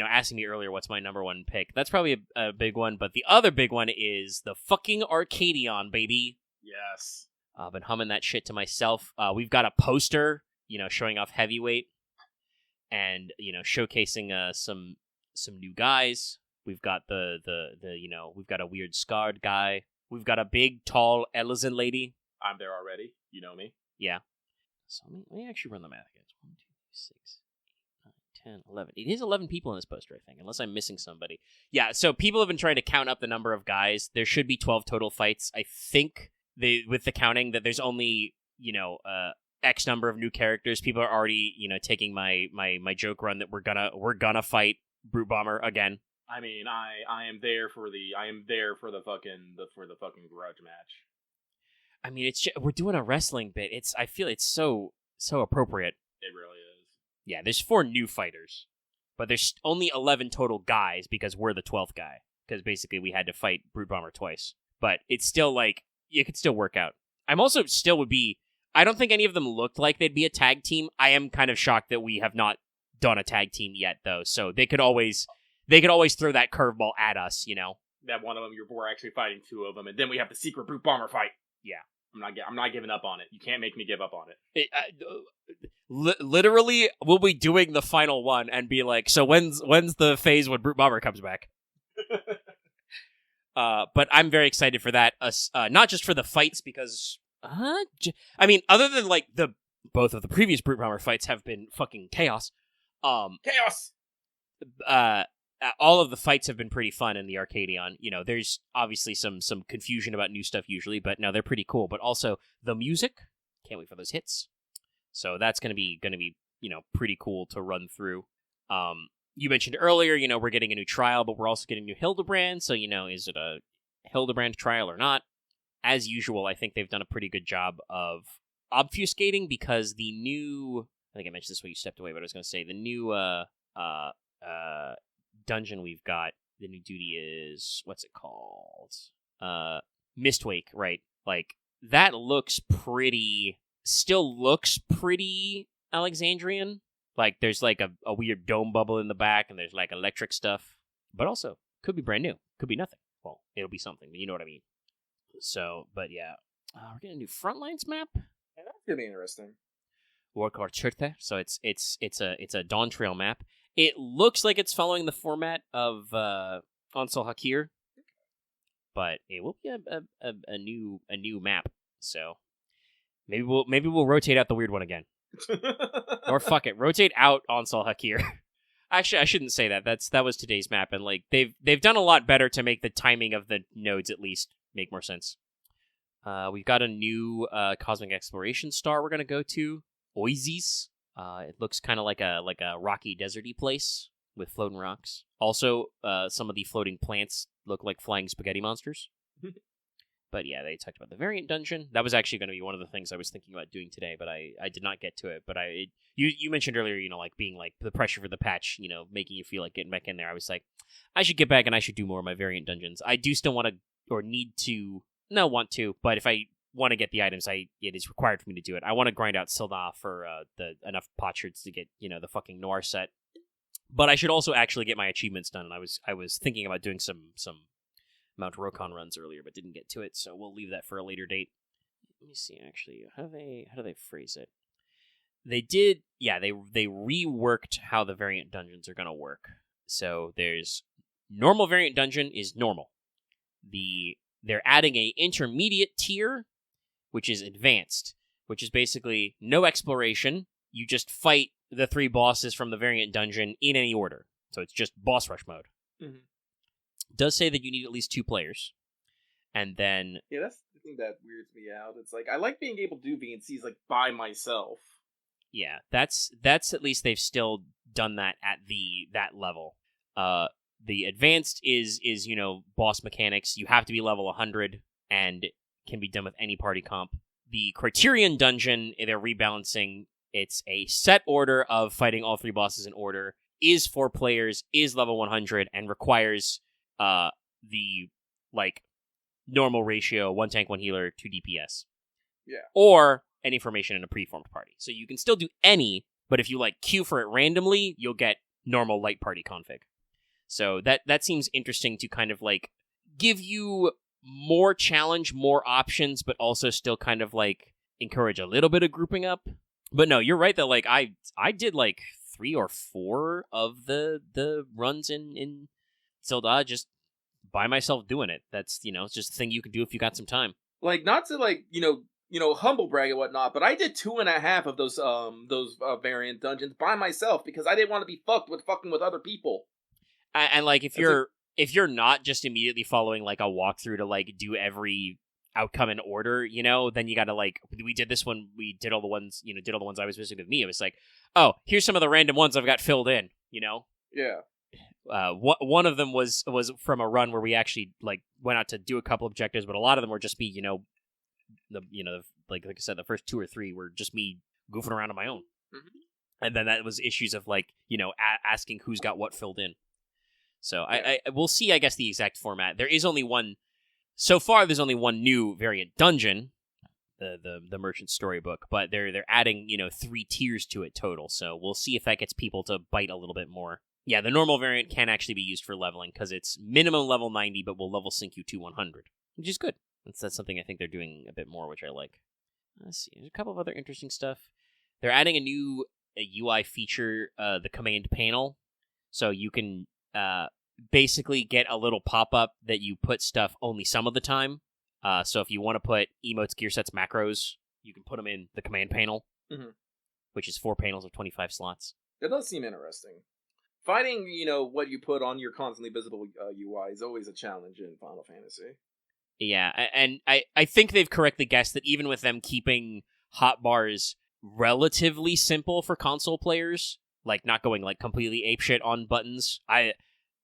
asking me earlier what's my number one pick, that's probably a big one. But the other big one is the fucking Arcadion, baby. Yes. I've been humming that shit to myself. We've got a poster, showing off heavyweight, and showcasing some new guys. We've got we've got a weird scarred guy. We've got a big, tall Elysian lady. I'm there already. You know me. Yeah. So let me actually run the math again. 1, 2, 6, 8, 9, 10, 11. It is 11 people in this poster, I think, unless I'm missing somebody. Yeah, so people have been trying to count up the number of guys. There should be 12 total fights. I think with the counting that there's only, X number of new characters. People are already, taking my joke run that we're gonna fight Brute Bomber again. I mean, I am there for the fucking grudge match. I mean, we're doing a wrestling bit. I feel it's so appropriate. It really is. Yeah, there's 4 new fighters, but there's only 11 total guys because we're the 12th guy. Because basically we had to fight Brute Bomber twice. But it's still like, it could still work out. I'm also still would be, I don't think any of them looked like they'd be a tag team. I am kind of shocked that we have not done a tag team yet, though. So they could always throw that curveball at us, That one of them, we're actually fighting 2 of them, and then we have the secret Brute Bomber fight. Yeah. I'm not giving up on it. You can't make me give up on it. Literally, we'll be doing the final one and be like, so when's the phase when Brute Bomber comes back? But I'm very excited for that. Not just for the fights, because I mean, other than like both of the previous Brute Bomber fights have been fucking chaos. Chaos. All of the fights have been pretty fun in the Arcadion. There's obviously some confusion about new stuff usually, but no, they're pretty cool. But also the music, can't wait for those hits. So that's gonna be pretty cool to run through. You mentioned earlier, we're getting a new trial, but we're also getting new Hildebrand. So is it a Hildebrand trial or not? As usual, I think they've done a pretty good job of obfuscating because the new, I think I mentioned this when you stepped away, but I was going to say the new dungeon we've got, the new duty is, what's it called? Mistwake, right? Like, that still looks pretty Alexandrian. Like, there's like a weird dome bubble in the back, and there's like electric stuff. But also, could be brand new. Could be nothing. Well, it'll be something, but you know what I mean. So, but yeah. We're getting a new Frontlines map. Yeah, that's gonna be interesting. Warcard Churte. So it's a Dawn Trail map. It looks like it's following the format of Ansel Hakir, but it will be a new map. So maybe we'll rotate out the weird one again, or fuck it, rotate out Ansel Hakir. Actually, I shouldn't say that. That was today's map, and like they've done a lot better to make the timing of the nodes at least make more sense. We've got a new cosmic exploration star we're gonna go to, Oasis. It looks kind of like a rocky, deserty place with floating rocks. Also, some of the floating plants look like flying spaghetti monsters. But yeah, they talked about the variant dungeon. That was actually going to be one of the things I was thinking about doing today, but I did not get to it. But you mentioned earlier, like being like the pressure for the patch, making you feel like getting back in there. I was like, I should get back and I should do more of my variant dungeons. I do still want to, or need to, but if I want to get the items, it is required for me to do it. I want to grind out Sildar for enough potsherds to get the fucking Noir set. But I should also actually get my achievements done. I was thinking about doing some Mount Rokon runs earlier, but didn't get to it, so we'll leave that for a later date. Let me see, actually, how do they phrase it? They did, yeah, they reworked how the variant dungeons are going to work. So there's normal variant dungeon is normal. They're adding a intermediate tier, which is advanced, which is basically no exploration. You just fight the 3 bosses from the variant dungeon in any order. So it's just boss rush mode. Mm-hmm. Does say that you need at least 2 players. And then... Yeah, that's the thing that weirds me out. It's like, I like being able to do VNCs, like, by myself. Yeah, that's at least they've still done that at that level. The advanced is boss mechanics. You have to be level 100 and can be done with any party comp. The Criterion dungeon, they're rebalancing. It's a set order of fighting all 3 bosses in order. Is 4 players, is level 100, and requires the normal ratio 1 tank, 1 healer, 2 DPS. Yeah. Or any formation in a preformed party. So you can still do any, but if you queue for it randomly, you'll get normal light party config. So that seems interesting to kind of give you more challenge, more options, but also still kind of encourage a little bit of grouping up. But no, you're right that I did 3 or 4 of the runs in Zelda just by myself doing it. That's it's just a thing you can do if you got some time. Not to humble brag and whatnot, but I did 2.5 of those variant dungeons by myself because I didn't want to be fucking with other people. And if you're not just immediately following a walkthrough to do every outcome in order, then you gotta we did this one, we did all the ones, did all the ones I was visiting with me. It was oh, here's some of the random ones I've got filled in, Yeah. One of them was from a run where we actually went out to do a couple objectives, but a lot of them were just me, like I said, the first 2 or 3 were just me goofing around on my own. Mm-hmm. And then that was issues of asking who's got what filled in. So I we'll see, I guess, the exact format. There is only one so far. There's only one new variant dungeon, the Merchant Storybook, but they're adding 3 tiers to it total. So we'll see if that gets people to bite a little bit more. Yeah, the normal variant can actually be used for leveling because it's minimum level 90, but will level sync you to 100, which is good. That's something I think they're doing a bit more, which I like. Let's see. There's a couple of other interesting stuff. They're adding a new UI feature, the command panel. So you can basically get a little pop-up that you put stuff only some of the time. So if you want to put emotes, gear sets, macros, you can put them in the command panel, which is 4 panels of 25 slots. That does seem interesting. Finding, what you put on your constantly visible UI is always a challenge in Final Fantasy. Yeah, and I think they've correctly guessed that even with them keeping hotbars relatively simple for console players, not going completely apeshit on buttons, I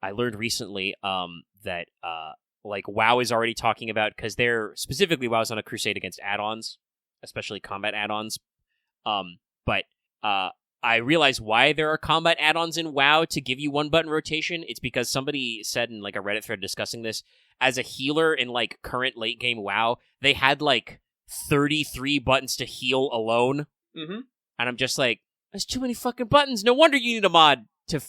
learned recently that WoW is already talking about, because they're specifically WoW's on a crusade against add-ons, especially combat add-ons. But I realize why there are combat add-ons in WoW to give you 1-button rotation. It's because somebody said in a Reddit thread discussing this, as a healer in current late game WoW, they had 33 buttons to heal alone. Mm-hmm. And I'm just there's too many fucking buttons. No wonder you need a mod to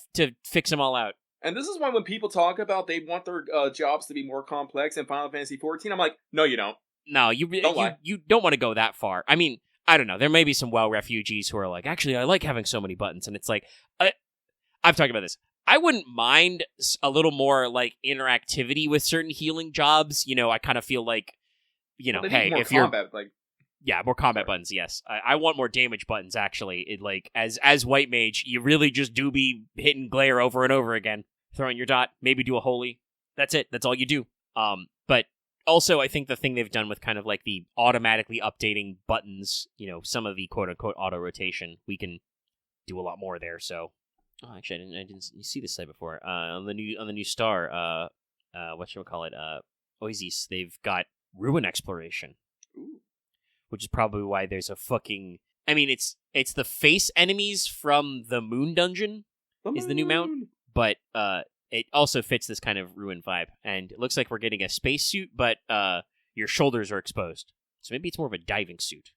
fix them all out. And this is why when people talk about they want their jobs to be more complex in Final Fantasy XIV, I'm no, you don't. No, you don't want to go that far. I mean, I don't know. There may be some WoW refugees who are actually, I like having so many buttons. And it's I've talked about this. I wouldn't mind a little more interactivity with certain healing jobs. I kind of feel hey, if combat, yeah, more combat buttons. Yes, I want more damage buttons. Actually, it as white mage, you really just do be hitting glare over and over again, throwing your dot, maybe do a holy. That's it. That's all you do. But also, I think the thing they've done with kind of the automatically updating buttons, some of the quote unquote auto rotation, we can do a lot more there. So. Oh, actually, I didn't see this site before. On the new star, whatchamacallit, Oasis, they've got ruin exploration. Ooh. Which is probably why there's a fucking... I mean, it's the face enemies from the Moon Dungeon is the new mount, but it also fits this kind of ruin vibe. And it looks like we're getting a spacesuit, but your shoulders are exposed. So maybe it's more of a diving suit.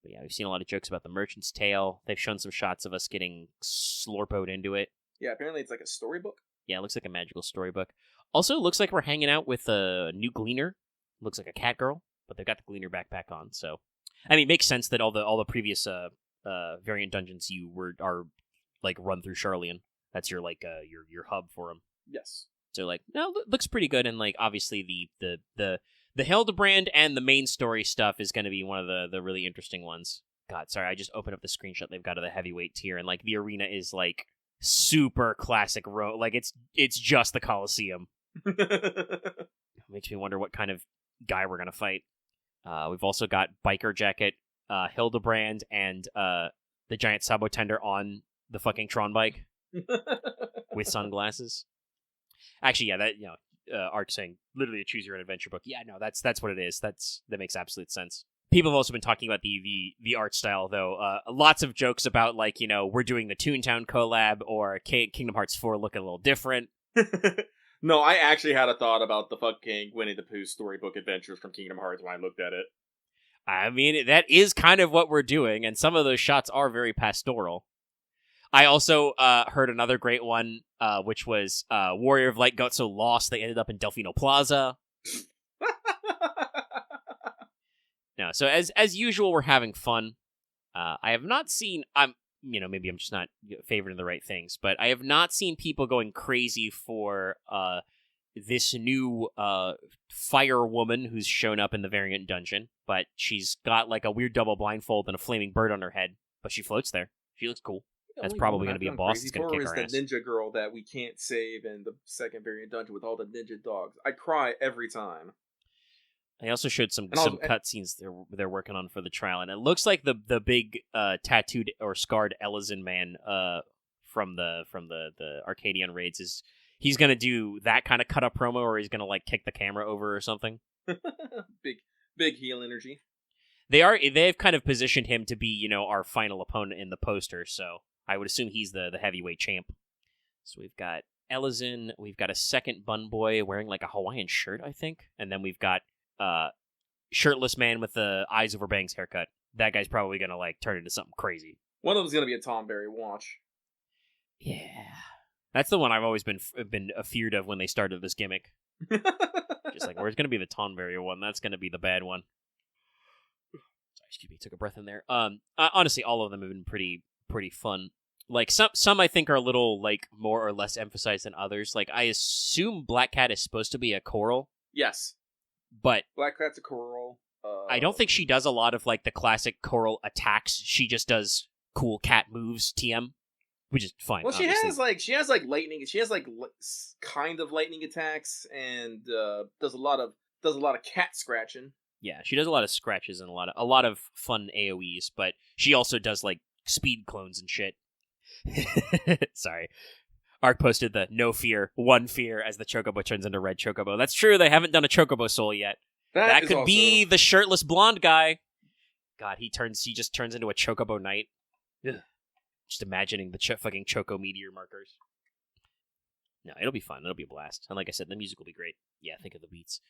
But yeah, we've seen a lot of jokes about the Merchant's Tale. They've shown some shots of us getting slorpoed into it. Yeah, apparently it's like a storybook. Yeah, it looks like a magical storybook. Also, looks like we're hanging out with a new gleaner. Looks like a cat girl, but they've got the gleaner backpack on. So, I mean, it makes sense that all the previous variant dungeons are like run through Charlian. That's your your hub for them. Yes. So like, no, looks pretty good, and like obviously the Hildebrand and the main story stuff is going to be one of the really interesting ones. God, sorry, I just opened up the screenshot they've got of the heavyweight tier, and like the arena is like super classic like it's just the Colosseum. Makes me wonder what kind of guy we're gonna fight. We've also got Biker Jacket, Hildebrand, and the giant Sabo Tender on the fucking Tron bike with sunglasses. Actually, yeah, that Ark saying literally a choose your own adventure book. Yeah, no, that's what it is. That makes absolute sense. People have also been talking about the art style, though. Lots of jokes about, like, we're doing the Toontown collab, or Kingdom Hearts 4 looking a little different. No, I actually had a thought about the fucking Winnie the Pooh storybook adventures from Kingdom Hearts when I looked at it. I mean, that is kind of what we're doing, and some of those shots are very pastoral. I also heard another great one, which was Warrior of Light got so lost they ended up in Delfino Plaza. No, so as usual, we're having fun. I have not seen. Maybe I'm just not favoring the right things, but I have not seen people going crazy for this new fire woman who's shown up in the variant dungeon. But she's got like a weird double blindfold and a flaming bird on her head, but she floats there. She looks cool. That's probably going to be a boss that's going to kick our ass. The ninja girl that we can't save in the second variant dungeon with all the ninja dogs. I cry every time. I also showed some cutscenes they're working on for the trial, and it looks like the big tattooed or scarred Ellison man from the Arcadian raids he's gonna do that kind of cut up promo, or he's gonna like kick the camera over or something. big heel energy. They've kind of positioned him to be our final opponent in the poster, so I would assume he's the heavyweight champ. So we've got Ellison, we've got a second bun boy wearing like a Hawaiian shirt, I think, and then we've got shirtless man with the eyes over bangs haircut. That guy's probably gonna like turn into something crazy. One of them's gonna be a Tom Berry watch. Yeah, that's the one I've always been afeared of when they started this gimmick. Just like, where's gonna be the Tom Berry one? That's gonna be the bad one. Sorry, excuse me, took a breath in there. Honestly, all of them have been pretty fun. Like some I think are a little like more or less emphasized than others. Like I assume Black Cat is supposed to be a coral. Yes. But Black Cat's a coral. I don't think she does a lot of like the classic coral attacks. She just does cool cat moves, TM, which is fine. Well, obviously. she has lightning. She has like kind of lightning attacks, and does a lot of cat scratching. Yeah, she does a lot of scratches and a lot of fun AoEs, but she also does like speed clones and shit. Sorry. Ark posted the no fear, one fear as the Chocobo turns into Red Chocobo. That's true, they haven't done a Chocobo soul yet. That could be the shirtless blonde guy. God, he just turns into a Chocobo Knight. Ugh. Just imagining the fucking Choco meteor markers. No, it'll be fun. It'll be a blast. And like I said, the music will be great. Yeah, think of the beats.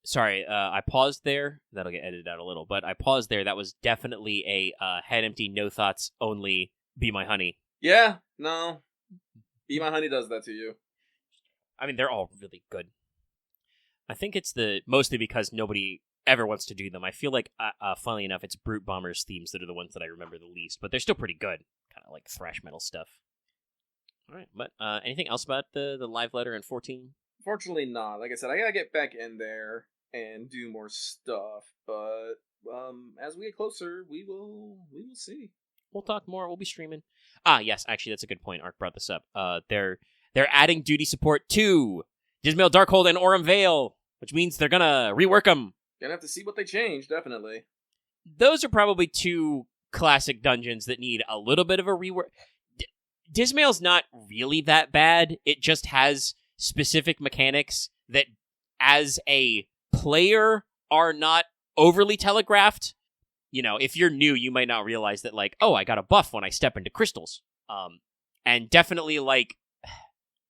Sorry, I paused there. That'll get edited out a little, but I paused there. That was definitely a head empty, no thoughts, only be my honey. Yeah, no. Be My Honey does that to you. I mean, they're all really good. I think it's mostly because nobody ever wants to do them. I feel like, funnily enough, it's Brute Bomber's themes that are the ones that I remember the least, but they're still pretty good. Kind of like thrash metal stuff. All right, but anything else about the live letter in 14? Fortunately not. Like I said, I gotta get back in there and do more stuff, but as we get closer, we will see. We'll talk more. We'll be streaming. Yes, actually, that's a good point. Ark brought this up. They're adding duty support to Dismail Darkhold and Aurum Vale, which means they're gonna rework them. Gonna have to see what they change, definitely. Those are probably two classic dungeons that need a little bit of a rework. Dismail's not really that bad. It just has specific mechanics that, as a player, are not overly telegraphed. If you're new, you might not realize that, like, oh, I got a buff when I step into crystals. And definitely, like,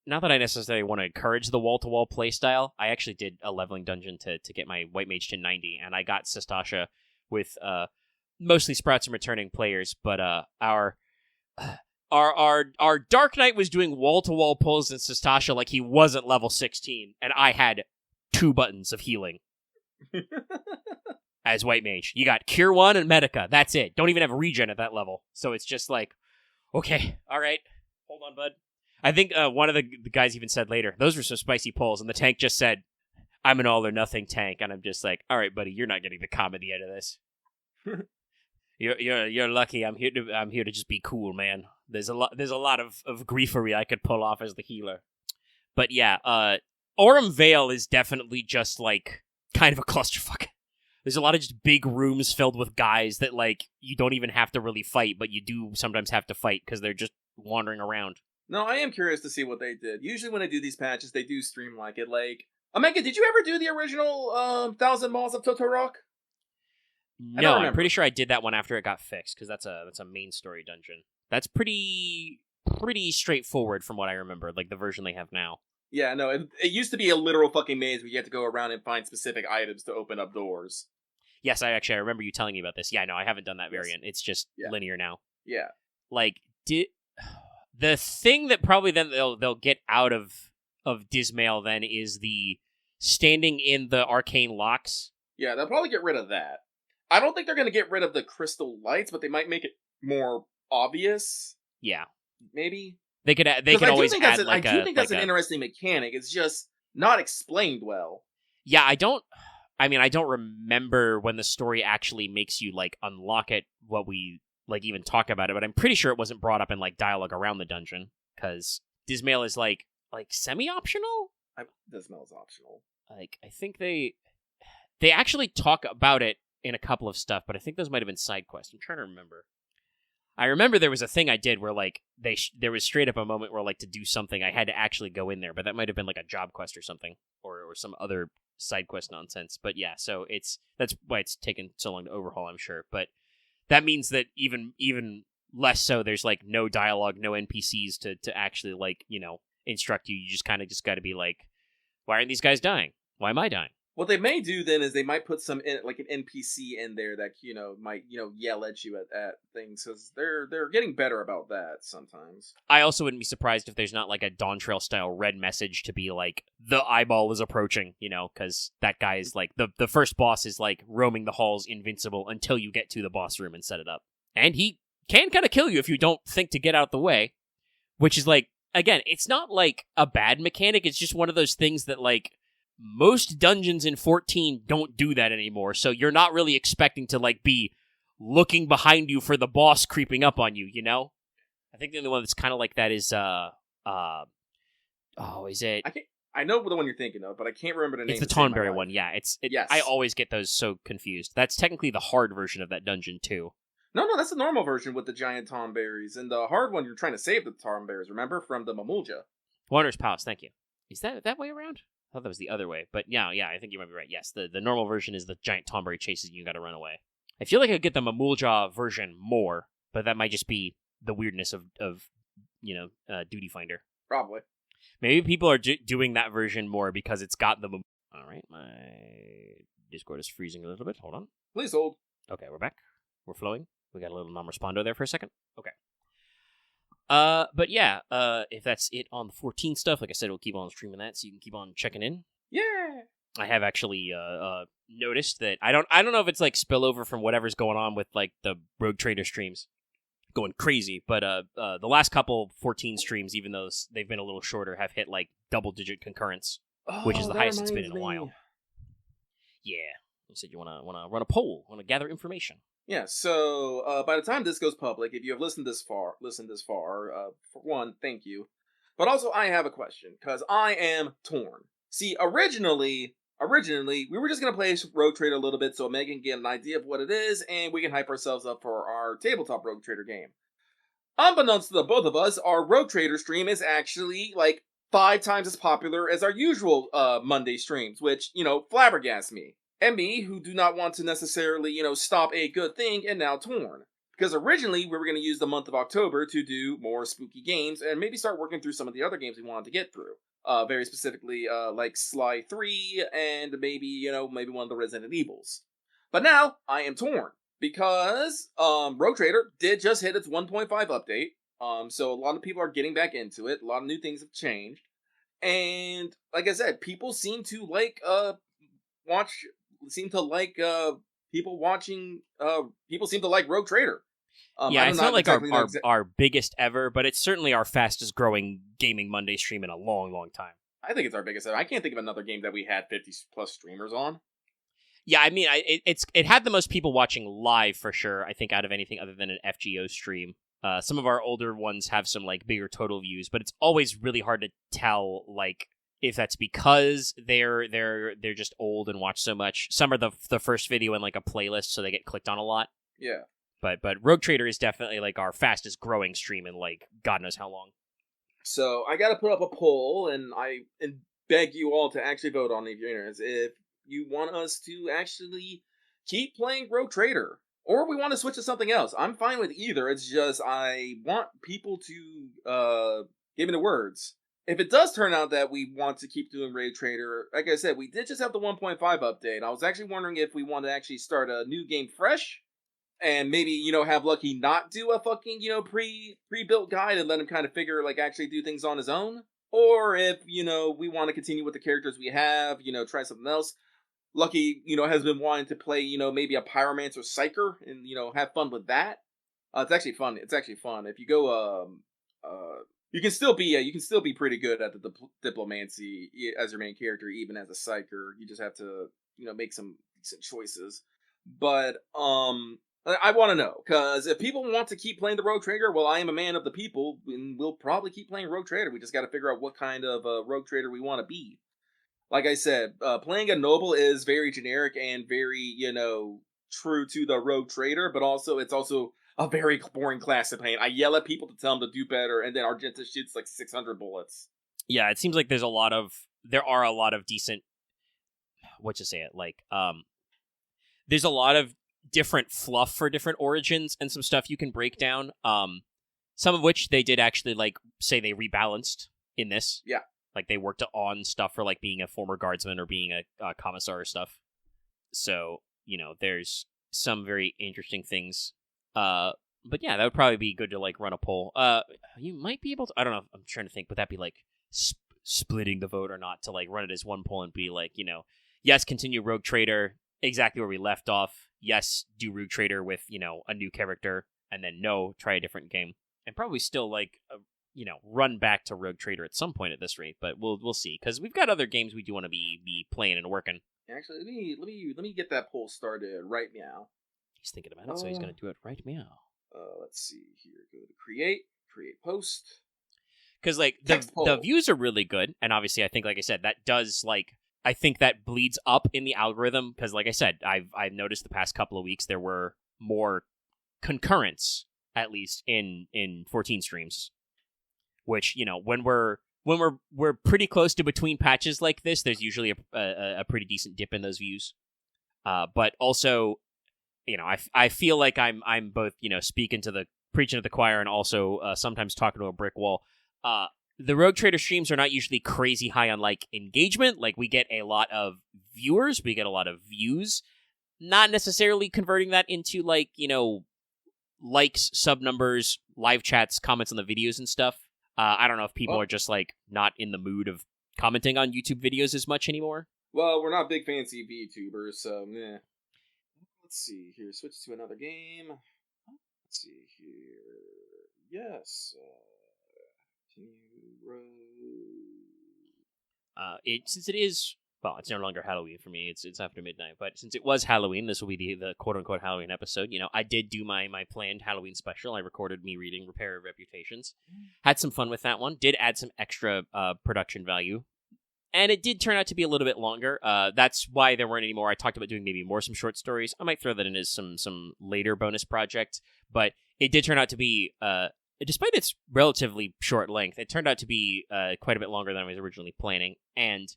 not that I necessarily want to encourage the wall-to-wall playstyle. I actually did a leveling dungeon to get my White Mage to 90, and I got Sestasha with mostly Sprouts and returning players, but our our Dark Knight was doing wall-to-wall pulls in Sastasha like he wasn't level 16, and I had 2 buttons of healing. As White Mage. You got Cure 1 and Medica. That's it. Don't even have regen at that level. So it's just like, okay, alright, hold on, bud. I think one of the guys even said later, those were some spicy pulls, and the tank just said, I'm an all-or-nothing tank, and I'm just like, alright, buddy, you're not getting the calm at the end of this. You're lucky. I'm here to just be cool, man. There's a lot of griefery I could pull off as the healer. But yeah, Aurum Vale is definitely just like kind of a clusterfuck. There's a lot of just big rooms filled with guys that like you don't even have to really fight, but you do sometimes have to fight because they're just wandering around. No, I am curious to see what they did. Usually when I do these patches, they do stream like it. Like, Omega, did you ever do the original 1,000 Malls of Totoroc? No, I'm pretty sure I did that one after it got fixed, because that's a main story dungeon. That's pretty straightforward from what I remember, like the version they have now. Yeah, no, it used to be a literal fucking maze where you had to go around and find specific items to open up doors. Yes, I remember you telling me about this. Yeah, no, I haven't done that variant. It's just linear now. Yeah. Like, the thing that probably then they'll get out of Dismail then is the standing in the arcane locks. Yeah, they'll probably get rid of that. I don't think they're going to get rid of the crystal lights, but they might make it more obvious. Yeah. Maybe. They could always add I do think that's an interesting mechanic. It's just not explained well. Yeah, I don't remember when the story actually makes you like unlock it, what we like even talk about it, but I'm pretty sure it wasn't brought up in like dialogue around the dungeon, because Dismail is like semi-optional? Dismail is optional. Like, I think they actually talk about it in a couple of stuff, but I think those might have been side quests. I'm trying to remember. I remember there was a thing I did where, like, there was straight up a moment where, like, to do something, I had to actually go in there, but that might have been, like, a job quest or something, or some other side quest nonsense. But yeah, so that's why it's taken so long to overhaul, I'm sure. But that means that even less so, there's, like, no dialogue, no NPCs to actually, like, you know, instruct you. You just kind of just got to be like, why aren't these guys dying? Why am I dying? What they may do then is they might put some like an NPC in there that might yell at you at things, because they're getting better about that sometimes. I also wouldn't be surprised if there's not like a Dawntrail style red message to be like the eyeball is approaching, because that guy is like the first boss is like roaming the halls invincible until you get to the boss room and set it up, and he can kind of kill you if you don't think to get out the way, which is like, again, it's not like a bad mechanic. It's just one of those things that like. Most dungeons in 14 don't do that anymore, so you're not really expecting to, like, be looking behind you for the boss creeping up on you, you know? I think the only one that's kind of like that is, is it... I know the one you're thinking of, but I can't remember the name. It's the Tonberry one, yeah. Yes. I always get those so confused. That's technically the hard version of that dungeon, too. No, that's the normal version with the giant Tonberries, and the hard one, you're trying to save the Tonberries, remember? From the Mamulja. Wanderer's Palace, thank you. Is that way around? I thought that was the other way, but yeah, I think you might be right. Yes, the normal version is the giant Tomberry chases you, gotta run away. I feel like I get the Mamulja version more, but that might just be the weirdness of Duty Finder. Probably. Maybe people are doing that version more because it's got the... Alright, my Discord is freezing a little bit. Hold on. Please hold. Okay, we're back. We're flowing. We got a little non-respondo there for a second. Okay. But yeah, if that's it on the 14 stuff, like I said, we'll keep on streaming that, so you can keep on checking in. Yeah! I have actually, noticed that, I don't know if it's, like, spillover from whatever's going on with, like, the Rogue Trader streams going crazy, but, the last couple 14 streams, even though they've been a little shorter, have hit, like, double-digit concurrence, which is the highest it's been in a while. Yeah. You said you wanna run a poll, wanna gather information. Yeah, so by the time this goes public, if you have listened this far, for one, thank you. But also, I have a question, because I am torn. See, originally, we were just going to play Rogue Trader a little bit so Megan can get an idea of what it is, and we can hype ourselves up for our tabletop Rogue Trader game. Unbeknownst to the both of us, our Rogue Trader stream is actually, like, 5 times as popular as our usual Monday streams, which, flabbergasts me. And me, who do not want to necessarily, stop a good thing, and now torn. Because originally, we were going to use the month of October to do more spooky games, and maybe start working through some of the other games we wanted to get through. Very specifically, like Sly 3, and maybe one of the Resident Evils. But now, I am torn. Because, Rogue Trader did just hit its 1.5 update. So a lot of people are getting back into it. A lot of new things have changed. And like I said, people seem to like people seem to like Rogue Trader. Yeah, it's not like our biggest ever, but it's certainly our fastest growing Gaming Monday stream in a long, long time. I think it's our biggest ever. I can't think of another game that we had 50 plus streamers on. Yeah, I mean, it had the most people watching live for sure, I think, out of anything other than an FGO stream. Some of our older ones have some like bigger total views, but it's always really hard to tell like if that's because they're just old and watch so much. Some are the first video in like a playlist, so they get clicked on a lot. Yeah. But Rogue Trader is definitely like our fastest growing stream in like God knows how long. So I got to put up a poll, and beg you all to actually vote on it if you want us to actually keep playing Rogue Trader, or we want to switch to something else. I'm fine with either. It's just I want people to give me the words. If it does turn out that we want to keep doing Rogue Trader, like I said, we did just have the 1.5 update. I was actually wondering if we want to actually start a new game fresh, and maybe, have Lucky not do a fucking, pre-built guide and let him kind of figure, like, actually do things on his own. Or if, we want to continue with the characters we have, try something else. Lucky, has been wanting to play, maybe a Pyromancer Psyker and, have fun with that. It's actually fun. If you go, you can still be pretty good at the Diplomancy as your main character, even as a Psyker. You just have to, make some decent choices. But, I want to know, because if people want to keep playing the Rogue Trader, well, I am a man of the people, and we'll probably keep playing Rogue Trader. We just got to figure out what kind of Rogue Trader we want to be. Like I said, playing a Noble is very generic and very, true to the Rogue Trader, but it's also a very boring class to paint. I yell at people to tell them to do better, and then Argenta shoots like 600 bullets. Yeah, it seems like there are a lot of decent, there's a lot of different fluff for different origins and some stuff you can break down. Some of which they did actually say they rebalanced in this. Yeah. Like they worked on stuff for like being a former guardsman or being a commissar or stuff. So, there's some very interesting things. But yeah, that would probably be good to like run a poll. You might be able to, I don't know, I'm trying to think, would that be like splitting the vote or not to like run it as one poll and be like, yes, continue Rogue Trader exactly where we left off. Yes, do Rogue Trader with, a new character, and then no, try a different game. And probably still, run back to Rogue Trader at some point at this rate, but we'll see, because we've got other games we do want to be playing and working. Actually, let me get that poll started right now. He's thinking about it, so he's going to do it right now. Let's see here. Go to create post. Because, the views are really good, and obviously, I think, like I said, that does, I think that bleeds up in the algorithm, because like I said, I've noticed the past couple of weeks there were more concurrence, at least in 14 streams, which, when we're pretty close to between patches like this, there's usually a pretty decent dip in those views. But also, I feel like I'm both, preaching to the choir and also sometimes talking to a brick wall. The Rogue Trader streams are not usually crazy high on, engagement. We get a lot of viewers, we get a lot of views. Not necessarily converting that into, likes, sub numbers, live chats, comments on the videos and stuff. I don't know if people are just, not in the mood of commenting on YouTube videos as much anymore. Well, we're not big fancy VTubers, so, meh. Let's see here. Switch to another game. Let's see here. Yes, since it is, well, it's no longer Halloween for me. It's after midnight, but since it was Halloween, this will be the quote unquote Halloween episode. I did do my planned Halloween special. I recorded me reading Repair of Reputations. Had some fun with that one. Did add some extra production value, and it did turn out to be a little bit longer. That's why there weren't any more. I talked about doing maybe some short stories. I might throw that in as some later bonus project, but it did turn out to be. Despite its relatively short length, it turned out to be quite a bit longer than I was originally planning, and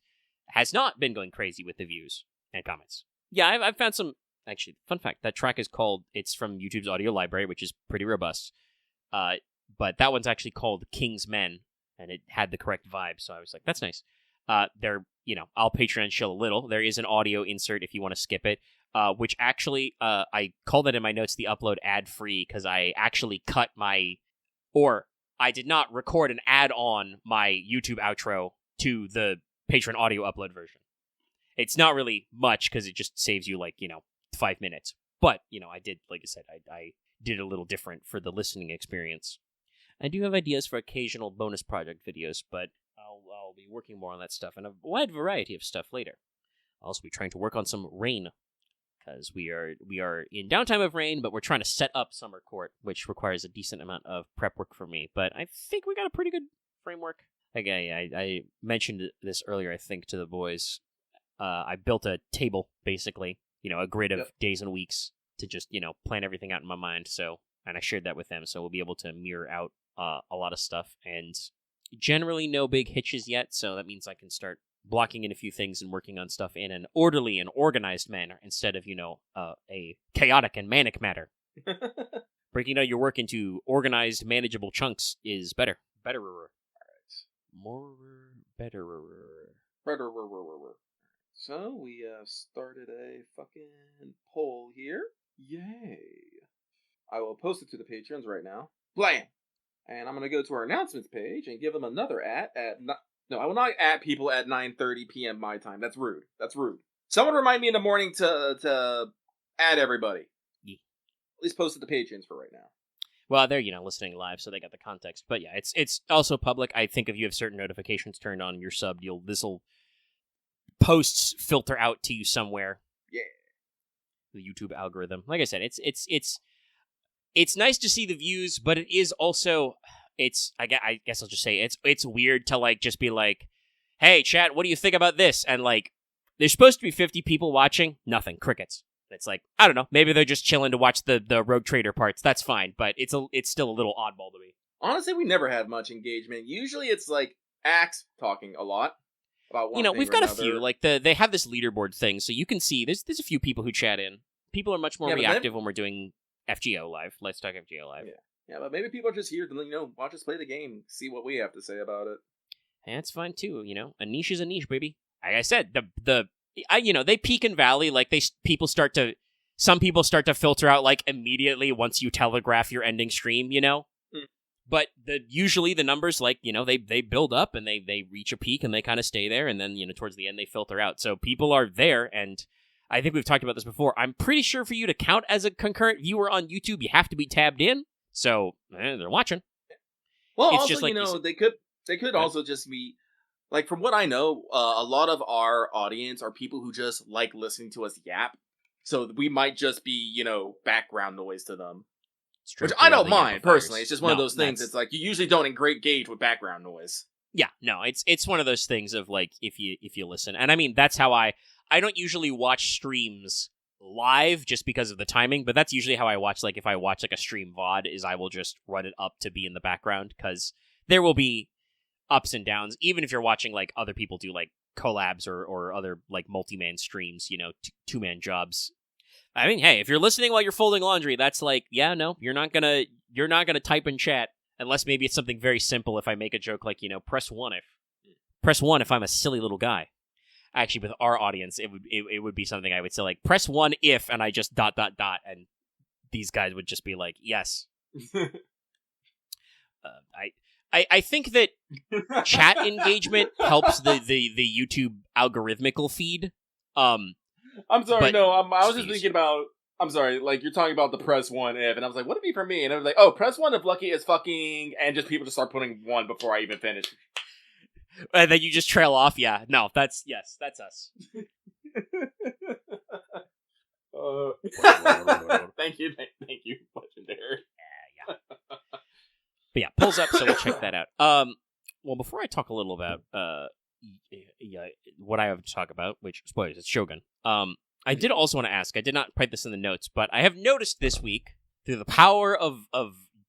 has not been going crazy with the views and comments. Yeah, I've found some... Actually, fun fact, that track is called... It's from YouTube's audio library, which is pretty robust. But that one's actually called King's Men, and it had the correct vibe, so I was like, that's nice. I'll Patreon shill a little. There is an audio insert if you want to skip it, which actually, I call that in my notes the upload ad-free, because I actually cut my... Or I did not record and add on my YouTube outro to the Patreon audio upload version. It's not really much because it just saves you 5 minutes. But, I did, like I said, I did a little different for the listening experience. I do have ideas for occasional bonus project videos, but I'll be working more on that stuff and a wide variety of stuff later. I'll also be trying to work on some rain, because we are in downtime of rain, but we're trying to set up summer court, which requires a decent amount of prep work for me. But I think we got a pretty good framework. I mentioned this earlier, I think, to the boys. I built a table, basically, a grid of days and weeks to just, plan everything out in my mind. And I shared that with them, so we'll be able to mirror out a lot of stuff. And generally no big hitches yet, so that means I can start blocking in a few things and working on stuff in an orderly and organized manner instead of, a chaotic and manic manner. Breaking down your work into organized, manageable chunks is better. Betterer. All right. More betterer. Betterer. So, we started a fucking poll here. Yay. I will post it to the patrons right now. Blam! And I'm going to go to our announcements page and give them another No, I will not at people at 9:30 p.m. my time. That's rude. Someone remind me in the morning to add everybody. Yeah. At least post it to patrons for right now. Well, they're, listening live, so they got the context. But yeah, it's also public. I think if you have certain notifications turned on, you're subbed, this'll posts filter out to you somewhere. Yeah. The YouTube algorithm. Like I said, it's nice to see the views, but it is also, I guess I'll just say, it's weird to, just be like, hey, chat, what do you think about this? And, there's supposed to be 50 people watching. Nothing. Crickets. It's like, I don't know. Maybe they're just chilling to watch the Rogue Trader parts. That's fine, but it's still a little oddball to me. Honestly, we never have much engagement. Usually it's, Axe talking a lot about one thing we've or got another. a few. They have this leaderboard thing, so you can see there's a few people who chat in. People are much more reactive when we're doing FGO live. Let's talk FGO live. Yeah, but maybe people are just here to, watch us play the game, see what we have to say about it. And that's fine too, A niche is a niche, baby. Like I said, they peak and valley. Some people start to filter out immediately once you telegraph your ending stream, But usually the numbers, they build up and they reach a peak and they kind of stay there, and then towards the end they filter out. So people are there, and I think we've talked about this before. I'm pretty sure for you to count as a concurrent viewer on YouTube, you have to be tabbed in. So they're watching. Well, it's also, just they could also just be from what I know, a lot of our audience are people who just like listening to us yap. So we might just be, background noise to them. Which I don't mind personally. It's just one of those things. It's you usually don't engage with background noise. Yeah, no, it's one of those things of if you listen, and I mean that's how I don't usually watch streams live just because of the timing, but that's usually how I watch. If I watch a stream VOD, is I will just run it up to be in the background, because there will be ups and downs, even if you're watching other people do collabs or other multi-man streams, two-man jobs. I mean, hey, if you're listening while you're folding laundry, that's you're not gonna type in chat unless maybe it's something very simple. If I make a joke press one if I'm a silly little guy. Actually, with our audience, it would be something I would say press one if, and I just ... and these guys would just be like, yes. I think that chat engagement helps the YouTube algorithmical feed. I'm sorry, no, I was just thinking about, I'm sorry, you're talking about the press one if, and I was like, what would it be for me? And I was like, oh, press one if Lucky is fucking, and just people just start putting one before I even finish. And then you just trail off, yeah. No, that's us. Thank you, legendary. Yeah. But yeah, pulls up, so we'll check that out. Well, before I talk a little about what I have to talk about, which, spoilers, it's Shogun. I did also want to ask, I did not write this in the notes, but I have noticed this week, through the power of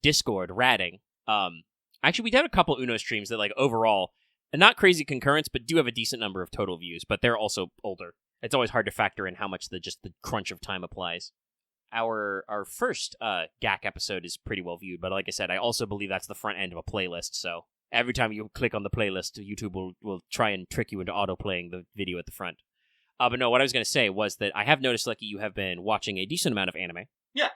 Discord ratting, actually we did a couple Uno streams that overall, not crazy concurrence, but do have a decent number of total views, but they're also older. It's always hard to factor in how much the crunch of time applies. Our first GAC episode is pretty well viewed, but like I said, I also believe that's the front end of a playlist, so every time you click on the playlist, YouTube will try and trick you into auto-playing the video at the front. But no, what I was going to say was that I have noticed, Lucky, you have been watching a decent amount of anime. Yeah.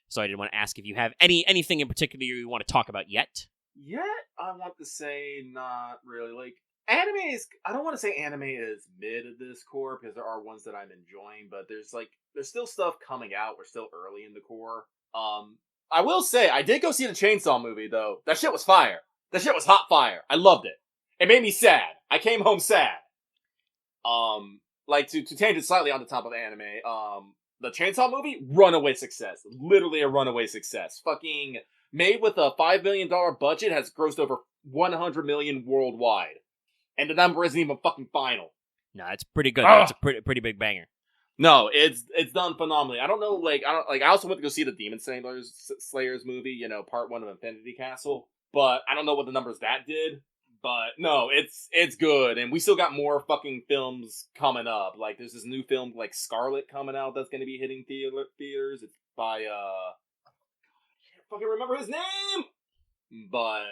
So I did want to ask if you have anything in particular you want to talk about yet. Yet, I want to say not really. Like, anime is, I don't want to say anime is mid at this core, because there are ones that I'm enjoying, but there's still stuff coming out. We're still early in the core. I will say, I did go see the Chainsaw movie, though. That shit was fire. That shit was hot fire. I loved it. It made me sad. I came home sad. Like, to change it slightly on the top of anime, the Chainsaw movie, runaway success. Literally a runaway success. Fucking made with a $5 million budget, has grossed over 100 million worldwide. And the number isn't even fucking final. No, it's pretty good. It's a pretty big banger. No, it's done phenomenally. I don't know, I also went to go see the Demon Slayers movie, you know, part 1 of Infinity Castle, but I don't know what the numbers that did. But no, it's good, and we still got more fucking films coming up. Like, there's this new film, like, Scarlet, coming out that's going to be hitting theaters. It's by, I can't fucking remember his name! But,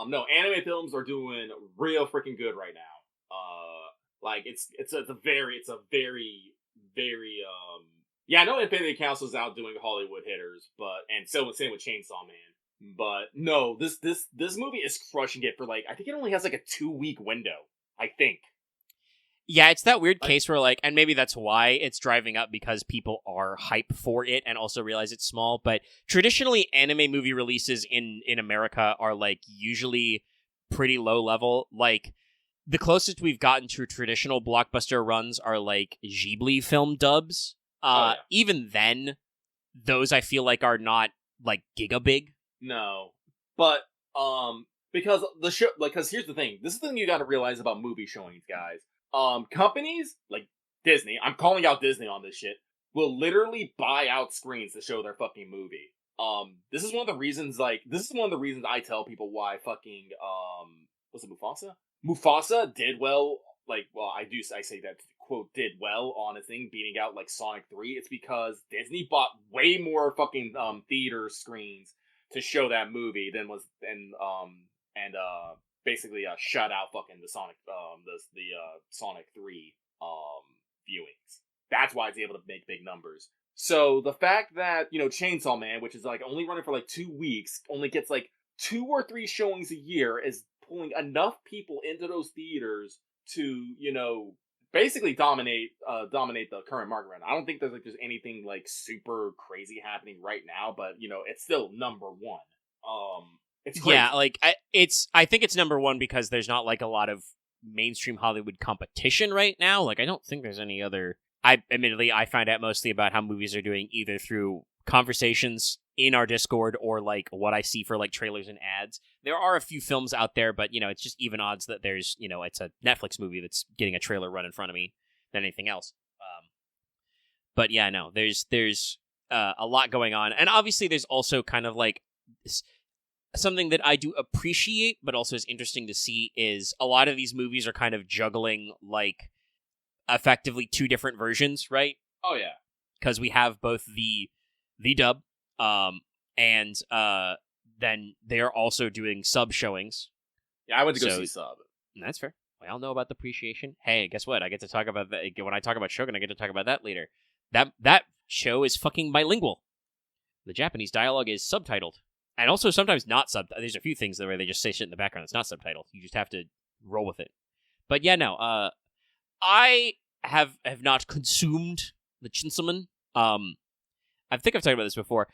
no, anime films are doing real freaking good right now. Like, it's a very, yeah, I know Infinity Castle's out doing Hollywood hitters, and same with Chainsaw Man. But no, this movie is crushing it for, like, I think it only has like a 2-week window, I think. Yeah, it's that weird case where, like, and maybe that's why it's driving up, because people are hype for it and also realize it's small. But traditionally, anime movie releases in America are, like, usually pretty low level. Like, the closest we've gotten to traditional blockbuster runs are, like, Ghibli film dubs. Even then, those I feel like are not, like, gigabig. No, but because the show, like, because here's the thing. This is the thing you got to realize about movie showings, guys. Companies like Disney, I'm calling out Disney on this shit, will literally buy out screens to show their fucking movie. This is one of the reasons. I tell people why fucking was it Mufasa? Mufasa did well. Like, well, I say that quote did well on a thing, beating out like Sonic 3. It's because Disney bought way more fucking theater screens to show that movie than basically shut out fucking the Sonic Sonic 3 viewings. That's why it's able to make big numbers. So the fact that, you know, Chainsaw Man, which is like only running for like 2 weeks, only gets like 2 or 3 showings a year, is pulling enough people into those theaters to, you know, basically dominate the current market right now. I don't think there's anything like super crazy happening right now, but, you know, it's still number 1. It's crazy. Yeah, like I think it's number 1 because there's not like a lot of mainstream Hollywood competition right now. Like, I don't think there's any other. I find out mostly about how movies are doing either through conversations in our Discord or like what I see for like trailers and ads. There are a few films out there, but, you know, it's just even odds that there's, you know, it's a Netflix movie that's getting a trailer run in front of me than anything else. But yeah, no, there's a lot going on, and obviously there's also kind of like something that I do appreciate, but also is interesting to see, is a lot of these movies are kind of juggling like effectively 2 different versions, right? Oh yeah, because we have both the dub, and then they're also doing sub showings. Yeah, I went to go see sub. That's fair. We all know about the appreciation. Hey, guess what? I get to talk about that when I talk about Shogun. I get to talk about that later. That show is fucking bilingual. The Japanese dialogue is subtitled, and also sometimes not subtitled. There's a few things where they just say shit in the background. It's not subtitled. You just have to roll with it. But yeah, no. I have not consumed the Chainsaw. I think I've talked about this before.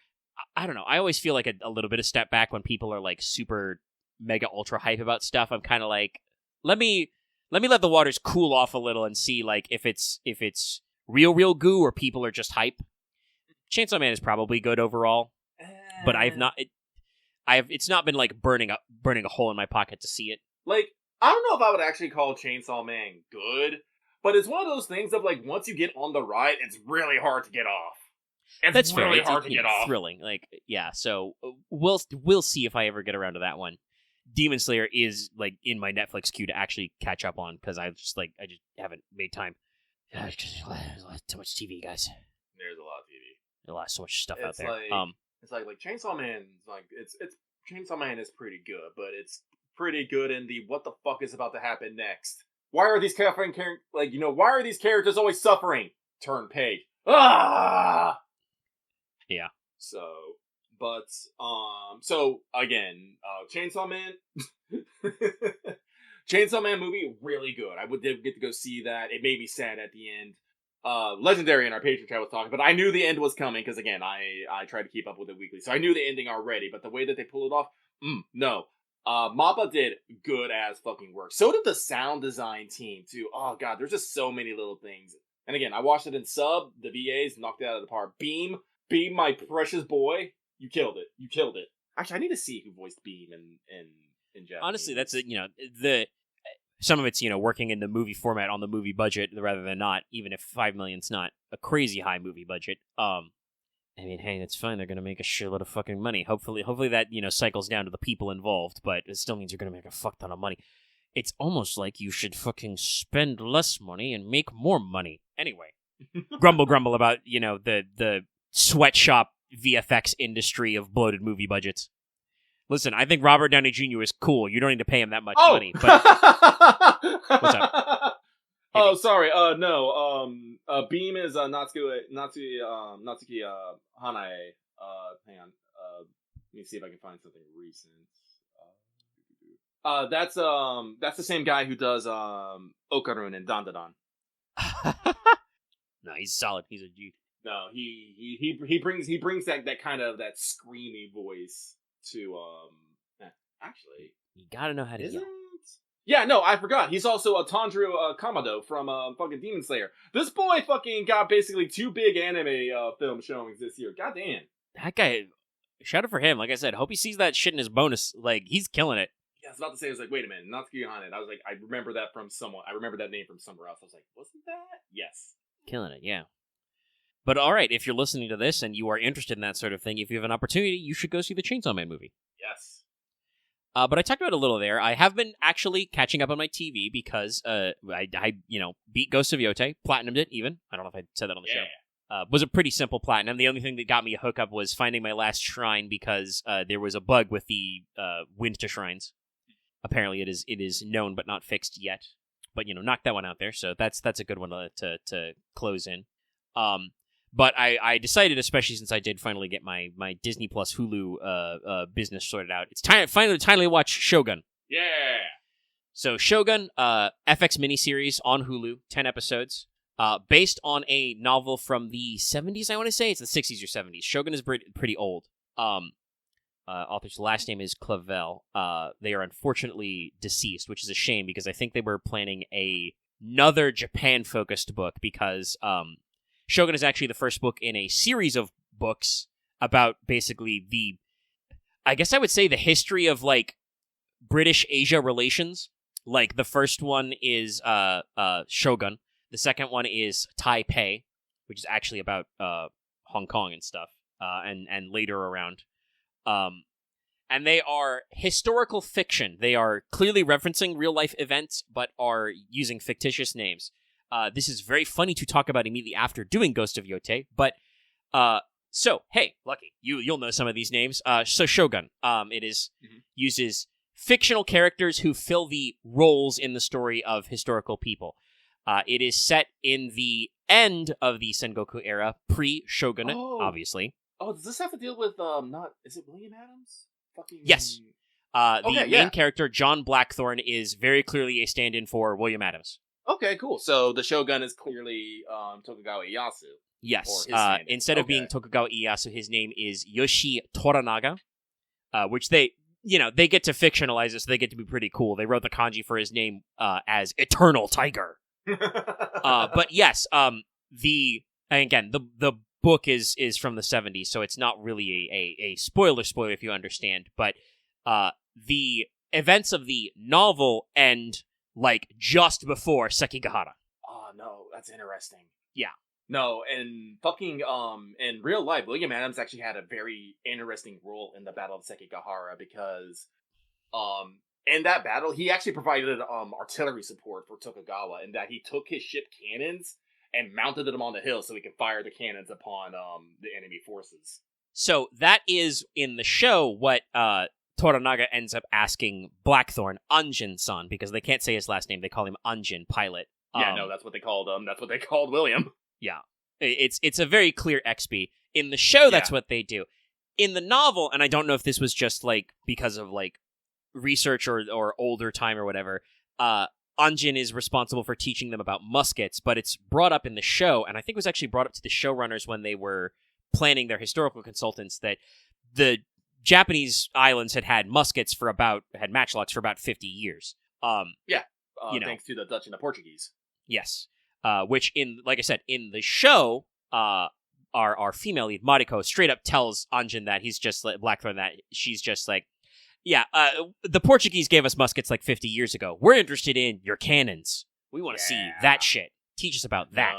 I don't know. I always feel like a little bit of step back when people are like super mega ultra hype about stuff. I'm kind of like, let me let the waters cool off a little and see like if it's real goo or people are just hype. Chainsaw Man is probably good overall, but it's not been like burning a hole in my pocket to see it. Like, I don't know if I would actually call Chainsaw Man good, but it's one of those things of like, once you get on the ride, it's really hard to get off. That's really fair. hard to get off. Thrilling, like, yeah. So we'll see if I ever get around to that one. Demon Slayer is like in my Netflix queue to actually catch up on because I just haven't made time. There's too much TV, guys. There's a lot of TV. There's so much stuff out there. It's like Chainsaw Man. Like it's Chainsaw Man is pretty good, but it's pretty good in the what the fuck is about to happen next. Why are these why are these characters always suffering? Turn page. Ah. Yeah. So, But so again, Chainsaw Man, Chainsaw Man movie really good. I did get to go see that. It made me sad at the end. Legendary in our Patreon chat was talking, but I knew the end was coming because again, I try to keep up with it weekly, so I knew the ending already. But the way that they pulled it off, no. Mappa did good ass fucking work. So did the sound design team too. Oh god, there's just so many little things. And again, I watched it in sub. The VAs knocked it out of the park. Beam, my precious boy, you killed it. You killed it. Actually, I need to see who voiced Beam in Japanese. Honestly, that's the some of it's working in the movie format on the movie budget rather than not. Even if $5 million's not a crazy high movie budget. I mean, hey, that's fine. They're going to make a shitload of fucking money. Hopefully that, cycles down to the people involved, but it still means you're going to make a fuck ton of money. It's almost like you should fucking spend less money and make more money. Anyway, grumble about, the sweatshop VFX industry of bloated movie budgets. Listen, I think Robert Downey Jr. is cool. You don't need to pay him that much money. But what's up? Oh, sorry. No. Beam is Natsuki Hanae. Hang on. Let me see if I can find something recent. That's the same guy who does Okarun and Dandadan. No, he's solid. He's a G. No, he brings that kind of that screamy voice to actually. You gotta know how to yell. Yeah, no, I forgot. He's also a Tanjiro Kamado from fucking Demon Slayer. This boy fucking got basically 2 big anime film showings this year. God damn. That guy, shout out for him. Like I said, hope he sees that shit in his bonus. Like, he's killing it. Yeah, I was about to say, I was like, wait a minute, Natsuki Hanae. I was like, I remember that from someone. I remember that name from somewhere else. I was like, wasn't that? Yes. Killing it, yeah. But alright, if you're listening to this and you are interested in that sort of thing, if you have an opportunity, you should go see the Chainsaw Man movie. Yes. But I talked about it a little there. I have been actually catching up on my TV because I beat Ghost of Yotei, platinumed it even. I don't know if I said that on the show. Was a pretty simple platinum. The only thing that got me a hookup was finding my last shrine because there was a bug with the wind to shrines. Apparently, it is known but not fixed yet. But knock that one out there. So that's a good one to close in. But I decided, especially since I did finally get my Disney Plus Hulu business sorted out, it's finally time to watch Shogun. Yeah. So Shogun, FX miniseries on Hulu, 10 episodes, based on a novel from the 70s. I want to say it's the 60s or 70s. Shogun is pretty old. Author's last name is Clavel. They are unfortunately deceased, which is a shame because I think they were planning another Japan-focused book because Shogun is actually the first book in a series of books about basically I guess I would say the history of British-Asia relations. Like the first one is Shogun. The second one is Taipei, which is actually about Hong Kong and stuff, and later around. And they are historical fiction. They are clearly referencing real-life events, but are using fictitious names. This is very funny to talk about immediately after doing Ghost of Yotei, but so hey, Lucky, you'll know some of these names. So Shogun, it is uses fictional characters who fill the roles in the story of historical people. It is set in the end of the Sengoku era, pre-Shogunate, obviously. Oh, does this have to deal with is it William Adams? Yes. The main character, John Blackthorne, is very clearly a stand-in for William Adams. Okay, cool. So the Shogun is clearly Tokugawa Ieyasu. Yes. Instead of being Tokugawa Ieyasu, his name is Yoshi Toranaga, which they get to fictionalize it, so they get to be pretty cool. They wrote the kanji for his name as Eternal Tiger. But yes, the book is from the 70s, so it's not really a spoiler if you understand. But the events of the novel end just before Sekigahara. Oh no, that's interesting. Yeah. No, and fucking in real life, William Adams actually had a very interesting role in the Battle of Sekigahara because in that battle he actually provided artillery support for Tokugawa, in that he took his ship cannons and mounted them on the hill so he could fire the cannons upon the enemy forces. So that is in the show what Toranaga ends up asking Blackthorne, Anjin-san, because they can't say his last name. They call him Anjin, pilot. Yeah, no, that's what they called That's what they called William. Yeah, it's a very clear XP. In the show, that's what they do. in the novel, and I don't know if this was just like because of like research or older time or whatever, Anjin is responsible for teaching them about muskets, but it's brought up in the show, and I think it was actually brought up to the showrunners when they were planning their historical consultants, that the Japanese islands had muskets had matchlocks for about 50 years. Thanks to the Dutch and the Portuguese. Yes. Which like I said, in the show, our female lead, Mariko, straight up tells Anjin that he's just like Blackthorn, that she's just like, yeah, the Portuguese gave us muskets like 50 years ago. We're interested in your cannons. We want to see that shit. Teach us about that.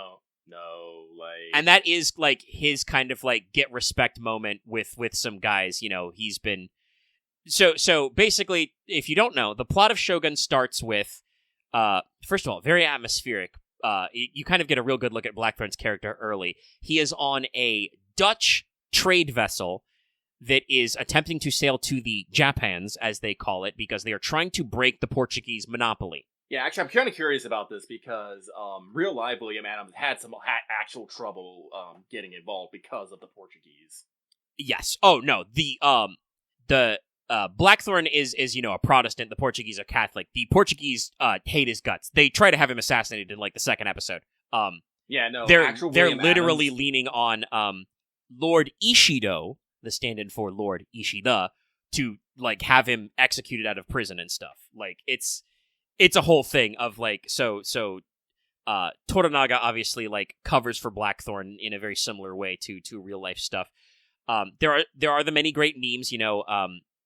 No, like... And that is, like, his kind of, like, get respect moment with some guys. You know, he's been... So basically, if you don't know, the plot of Shogun starts with, first of all, very atmospheric. You kind of get a real good look at Blackthorn's character early. He is on a Dutch trade vessel that is attempting to sail to the Japans, as they call it, because they are trying to break the Portuguese monopoly. Yeah, actually, I'm kind of curious about this because real life William Adams had actual trouble getting involved because of the Portuguese. Yes. Oh no, the Blackthorn is a Protestant. The Portuguese are Catholic. The Portuguese hate his guts. They try to have him assassinated in like the second episode. They're literally leaning on Lord Ishido, the stand-in for Lord Ishida, to like have him executed out of prison and stuff. Like it's a whole thing of like so Toranaga obviously like covers for Blackthorn in a very similar way to real life stuff. There are the many great memes,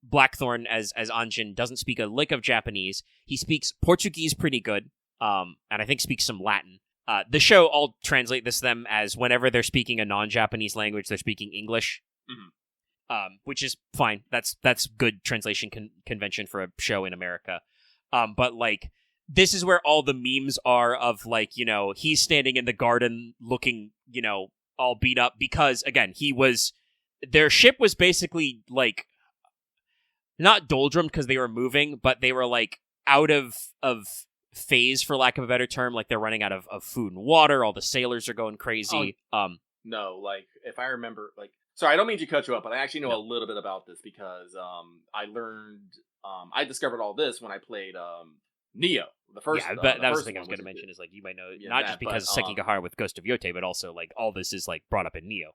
Blackthorn as Anjin doesn't speak a lick of Japanese. He speaks Portuguese pretty good, and I think speaks some Latin. The show all translate this to them as whenever they're speaking a non-Japanese language, they're speaking English, which is fine. That's good translation convention for a show in America. But like this is where all the memes are of like he's standing in the garden looking all beat up because again their ship was basically like. Not doldrum because they were moving, but they were like out of phase, for lack of a better term. Like they're running out of food and water. All the sailors are going crazy. No, like if I remember, like sorry, I don't mean to cut you up, but I actually know a little bit about this because I learned I discovered all this when I played Neo, the first. Yeah, but that was the thing I was going to mention is like you might know not just because of Sekigahara with Ghost of Yote, but also like all this is like brought up in Neo.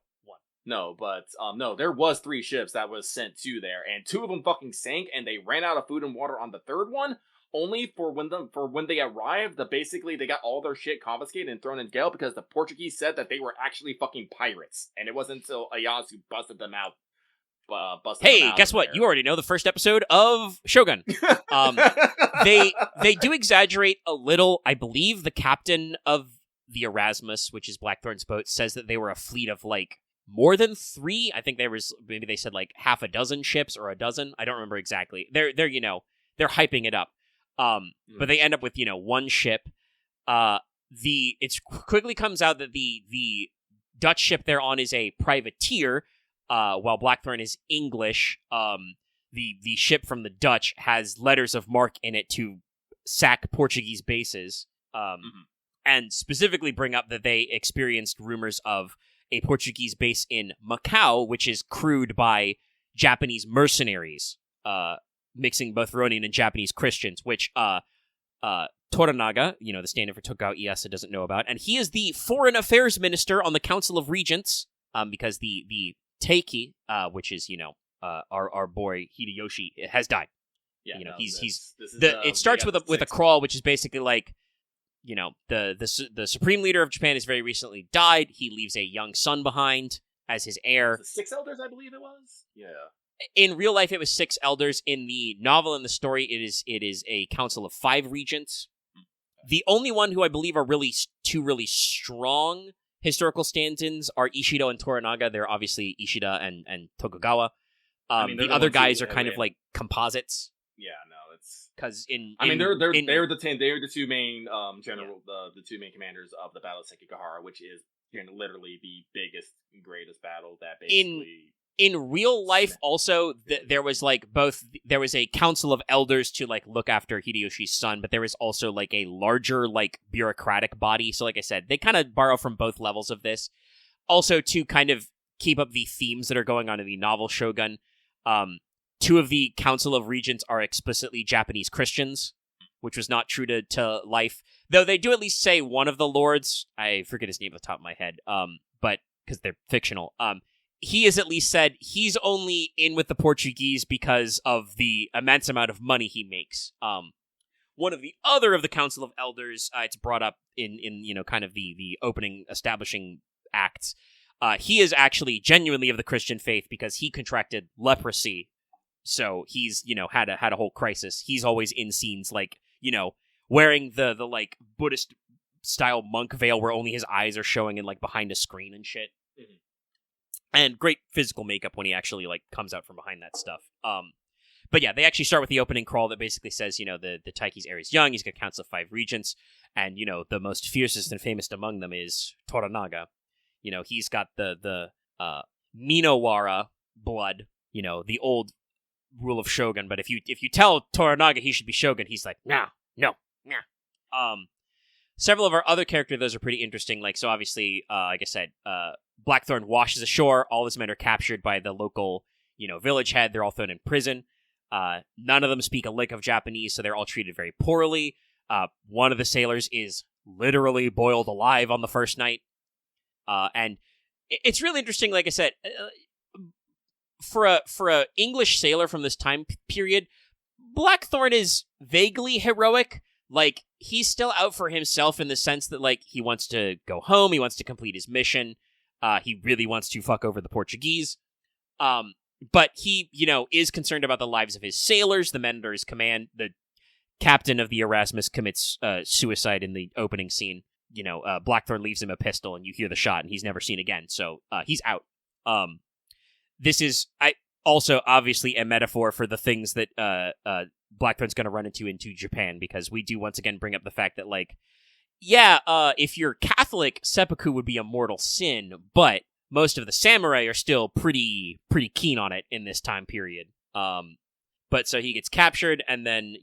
No, but no, there was 3 ships that was sent to there, and 2 of them fucking sank, and they ran out of food and water on the 3rd one. Only for when they arrived, basically they got all their shit confiscated and thrown in jail because the Portuguese said that they were actually fucking pirates, and it wasn't until Ieyasu busted them out. Hey, guess what? You already know the first episode of Shogun. They do exaggerate a little. I believe the captain of the Erasmus, which is Blackthorn's boat, says that they were a fleet of like. More than 3? I think maybe they said like half a dozen ships or a dozen. I don't remember exactly. They're hyping it up. But they end up with 1 ship. It quickly comes out that the Dutch ship they're on is a privateer, while Blackthorn is English. The ship from the Dutch has letters of marque in it to sack Portuguese bases, and specifically bring up that they experienced rumors of a Portuguese base in Macau, which is crewed by Japanese mercenaries, mixing both Ronin and Japanese Christians, which Toranaga, the stand-in for Tokugawa Ieyasu, doesn't know about. And he is the foreign affairs minister on the Council of Regents, because the Teiki, which is, our boy Hideyoshi, has died. Yeah, it starts with a crawl, which is basically like, the supreme leader of Japan has very recently died. He leaves a young son behind as his heir. 6 elders, I believe it was. Yeah. In real life, it was 6 elders. In the novel and the story, it is a council of 5 regents. The only one who I believe are two really strong historical stand-ins are Ishido and Toranaga. They're obviously Ishida and Tokugawa. The other guys are kind of like composites. Yeah, no, it's because they're the 2 main the 2 main commanders of the Battle of Sekigahara, which is literally the biggest and greatest battle that basically. In real life, also, there was there was a council of elders to like look after Hideyoshi's son, but there was also like a larger like bureaucratic body. So, like I said, they kind of borrow from both levels of this. Also, to kind of keep up the themes that are going on in the novel Shogun. Two of the Council of Regents are explicitly Japanese Christians, which was not true to life. Though they do at least say one of the lords, I forget his name off the top of my head, but because they're fictional, he has at least said he's only in with the Portuguese because of the immense amount of money he makes. One of the other of the Council of Elders, it's brought up in kind of the opening establishing acts. He is actually genuinely of the Christian faith because he contracted leprosy. So he's, had a whole crisis. He's always in scenes like, wearing the like Buddhist style monk veil where only his eyes are showing and like behind a screen and shit. Mm-hmm. And great physical makeup when he actually like comes out from behind that stuff. But yeah, they actually start with the opening crawl that basically says, the Taiki's heir is young, he's got a council of 5 regents, and, the most fiercest and famous among them is Toranaga. He's got the Minowara blood, the old rule of Shogun, but if you tell Toranaga he should be Shogun, he's like, no. Several of our other characters, those are pretty interesting, like, so obviously, like I said, Blackthorn washes ashore, all his men are captured by the local, village head, they're all thrown in prison. None of them speak a lick of Japanese, so they're all treated very poorly. One of the sailors is literally boiled alive on the first night. And it's really interesting, like I said, for a English sailor from this time period, Blackthorn is vaguely heroic. Like, he's still out for himself in the sense that, like, he wants to go home, he wants to complete his mission, he really wants to fuck over the Portuguese. But he, is concerned about the lives of his sailors, the men under his command. The captain of the Erasmus commits suicide in the opening scene. Blackthorn leaves him a pistol, and you hear the shot, and he's never seen again. So he's out. This is also obviously a metaphor for the things that Blackthorn's going to run into Japan, because we do once again bring up the fact that, like, if you're Catholic, seppuku would be a mortal sin, but most of the samurai are still pretty keen on it in this time period. But so he gets captured, and then,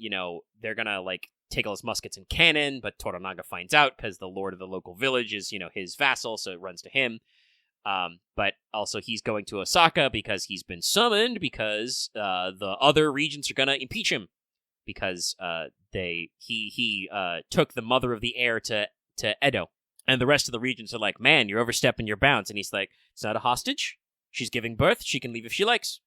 they're gonna, like, take all his muskets and cannon, but Toranaga finds out, because the lord of the local village is, his vassal, so it runs to him. But also he's going to Osaka because he's been summoned, because the other regents are gonna impeach him, because he took the mother of the heir to Edo. And the rest of the regents are like, man, you're overstepping your bounds. And he's like, it's not a hostage. She's giving birth. She can leave if she likes.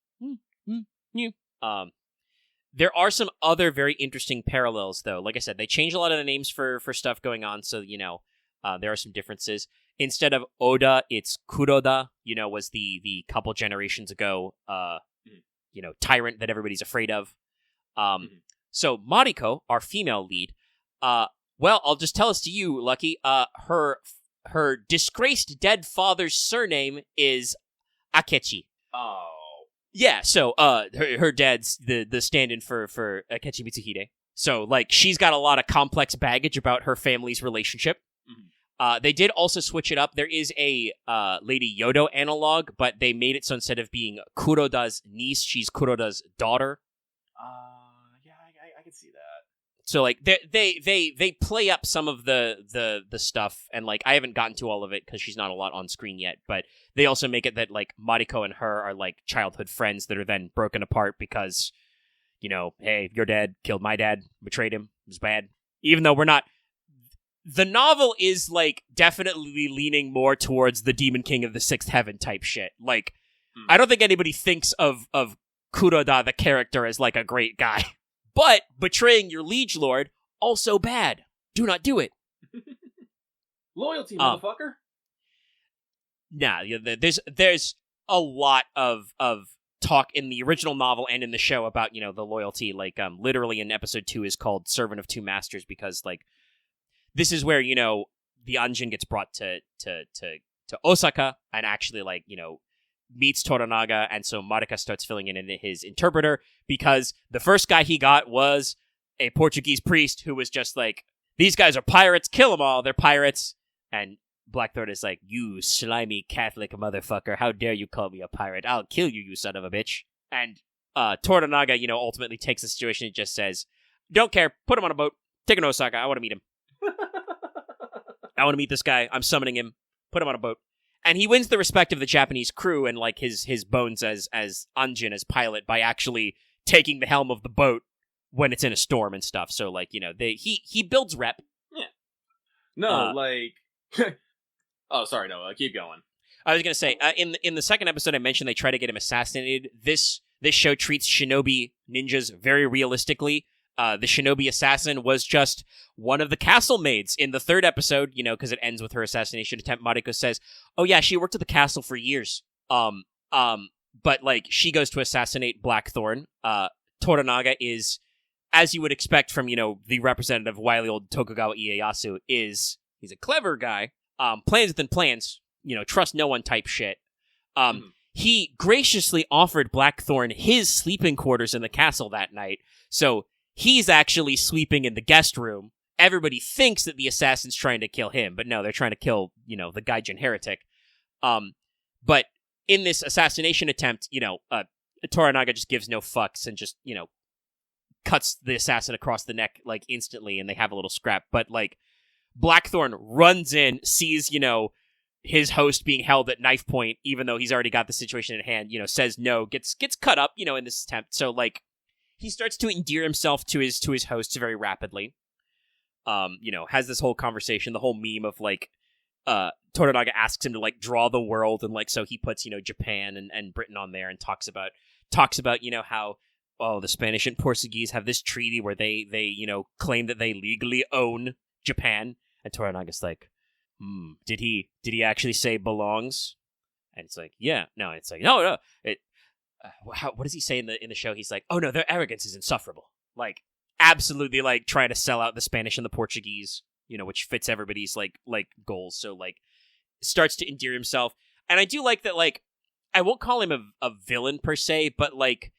There are some other very interesting parallels, though. Like I said, they changed a lot of the names for stuff going on, so, there are some differences. Instead of Oda, it's Kuroda, was the couple generations ago, tyrant that everybody's afraid of. So Mariko, our female lead, well, I'll just tell this to you, Lucky. Her disgraced dead father's surname is Akechi. Oh. Yeah, so her dad's the stand-in for Akechi Mitsuhide. So, like, she's got a lot of complex baggage about her family's relationship. Mm-hmm. They did also switch it up. There is a Lady Yodo analog, but they made it so instead of being Kuroda's niece, she's Kuroda's daughter. Yeah, I can see that. So, like, they play up some of the stuff, and, like, I haven't gotten to all of it because she's not a lot on screen yet, but they also make it that, like, Mariko and her are, like, childhood friends that are then broken apart because, hey, your dad killed my dad, betrayed him, it was bad. Even though we're not... The novel is, like, definitely leaning more towards the Demon King of the Sixth Heaven type shit. Like, I don't think anybody thinks of Kuroda, the character, as, like, a great guy. But betraying your liege lord, also bad. Do not do it. Loyalty, motherfucker. Nah, there's a lot of talk in the original novel and in the show about, the loyalty. Like, literally in episode 2 is called Servant of Two Masters, because, like, this is where, the Anjin gets brought to Osaka and actually, like, meets Toranaga, and so Marika starts filling in his interpreter, because the first guy he got was a Portuguese priest who was just like, these guys are pirates, kill them all, they're pirates. And Blackthorn is like, you slimy Catholic motherfucker, how dare you call me a pirate, I'll kill you, you son of a bitch. And Toranaga, ultimately takes the situation and just says, don't care, put him on a boat, take him to Osaka, I want to meet him. I want to meet this guy, I'm summoning him, put him on a boat. And he wins the respect of the Japanese crew and like his bones as Anjin as pilot by actually taking the helm of the boat when it's in a storm and stuff. So like, he builds rep. Yeah. No, oh, sorry, no, keep going. I was gonna say, in the second episode I mentioned they try to get him assassinated. This show treats shinobi ninjas very realistically. The shinobi assassin was just one of the castle maids in the third episode, because it ends with her assassination attempt. Mariko says, oh yeah, she worked at the castle for years. But like, she goes to assassinate Blackthorn. Toranaga is, as you would expect from, the representative of wily old Tokugawa Ieyasu, he's a clever guy, plans within plans, trust no one type shit. He graciously offered Blackthorn his sleeping quarters in the castle that night, so he's actually sleeping in the guest room. Everybody thinks that the assassin's trying to kill him, but no, they're trying to kill, the Gaijin heretic. But in this assassination attempt, Toranaga just gives no fucks and just, cuts the assassin across the neck, like, instantly, and they have a little scrap. But, like, Blackthorn runs in, sees, his host being held at knife point, even though he's already got the situation in hand, says no, gets cut up, in this attempt. So, like, he starts to endear himself to his hosts very rapidly. Has this whole conversation, the whole meme of, like, Toranaga asks him to, like, draw the world, and, like, so he puts, Japan and Britain on there and talks about, how, the Spanish and Portuguese have this treaty where they claim that they legally own Japan. And Toranaga's like, did he actually say belongs? And it's like, yeah. No, it's like, no. What does he say in the show? He's like, oh no, their arrogance is insufferable. Like, absolutely, like, trying to sell out the Spanish and the Portuguese, which fits everybody's, like goals. So, like, starts to endear himself. And I do like that, like, I won't call him a villain per se, but, like,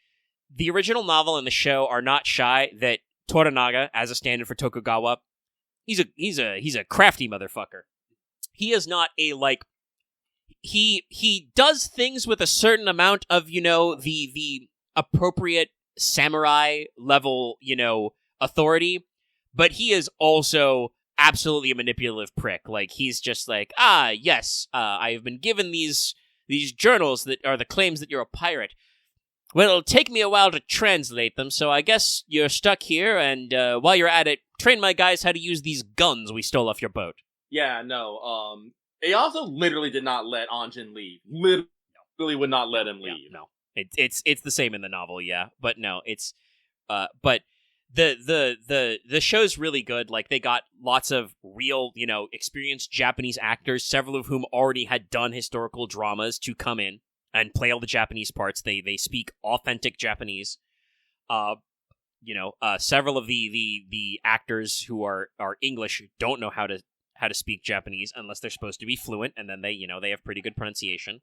the original novel and the show are not shy that Toranaga, as a stand-in for Tokugawa, he's a crafty motherfucker. He is not a, like, he does things with a certain amount of, the appropriate samurai level, authority, but he is also absolutely a manipulative prick. Like, he's just like, yes, I have been given these journals that are the claims that you're a pirate. Well, it'll take me a while to translate them, so I guess you're stuck here, and while you're at it, train my guys how to use these guns we stole off your boat. Yeah, no, he also literally did not let Anjin leave. Literally would not let him leave. Yeah, no. It's the same in the novel, yeah. But no, it's but the show's really good. Like, they got lots of real, experienced Japanese actors, several of whom already had done historical dramas, to come in and play all the Japanese parts. They speak authentic Japanese. Several of the actors who are English don't know how to speak Japanese unless they're supposed to be fluent, and then they have pretty good pronunciation.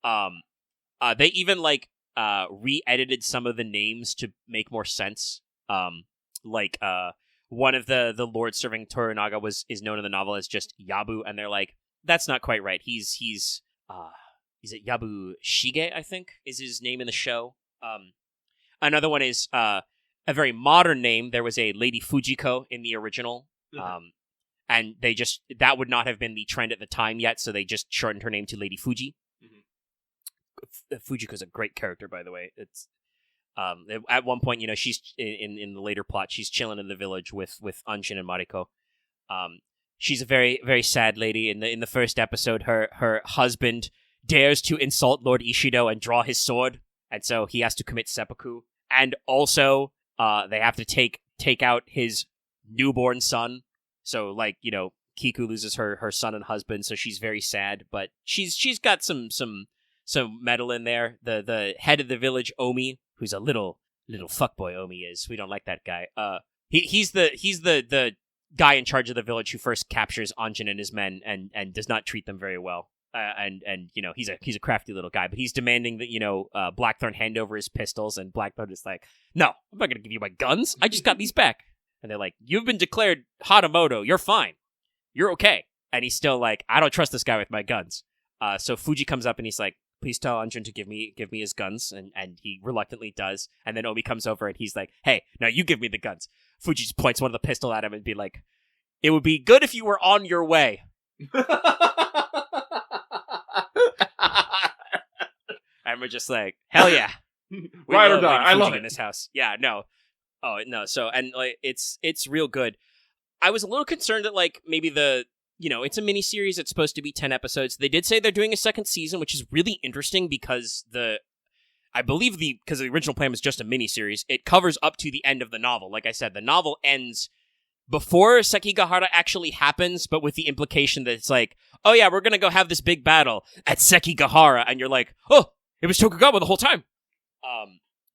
They even, like, re-edited some of the names to make more sense. One of the lords serving Toranaga is known in the novel as just Yabu, and they're like, that's not quite right. He's is it Yabu Shige, I think, is his name in the show. Another one is a very modern name. There was a Lady Fujiko in the original. And that would not have been the trend at the time yet, so they just shortened her name to Lady Fuji. Fujiko's a great character, by the way. It's at one point, she's in the later plot, she's chilling in the village with Anjin and Mariko. She's a very, very sad lady. In the first episode, her husband dares to insult Lord Ishido and draw his sword, and so he has to commit seppuku. And also, they have to take out his newborn son. So, like, Kiku loses her son and husband, so she's very sad. But she's got some metal in there. The head of the village, Omi, who's a little fuckboy. Omi is. We don't like that guy. He's the guy in charge of the village who first captures Anjin and his men and does not treat them very well. And he's a crafty little guy, but he's demanding that Blackthorn hand over his pistols, and Blackthorn is like, no, I'm not gonna give you my guns. I just got these back. And they're like, you've been declared Hatamoto. You're fine. You're okay. And he's still like, I don't trust this guy with my guns. So Fuji comes up and he's like, please tell Anjin to give me his guns. And he reluctantly does. And then Omi comes over and he's like, hey, now you give me the guns. Fuji just points one of the pistol at him and be like, it would be good if you were on your way. and we're just like, hell yeah. We Ride or love die. Lady I love Fuji it. in this house. Yeah, no. Oh, no. So, and like, it's real good. I was a little concerned that like maybe it's a miniseries. It's supposed to be 10 episodes. They did say they're doing a second season, which is really interesting because I believe because the original plan was just a miniseries. It covers up to the end of the novel. Like I said, the novel ends before Sekigahara actually happens, but with the implication that it's like, oh yeah, we're gonna go have this big battle at Sekigahara, and you're like, oh, it was Tokugawa the whole time.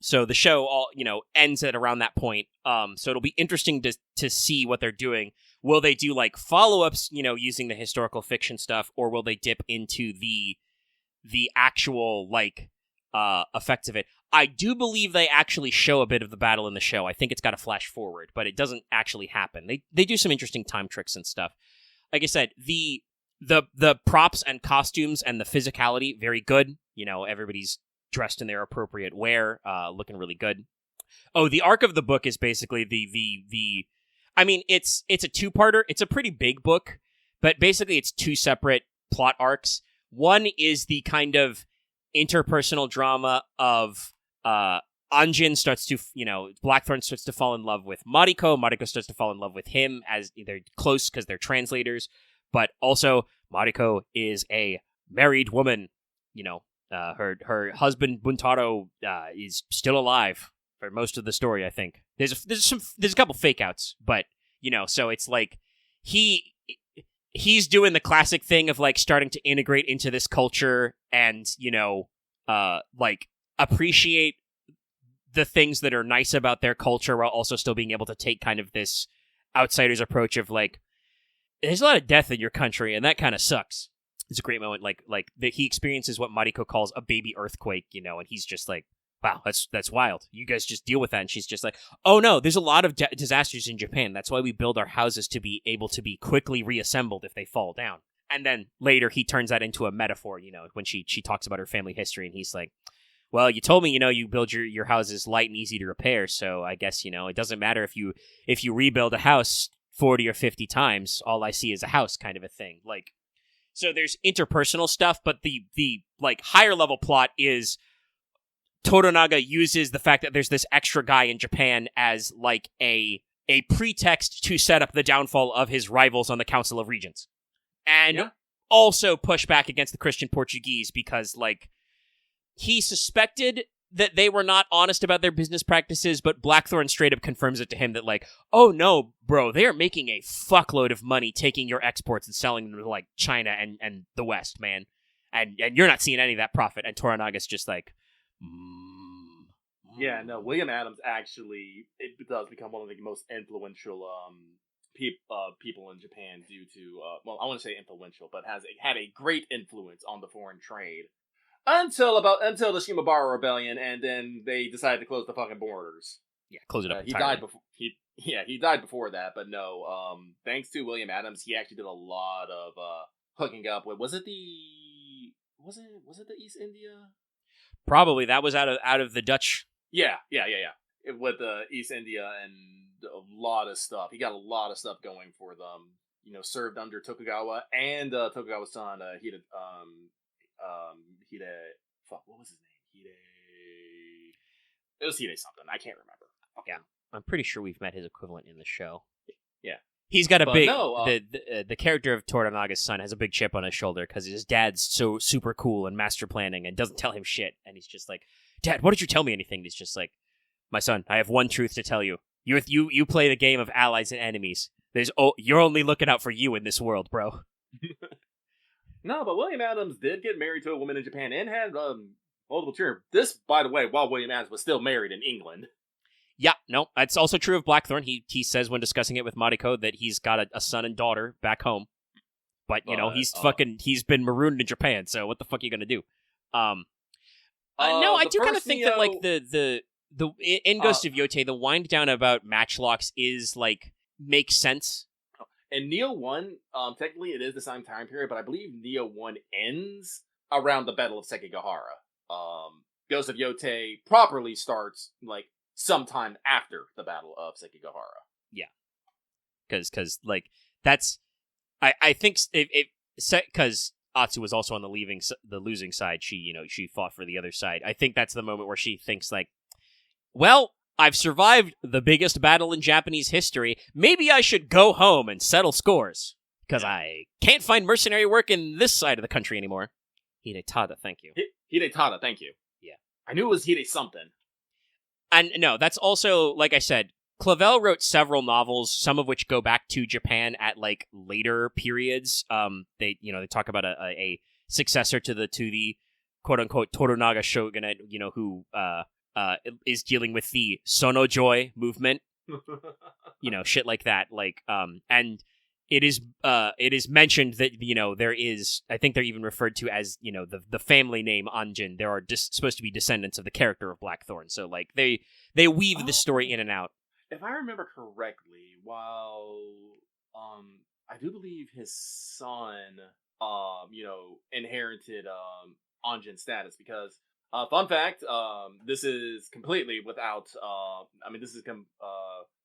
So the show ends at around that point. So it'll be interesting to see what they're doing. Will they do like follow-ups, using the historical fiction stuff, or will they dip into the actual like effects of it? I do believe they actually show a bit of the battle in the show. I think it's got a flash forward, but it doesn't actually happen. They do some interesting time tricks and stuff. Like I said, the props and costumes and the physicality, very good. Everybody's dressed in their appropriate wear, looking really good. Oh, the arc of the book is basically I mean, it's a two-parter. It's a pretty big book, but basically it's two separate plot arcs. One is the kind of interpersonal drama of Anjin starts to, Blackthorn starts to fall in love with Mariko. Mariko starts to fall in love with him as they're close because they're translators. But also, Mariko is a married woman. Her husband Buntaro is still alive for most of the story. I think there's a couple fake outs, but so it's like he's doing the classic thing of like starting to integrate into this culture and like appreciate the things that are nice about their culture while also still being able to take kind of this outsider's approach of like, there's a lot of death in your country and that kind of sucks. It's a great moment, like that he experiences what Mariko calls a baby earthquake, and he's just like, wow, that's wild. You guys just deal with that. And she's just like, oh no, there's a lot of disasters in Japan. That's why we build our houses to be able to be quickly reassembled if they fall down. And then later he turns that into a metaphor, when she talks about her family history, and he's like, well, you told me, you build your houses light and easy to repair, so I guess, it doesn't matter if you rebuild a house 40 or 50 times, all I see is a house kind of a thing. Like, so there's interpersonal stuff, but the like higher level plot is Toranaga uses the fact that there's this extra guy in Japan as like a pretext to set up the downfall of his rivals on the Council of Regents. And also push back against the Christian Portuguese because like he suspected that they were not honest about their business practices, but Blackthorn straight up confirms it to him that like, oh no, bro, they are making a fuckload of money taking your exports and selling them to like China and the West, man. And you're not seeing any of that profit. And Toranaga's just like, Yeah, no, William Adams actually, it does become one of the most influential people in Japan due to, well, I want to say influential, but had a great influence on the foreign trade. Until the Shimabara Rebellion, and then they decided to close the fucking borders. Yeah, close it up. He died before. He died before that, but no. Thanks to William Adams, he actually did a lot of hooking up with. Was it the East India? Probably that was out of the Dutch. Yeah. With the East India and a lot of stuff. He got a lot of stuff going for them. Served under Tokugawa and Tokugawa's son what was his name? It was Hide something. I can't remember. Yeah, I'm pretty sure we've met his equivalent in the show. Yeah, he's got the character of Toranaga's son has a big chip on his shoulder because his dad's so super cool and master planning and doesn't tell him shit. And he's just like, Dad, why don't you tell me anything? And he's just like, my son, I have one truth to tell you. You play the game of allies and enemies. You're only looking out for you in this world, bro. No, but William Adams did get married to a woman in Japan and had multiple children. This, by the way, while William Adams was still married in England. Yeah, no, that's also true of Blackthorn. He says when discussing it with Mariko that he's got a son and daughter back home. But, he's been marooned in Japan, so what the fuck are you gonna do? No, I do kind of think that, like, in Ghost of Yotei, the wind down about Matchlocks is, like, makes sense. And Neo 1, technically it is the same time period, but I believe Neo 1 ends around the Battle of Sekigahara. Ghost of Yotei properly starts, like, sometime after the Battle of Sekigahara. Yeah. Because like, that's... I think because Atsu was also on the losing side. She fought for the other side. I think that's the moment where she thinks like, well, I've survived the biggest battle in Japanese history. Maybe I should go home and settle scores because I can't find mercenary work in this side of the country anymore. Hidetada, thank you. Hidetada, thank you. Yeah. I knew it was Hide something. And no, that's also, like I said, Clavel wrote several novels, some of which go back to Japan at like later periods. They talk about a successor to the quote unquote Torunaga shogunate, who is dealing with the Sonojoy movement, shit like that. Like, and it is mentioned that there is, I think they're even referred to as the family name Anjin. There are supposed to be descendants of the character of Blackthorn, so like they weave the story in and out. If I remember correctly, while I do believe his son inherited Anjin status because fun fact, this is completely without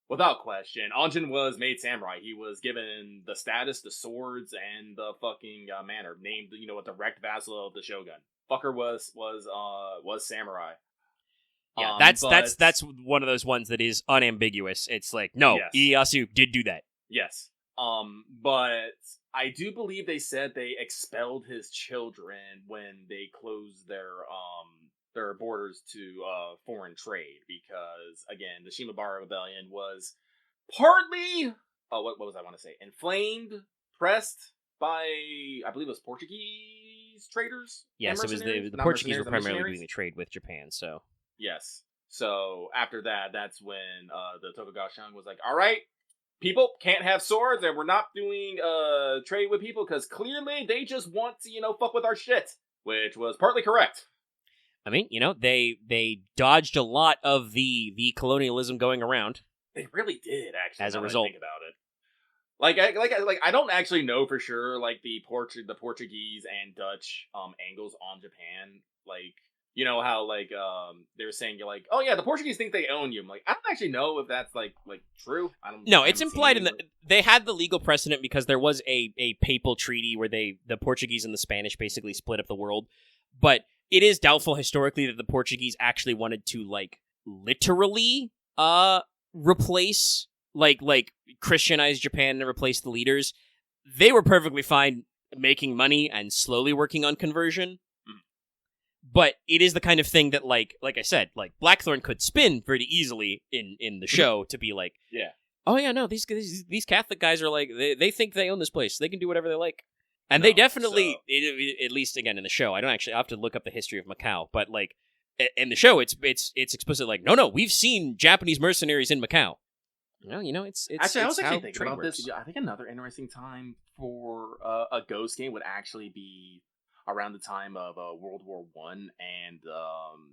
without question. Anjin was made samurai. He was given the status, the swords, and the fucking manor, named a direct vassal of the shogun. Fucker was samurai. Yeah, that's one of those ones that is unambiguous. It's like, no, yes. Ieyasu did do that. Yes. But I do believe they said they expelled his children when they closed their borders to foreign trade because, again, the Shimabara Rebellion was partly what was I want to say? Inflamed, pressed by, I believe it was Portuguese traders. Yes, it was the Portuguese were primarily doing the trade with Japan, so. Yes. So after that, that's when the Tokugawa Shogun was like, all right, people can't have swords, and we're not doing trade with people because clearly they just want to, fuck with our shit, which was partly correct. I mean, they dodged a lot of the colonialism going around. They really did, actually. As a result, think about it. I don't actually know for sure, like the Portuguese and Dutch angles on Japan, like. You know how like they were saying you're like, oh yeah, the Portuguese think they own you. I'm like, I don't actually know if that's like true. No, it's implied in they had the legal precedent because there was a papal treaty where the Portuguese and the Spanish basically split up the world. But it is doubtful historically that the Portuguese actually wanted to like literally replace like Christianize Japan and replace the leaders. They were perfectly fine making money and slowly working on conversion. But it is the kind of thing that, like I said, like Blackthorn could spin pretty easily in the show to be like, yeah, oh yeah, no, these Catholic guys are like they think they own this place, they can do whatever they like, and they definitely, at least again in the show, I'll have to look up the history of Macau, but like in the show, it's explicit like, no, we've seen Japanese mercenaries in Macau. It's actually, I was actually thinking about this. I think another interesting time for a Ghost game would actually be around the time of World War I and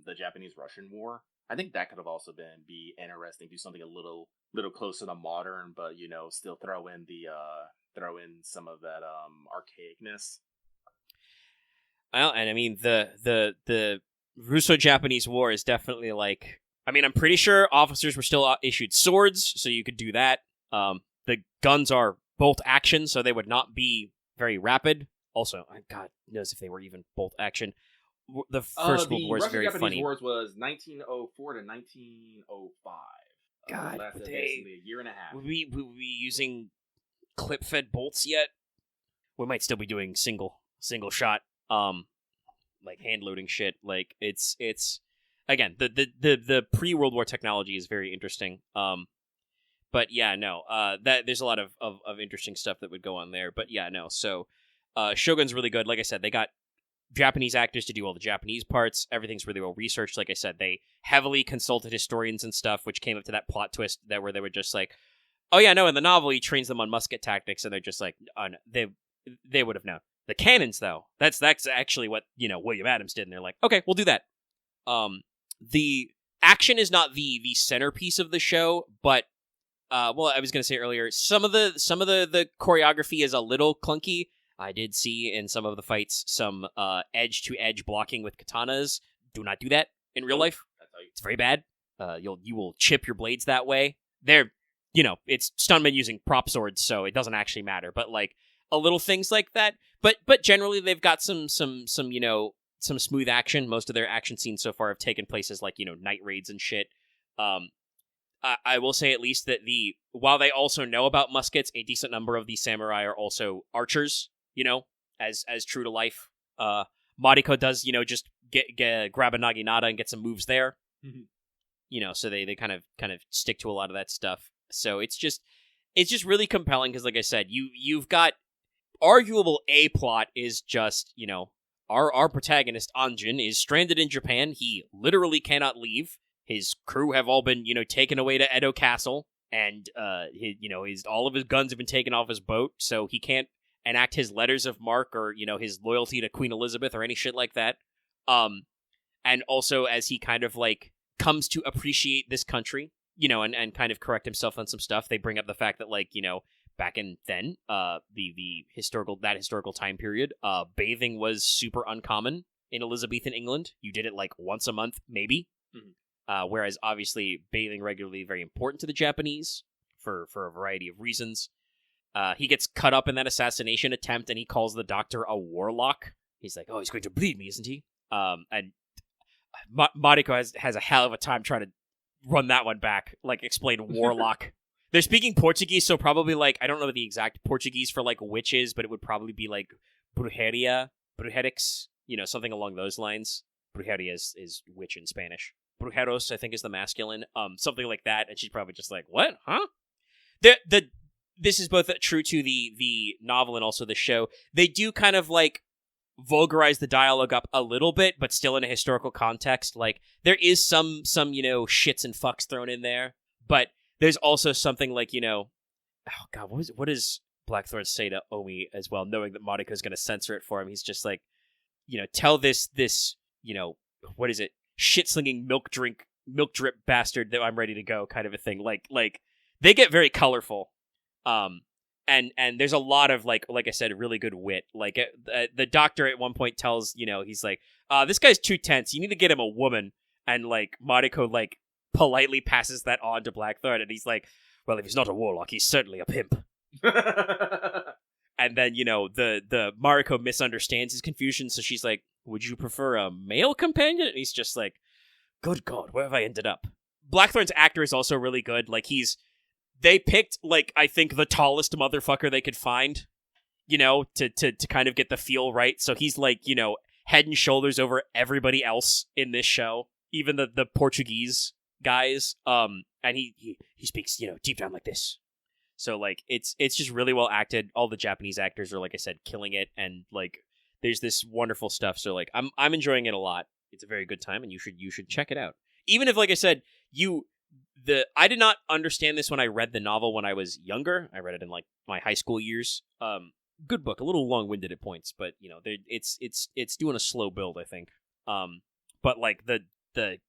the Japanese-Russian War. I think that could have also be interesting. Do something a little closer to modern, but still throw in some of that archaicness. Well, and I mean the Russo-Japanese War is definitely like. I mean, I'm pretty sure officers were still issued swords, so you could do that. The guns are bolt action, so they would not be very rapid. Also, God knows if they were even bolt action. The First World War is very Russo-Japanese funny. Wars was 1904 to 1905. God, lasted but basically a year and a half. Would we using clip-fed bolts yet? We might still be doing single shot, like hand-loading shit. Like it's again the pre-World War technology is very interesting. But yeah, no, that there's a lot of interesting stuff that would go on there. But yeah, no, so. Shogun's really good. Like I said, they got Japanese actors to do all the Japanese parts. Everything's really well researched. Like I said, they heavily consulted historians and stuff, which came up to that plot twist where they were just like, oh yeah, no, in the novel he trains them on musket tactics, and they're just like, oh, no, they would have known. The cannons, though, that's actually what William Adams did, and they're like, okay, we'll do that. The action is not the centerpiece of the show, but well, I was gonna say earlier, some of the choreography is a little clunky. I did see in some of the fights some edge-to-edge blocking with katanas. Do not do that in real life. It's very bad. You will chip your blades that way. It's stuntmen using prop swords, so it doesn't actually matter. But like a little things like that. But generally, they've got some smooth action. Most of their action scenes so far have taken place as like night raids and shit. I will say at least that while they also know about muskets, a decent number of these samurai are also archers. As true to life. Mariko does just grab a naginata and get some moves there. Mm-hmm. So they kind of stick to a lot of that stuff. So it's just really compelling because, like I said, you've got arguable A plot is just our protagonist Anjin is stranded in Japan. He literally cannot leave. His crew have all been taken away to Edo Castle, and all of his guns have been taken off his boat, so he can't enact his letters of marque or his loyalty to Queen Elizabeth or any shit like that. And also as he kind of like comes to appreciate this country, and kind of correct himself on some stuff, they bring up the fact that like back in then, the historical time period, bathing was super uncommon in Elizabethan England. You did it like once a month, maybe. Mm-hmm. Whereas obviously bathing regularly very important to the Japanese for a variety of reasons. He gets cut up in that assassination attempt, and he calls the doctor a warlock. He's like, "Oh, he's going to bleed me, isn't he?" And Mariko has a hell of a time trying to run that one back, like explain warlock. They're speaking Portuguese, so probably like I don't know the exact Portuguese for like witches, but it would probably be like brujeria, brujerix, something along those lines. Brujeria is witch in Spanish. Brujeros, I think, is the masculine. Something like that, and she's probably just like, "What? Huh?" This is both true to the novel and also the show. They do kind of like vulgarize the dialogue up a little bit, but still in a historical context. Like there is some shits and fucks thrown in there, but there's also something like oh god, what does Blackthorn say to Omi as well, knowing that Mariko's going to censor it for him? He's just like, tell this what is it, shit slinging milk drip bastard that I'm ready to go, kind of a thing. Like they get very colorful. And there's a lot of like I said, really good wit. Like the doctor at one point tells, he's like, this guy's too tense. You need to get him a woman. And like Mariko like politely passes that on to Blackthorn, and he's like, well, if he's not a warlock, he's certainly a pimp. And then the Mariko misunderstands his confusion, so she's like, would you prefer a male companion? And he's just like, good God, where have I ended up? Blackthorn's actor is also really good. Like they picked, like, I think the tallest motherfucker they could find, to kind of get the feel right. So he's like, head and shoulders over everybody else in this show, even the Portuguese guys. And he speaks, deep down like this. So like it's just really well acted. All the Japanese actors are, like I said, killing it, and like there's this wonderful stuff. So like I'm enjoying it a lot. It's a very good time, and you should check it out. Even if, like I said, I did not understand this when I read the novel when I was younger. I read it in like my high school years. Good book, a little long-winded at points, but it's doing a slow build, I think. But like the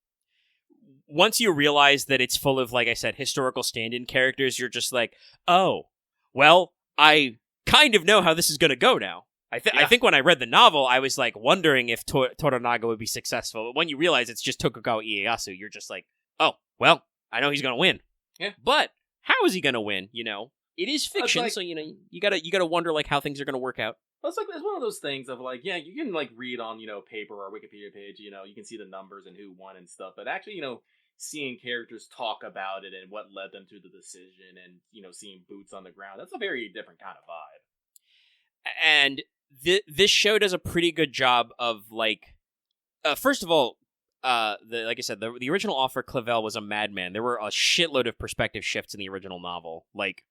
once you realize that it's full of, like I said, historical stand-in characters, you're just like, oh, well, I kind of know how this is going to go now. I think when I read the novel, I was like wondering if Toranaga would be successful. But when you realize it's just Tokugawa Ieyasu, you're just like, oh, well, I know he's going to win. Yeah. But how is he going to win? It is fiction, like, so you gotta wonder like how things are going to work out. It's one of those things of like, yeah, you can like read on paper or Wikipedia page, you can see the numbers and who won and stuff, but actually seeing characters talk about it and what led them to the decision, and seeing boots on the ground, that's a very different kind of vibe. And this show does a pretty good job of like, first of all, like I said, the original author Clavel was a madman. There were a shitload of perspective shifts in the original novel. Like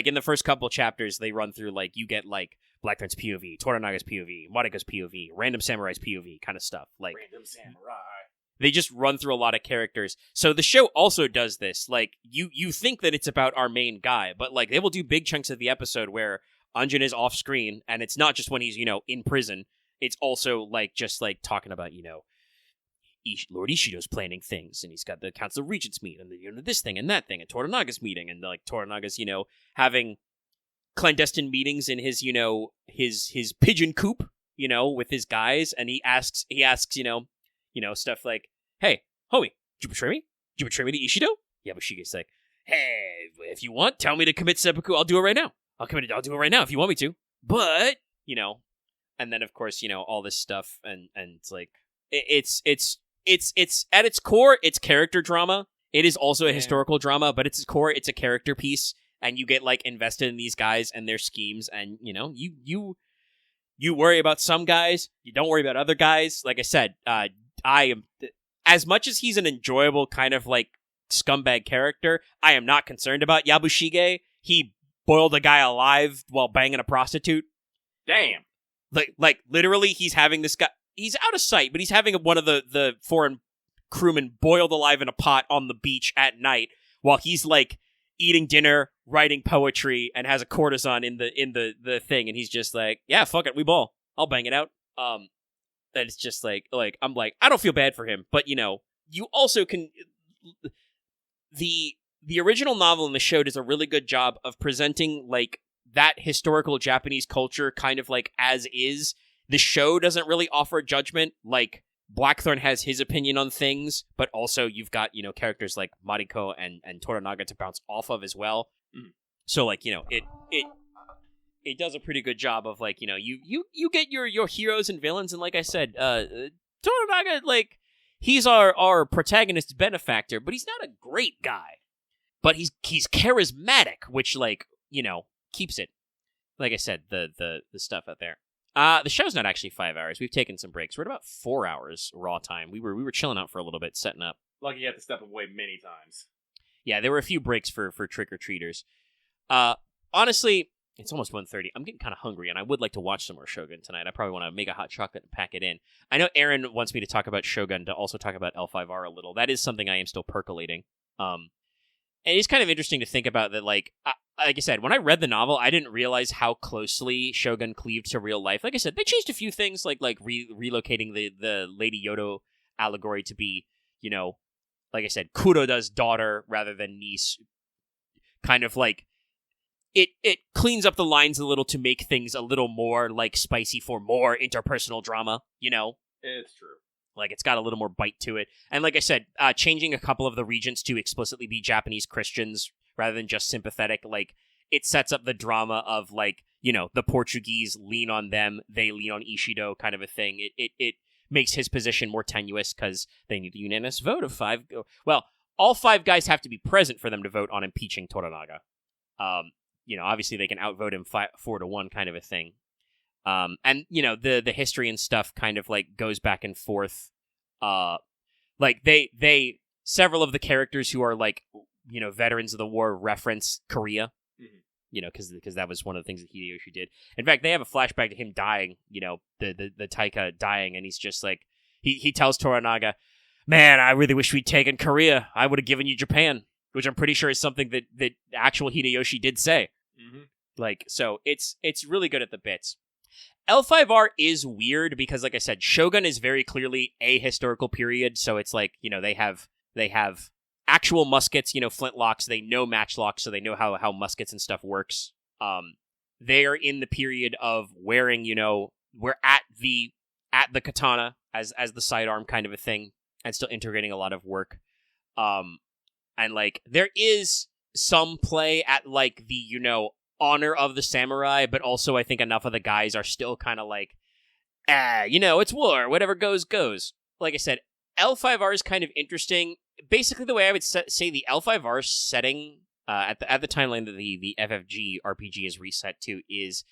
in the first couple chapters, they run through like you get like Blackthorn's POV, Toranaga's POV, Mariko's POV, Random Samurai's POV, kind of stuff. Like Random Samurai. They just run through a lot of characters. So the show also does this. Like you think that it's about our main guy, but like they will do big chunks of the episode where Anjin is off screen, and it's not just when he's in prison. It's also like just like talking about Lord Ishido's planning things, and he's got the Council of Regents meet, and this thing and that thing, and Toranaga's meeting, and like Toranaga's having clandestine meetings in his his pigeon coop with his guys, and he asks stuff like, hey homie, did you betray me? Did you betray me to Ishido? Yabushige's like, hey, if you want, tell me to commit seppuku, I'll do it right now. I'll do it right now if you want me to. but, and then of course, all this stuff and it's like it's at its core, it's character drama. It is also a historical drama, but at its core, it's a character piece, and you get like invested in these guys and their schemes, and you worry about some guys, you don't worry about other guys. Like I said, I am, as much as he's an enjoyable kind of like scumbag character, I am not concerned about Yabushige. He boiled a guy alive while banging a prostitute. Damn. Like literally, he's having this guy. He's out of sight, but he's having one of the foreign crewmen boiled alive in a pot on the beach at night while he's like eating dinner, writing poetry, and has a courtesan in the thing, and he's just like, yeah, fuck it, we ball. I'll bang it out. That it's just like I'm like, I don't feel bad for him, but you also can. The original novel and the show does a really good job of presenting like that historical Japanese culture kind of like as is. The show doesn't really offer judgment. Like Blackthorn has his opinion on things, but also you've got characters like Mariko and Toranaga to bounce off of as well. So like it does a pretty good job of like you get your heroes and villains, and like I said, Toranaga, like he's our protagonist's benefactor, but he's not a great guy. But he's charismatic, which like keeps it. Like I said, the stuff out there. The show's not actually 5 hours. We've taken some breaks. We're at about 4 hours raw time. We were chilling out for a little bit, setting up. Lucky you had to step away many times. Yeah, there were a few breaks for trick-or-treaters. Honestly, it's almost 1:30. I'm getting kind of hungry, and I would like to watch some more Shogun tonight. I probably want to make a hot chocolate and pack it in. I know Aaron wants me to talk about Shogun, to also talk about L5R a little. That is something I am still percolating. And it's kind of interesting to think about that, like I said, when I read the novel, I didn't realize how closely Shogun cleaved to real life. Like I said, they changed a few things, like relocating the Lady Yodo allegory to be, like I said, Kuroda's daughter rather than niece. Kind of like, it cleans up the lines a little to make things a little more, like, spicy for more interpersonal drama, It's true. Like, it's got a little more bite to it. And like I said, changing a couple of the regents to explicitly be Japanese Christians rather than just sympathetic, like, it sets up the drama of, like, the Portuguese lean on them, they lean on Ishido kind of a thing. It makes his position more tenuous because they need a unanimous vote of 5. Well, all 5 guys have to be present for them to vote on impeaching Toranaga. Obviously they can outvote him 4-1 kind of a thing. And the history and stuff kind of like goes back and forth. Like they several of the characters who are like veterans of the war reference Korea. Because that was one of the things that Hideyoshi did. In fact, they have a flashback to him dying. The Taika dying, and he's just like he tells Toranaga, "Man, I really wish we'd taken Korea. I would have given you Japan," which I'm pretty sure is something that actual Hideyoshi did say. Like, so it's really good at the bits. L5R is weird because, like I said, Shogun is very clearly a historical period. So it's like, they have actual muskets, flintlocks. They know matchlocks, so they know how muskets and stuff works. They are in the period of wearing, we're at the katana as the sidearm kind of a thing, and still integrating a lot of work. And like there is some play at like the honor of the samurai, but also I think enough of the guys are still kind of like, it's war, whatever goes. Like I said, L5R is kind of interesting. Basically, the way I would say the L5R setting at the timeline that the FFG RPG is reset to is,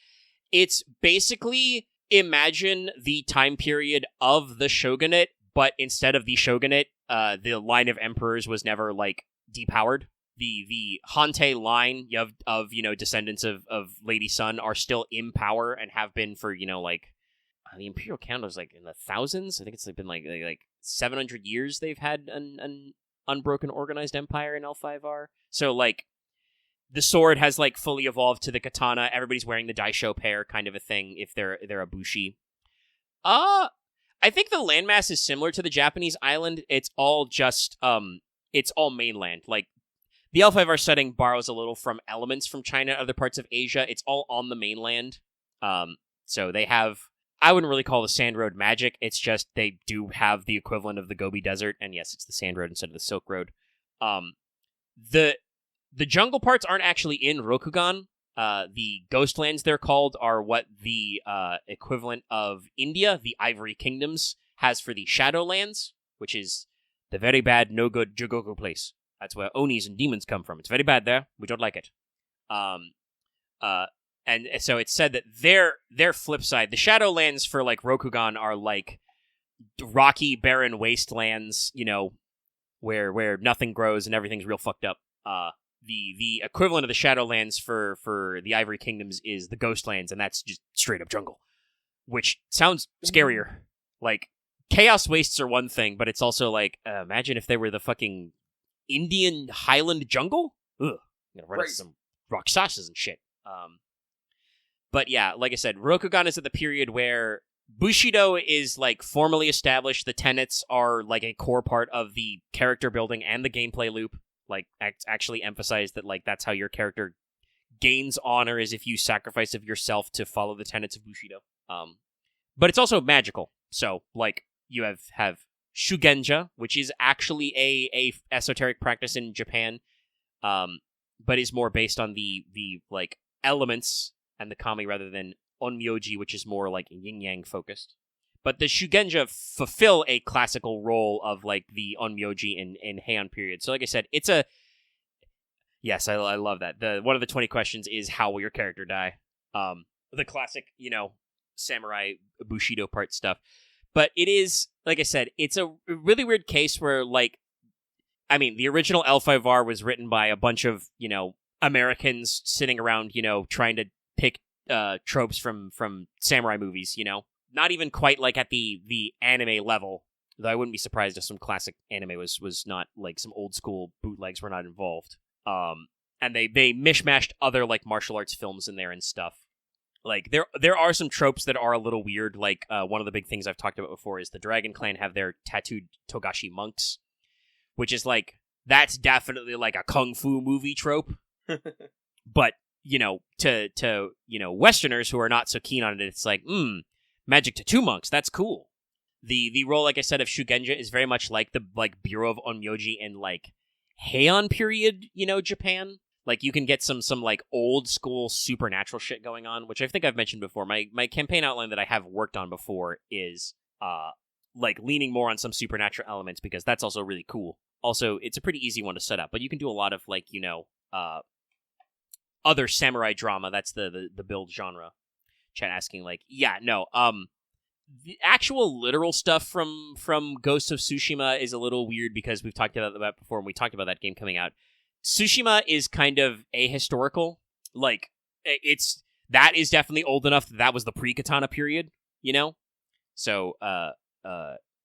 it's basically imagine the time period of the shogunate, but instead of the shogunate, the line of emperors was never like depowered. The Hante line of descendants of Lady Sun are still in power and have been for like the imperial count was like in the thousands. I think it's been like 700 years they've had an unbroken organized empire in L5R. So like the sword has like fully evolved to the katana. Everybody's wearing the daisho pair kind of a thing if they're a bushi. I think the landmass is similar to the Japanese island. It's all just it's all mainland. Like the L5R setting borrows a little from elements from China and other parts of Asia. It's all on the mainland. So they have, I wouldn't really call the Sand Road magic. It's just they do have the equivalent of the Gobi Desert. And yes, it's the Sand Road instead of the Silk Road. The jungle parts aren't actually in Rokugan. The Ghostlands, they're called, are what the equivalent of India, the Ivory Kingdoms, has for the Shadowlands, which is the very bad, no good Jugoku place. That's where Onis and demons come from. It's very bad there. We don't like it. And so it's said that their flip side, the Shadowlands for like Rokugan are like rocky, barren wastelands, where nothing grows and everything's real fucked up. The equivalent of the Shadowlands for the Ivory Kingdoms is the Ghostlands, and that's just straight up jungle, which sounds scarier. Like, Chaos Wastes are one thing, but it's also like, imagine if they were the fucking Indian Highland jungle? Ugh. I'm gonna run into some Rakshasas and shit. But yeah, like I said, Rokugan is at the period where Bushido is like formally established. The tenets are like a core part of the character building and the gameplay loop. Like, actually emphasize that, like, that's how your character gains honor, is if you sacrifice of yourself to follow the tenets of Bushido. But it's also magical. So, like, you have Shugenja, which is actually a esoteric practice in Japan, but is more based on the like, elements and the kami rather than onmyoji, which is more, like, yin-yang focused. But the Shugenja fulfill a classical role of, like, the onmyoji in Heian period. So, like I said, it's a... Yes, I love that. One of the 20 questions is, how will your character die? The classic, samurai Bushido part stuff. But it is, like I said, it's a really weird case where, like... I mean, the original L5R was written by a bunch of, Americans sitting around, trying to pick tropes from samurai movies, Not even quite like at the anime level, though I wouldn't be surprised if some classic anime was not, like, some old school bootlegs were not involved. And they mishmashed other, like, martial arts films in there and stuff. Like, there are some tropes that are a little weird. Like, one of the big things I've talked about before is the Dragon Clan have their tattooed Togashi monks, which is like, that's definitely like a kung fu movie trope. But, to Westerners who are not so keen on it, it's like, magic tattoo monks, that's cool. The role, like I said, of Shugenja is very much like the, like, Bureau of Onmyoji in, like, Heian period, Japan. Like, you can get some like, old school supernatural shit going on, which I think I've mentioned before. My campaign outline that I have worked on before is, like, leaning more on some supernatural elements, because that's also really cool. Also, it's a pretty easy one to set up, but you can do a lot of, like, other samurai drama. That's the build genre. Chat asking, like, the actual literal stuff from Ghost of Tsushima is a little weird, because we've talked about that before when we talked about that game coming out. Tsushima is kind of ahistorical. Like, that is definitely old enough that was the pre-Katana period, So,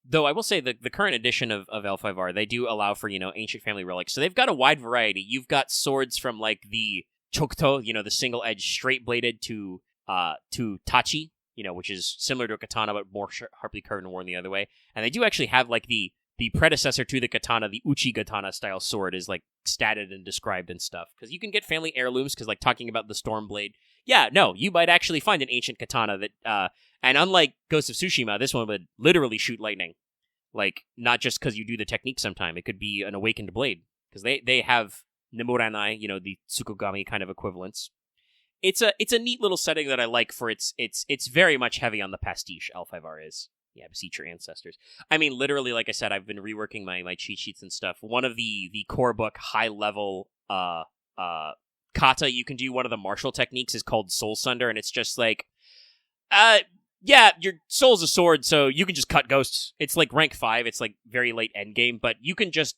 though I will say the current edition of L5R, they do allow for, ancient family relics. So they've got a wide variety. You've got swords from, like, the Chokuto, the single-edged straight-bladed to Tachi, which is similar to a katana, but more sharply curved and worn the other way. And they do actually have, like, the predecessor to the katana, the Uchi katana style sword, is, like, statted and described and stuff. Because you can get family heirlooms, because, like, talking about the Stormblade, you might actually find an ancient katana that, and unlike Ghost of Tsushima, this one would literally shoot lightning. Like, not just because you do the technique sometime, it could be an awakened blade. Because they have Nemuranai, the Tsukugami kind of equivalents. It's a neat little setting that I like for it's very much heavy on the pastiche, L5R is. Yeah, beseech your ancestors. I mean, literally, like I said, I've been reworking my cheat sheets and stuff. One of the core book high-level kata you can do, one of the martial techniques is called Soul Sunder, and it's just like, your soul's a sword, so you can just cut ghosts. It's like rank 5, it's like very late endgame, but you can just,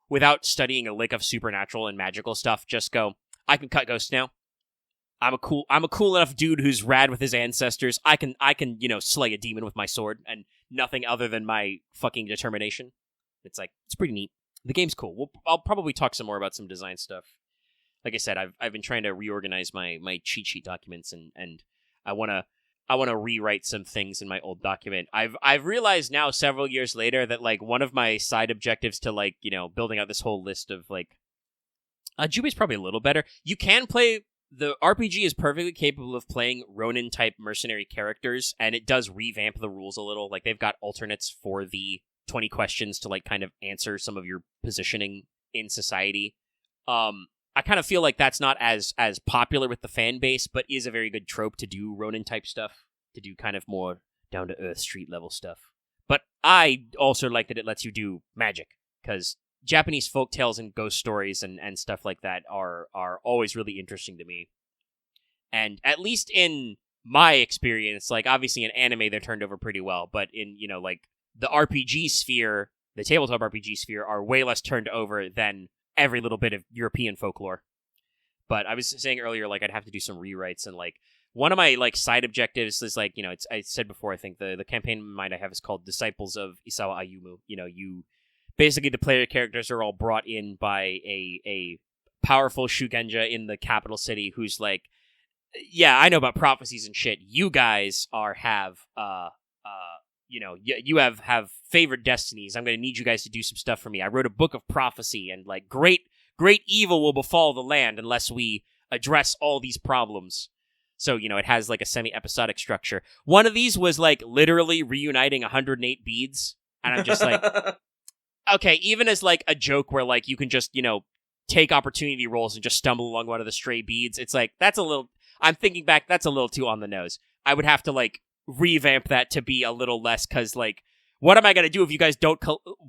without studying a lick of supernatural and magical stuff, just go, I can cut ghosts now. I'm a cool enough dude who's rad with his ancestors. I can slay a demon with my sword and nothing other than my fucking determination. It's like, it's pretty neat. The game's cool. I'll probably talk some more about some design stuff. Like I said, I've been trying to reorganize my cheat sheet documents, and I want to rewrite some things in my old document. I've realized now, several years later, that, like, one of my side objectives to, like, building out this whole list of, like, Jubi's probably a little better. You can play. The RPG is perfectly capable of playing Ronin-type mercenary characters, and it does revamp the rules a little. Like, they've got alternates for the 20 questions to, like, kind of answer some of your positioning in society. I kind of feel like that's not as popular with the fan base, but is a very good trope to do Ronin type stuff, to do kind of more down to earth street level stuff. But I also like that it lets you do magic, because Japanese folk tales and ghost stories and stuff like that are always really interesting to me. And at least in my experience, like, obviously in anime they're turned over pretty well, but in, you know, like, the RPG sphere, the tabletop RPG sphere, are way less turned over than every little bit of European folklore. But I was saying earlier, like, I'd have to do some rewrites, and, like, one of my, like, side objectives is, like, you know, I said before, I think the campaign in mind I have is called Disciples of Isawa Ayumu. You know, basically the player characters are all brought in by a powerful shugenja in the capital city who's like, yeah, I know about prophecies and shit. You guys have you have favored destinies. I'm going to need you guys to do some stuff for me. I wrote a book of prophecy, and, like, great evil will befall the land unless we address all these problems. So, you know, it has, like, a semi-episodic structure. One of these was, like, literally reuniting 108 beads, and I'm just like, okay, even as, like, a joke where, like, you can just, you know, take opportunity rolls and just stumble along one of the stray beads, it's like, that's a little, I'm thinking back, that's a little too on the nose. I would have to, like, revamp that to be a little less, because, like, what am I going to do if you guys don't...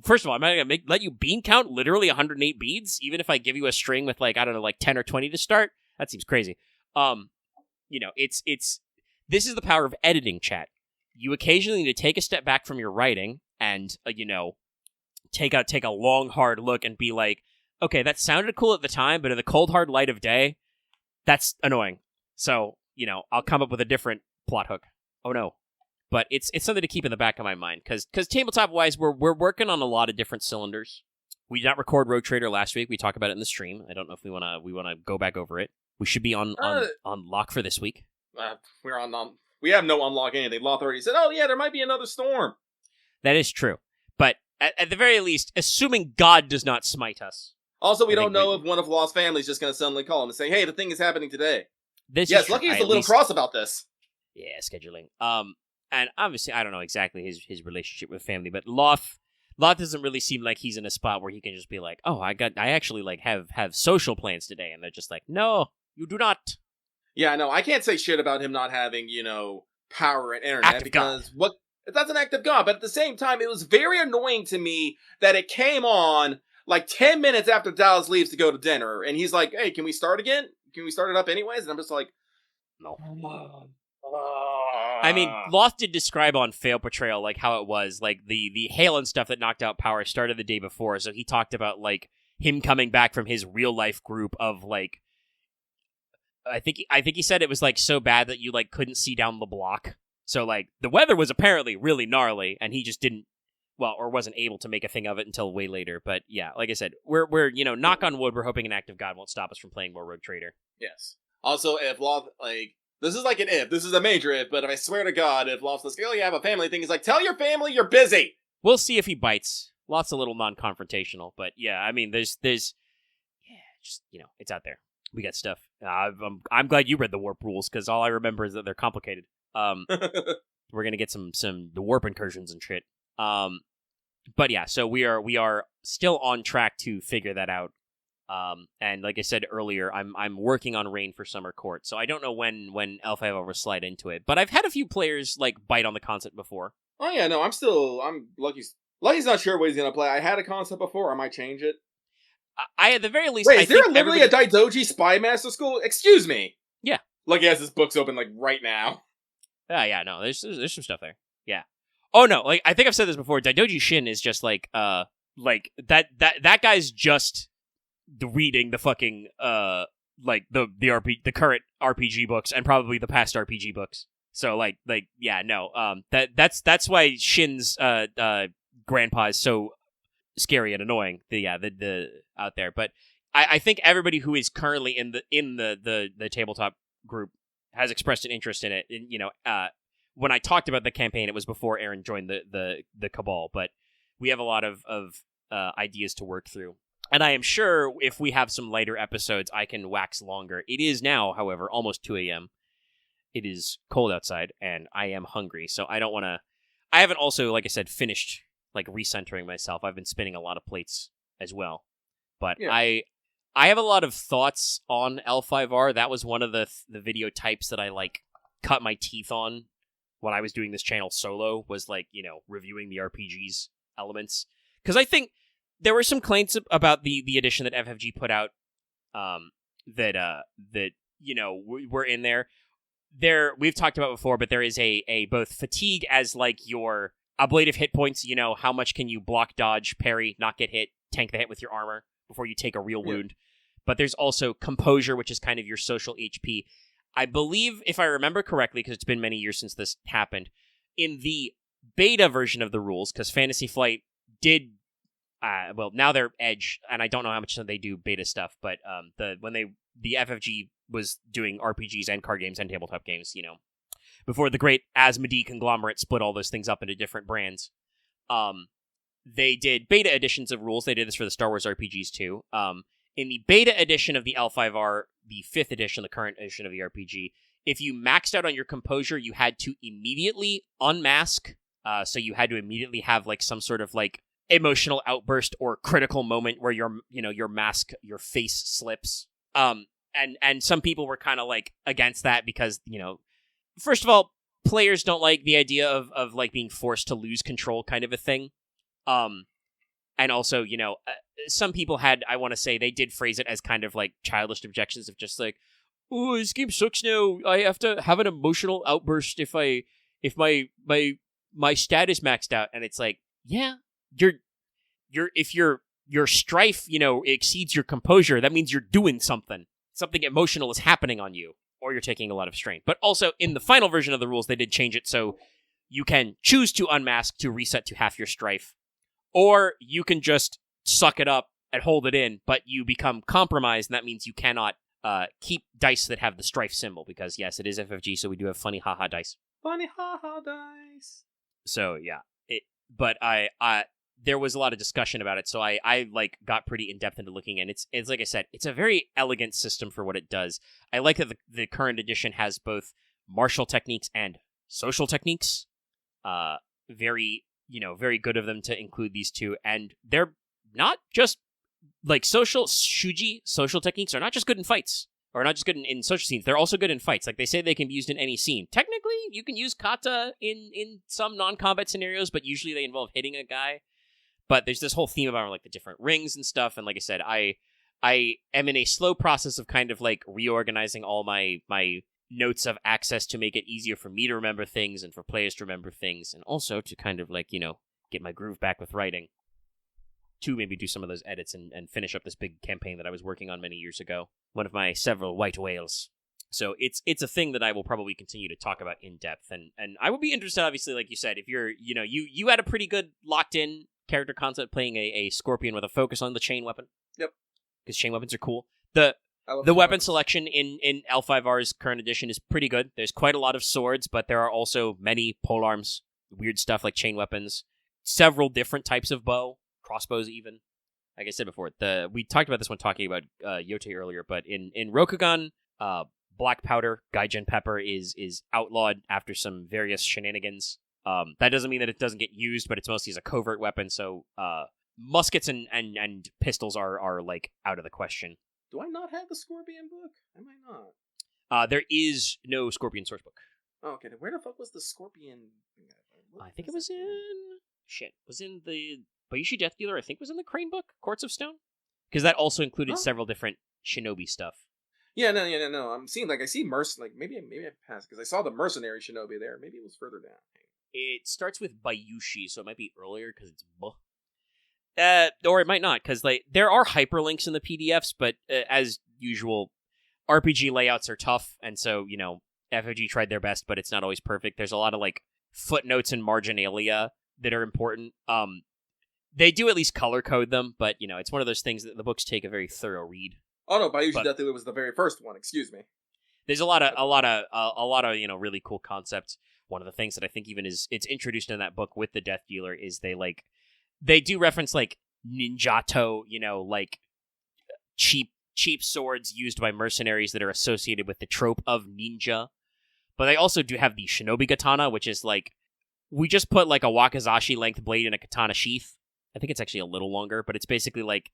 First of all, am I going to let you bean count literally 108 beads, even if I give you a string with, like, I don't know, like 10 or 20 to start? That seems crazy. You know, it's this is the power of editing, chat. You occasionally need to take a step back from your writing and, you know, take a long, hard look and be like, okay, that sounded cool at the time, but in the cold, hard light of day, that's annoying. So, you know, I'll come up with a different plot hook. Oh no. But it's something to keep in the back of my mind, because tabletop-wise, we're working on a lot of different cylinders. We did not record Rogue Trader last week. We talked about it in the stream. I don't know if we wanna go back over it. We should be on lock for this week. We're on. We have no unlock anything. Loth already said, "Oh yeah, there might be another storm." That is true, but at the very least, assuming God does not smite us. Also, we don't know if one of Loth's family is just going to suddenly call him and say, "Hey, the thing is happening today." Yes, Lucky is a little cross about this. Yeah, scheduling. And obviously, I don't know exactly his relationship with family, but Loth doesn't really seem like he's in a spot where he can just be like, "Oh, I actually, like, have social plans today," and they're just like, "No, you do not." Yeah, no, I can't say shit about him not having, you know, power and internet, Act of because that's an act of God. But at the same time, it was very annoying to me that it came on like 10 minutes after Dallas leaves to go to dinner, and he's like, "Hey, can we start again? Can we start it up anyways?" And I'm just like, no. I mean, Loth did describe on Fail Portrayal, like, how it was, like, the hail and stuff that knocked out power started the day before, so he talked about, like, him coming back from his real life group of, like, I think he said it was, like, so bad that you, like, couldn't see down the block. So, like, the weather was apparently really gnarly, and he just didn't, well, or wasn't able to make a thing of it until way later. But yeah, like I said, we're you know, knock on wood, we're hoping an act of God won't stop us from playing more Rogue Trader. Yes. Also, if Loth, like, this is like an if, this is a major if, but if I swear to God, if Loth's like, "Oh, you have a family thing," he's like, "Tell your family you're busy." We'll see if he bites. Lots a little non-confrontational, but yeah, I mean, there's, yeah, just, you know, it's out there. We got stuff. I'm glad you read the warp rules, because all I remember is that they're complicated. We're gonna get some the warp incursions and shit. But yeah, so we are still on track to figure that out. And like I said earlier, I'm working on Rain for Summer Court, so I don't know when L5 will slide into it. But I've had a few players, like, bite on the concept before. Oh yeah, no, I'm Lucky's not sure what he's gonna play. I had a concept before. I might change it. I at the very least. Wait, is there literally a Daidoji Spy Master School? Excuse me. Yeah. Lucky has his books open, like, right now. Yeah, no, there's some stuff there. Yeah. Oh no, like, I think I've said this before. Daidoji Shin is just like that guy's just reading the fucking like the current RPG books and probably the past RPG books. So like yeah, no. That's why Shin's grandpa is so scary and annoying. The out there. But I think everybody who is currently in the tabletop group has expressed an interest in it. And, you know, when I talked about the campaign, it was before Aaron joined the Cabal, but we have a lot of ideas to work through. And I am sure if we have some lighter episodes, I can wax longer. It is now, however, almost 2 a.m. It is cold outside, and I am hungry, so I don't want to... I haven't also, like I said, finished like recentering myself. I've been spinning a lot of plates as well. But yeah. I have a lot of thoughts on L5R. That was one of the video types that I like cut my teeth on when I was doing this channel solo, was like, you know, reviewing the RPG's elements. Because I think there were some claims about the edition that FFG put out that you know, were in there. We've talked about before, but there is a both fatigue as like your ablative hit points, you know, how much can you block, dodge, parry, not get hit, tank the hit with your armor before you take a real wound. But there's also composure, which is kind of your social HP. I believe, if I remember correctly, because it's been many years since this happened, in the beta version of the rules, because Fantasy Flight did, well, now they're Edge, and I don't know how much they do beta stuff, but the FFG was doing RPGs and card games and tabletop games, you know, before the great Asmodee conglomerate split all those things up into different brands. They did beta editions of rules. They did this for the Star Wars RPGs too. In the beta edition of the L5R, the 5th edition, the current edition of the RPG, if you maxed out on your composure, you had to immediately unmask. So you had to immediately have like some sort of like emotional outburst or critical moment where your mask, your face slips. And some people were kind of like against that because, you know, first of all, players don't like the idea of like being forced to lose control kind of a thing. And also, you know, some people had, I want to say, they did phrase it as kind of like childish objections of just like, oh, this game sucks now. I have to have an emotional outburst if my stat is maxed out. And it's like, yeah, if your strife, you know, exceeds your composure, that means you're doing something. Something emotional is happening on you, or you're taking a lot of strain. But also, in the final version of the rules, they did change it so you can choose to unmask to reset to half your strife, or you can just suck it up and hold it in, but you become compromised, and that means you cannot keep dice that have the strife symbol, because, yes, it is FFG, so we do have funny haha dice. Funny haha dice! So, yeah. But there was a lot of discussion about it, so I like got pretty in depth into looking in. It's like I said, it's a very elegant system for what it does. I like that the current edition has both martial techniques and social techniques. Very good of them to include these two, and they're not just like social techniques are not just good in fights, or not just good in social scenes. They're also good in fights. Like they say, they can be used in any scene. Technically, you can use kata in some non-combat scenarios, but usually they involve hitting a guy. But there's this whole theme about like the different rings and stuff, and like I said, I am in a slow process of kind of like reorganizing all my notes of access to make it easier for me to remember things and for players to remember things, and also to kind of like, you know, get my groove back with writing, to maybe do some of those edits and finish up this big campaign that I was working on many years ago, one of my several white whales. So it's a thing that I will probably continue to talk about in depth, and I would be interested, obviously, like you said, if you're, you know, you had a pretty good locked in character concept playing a scorpion with a focus on the chain weapon. Yep. Because chain weapons are cool. The weapon selection in L5R's current edition is pretty good. There's quite a lot of swords, but there are also many polearms, weird stuff like chain weapons, several different types of bow, crossbows even. Like I said before, we talked about this when talking about Yote earlier, but in Rokugan, black powder, Gaijin pepper is outlawed after some various shenanigans. That doesn't mean that it doesn't get used, but it's mostly as a covert weapon, so muskets and pistols are like out of the question. Do I not have the Scorpion book? I might not. There is no Scorpion source book. Oh, okay, then where the fuck was the Scorpion? I think it was in the Bayushi Death Dealer. I think was in the Crane book, Courts of Stone, because that also included several different shinobi stuff. Yeah, no. I'm seeing I see maybe I passed because I saw the mercenary shinobi there. Maybe it was further down. It starts with Bayushi, so it might be earlier because it's or it might not, because like there are hyperlinks in the PDFs, but as usual, RPG layouts are tough, and so, you know, FFG tried their best, but it's not always perfect. There's a lot of like footnotes and marginalia that are important. They do at least color code them, but you know, it's one of those things that the books take a very thorough read. Oh no, Bayushi Death Dealer was the very first one. Excuse me. There's a lot of you know, really cool concepts. One of the things that I think even it's introduced in that book with the Death Dealer is they do reference like ninjato, you know, like cheap swords used by mercenaries that are associated with the trope of ninja. But they also do have the shinobi katana, which is like, we just put like a wakizashi length blade in a katana sheath. I think it's actually a little longer, but it's basically like,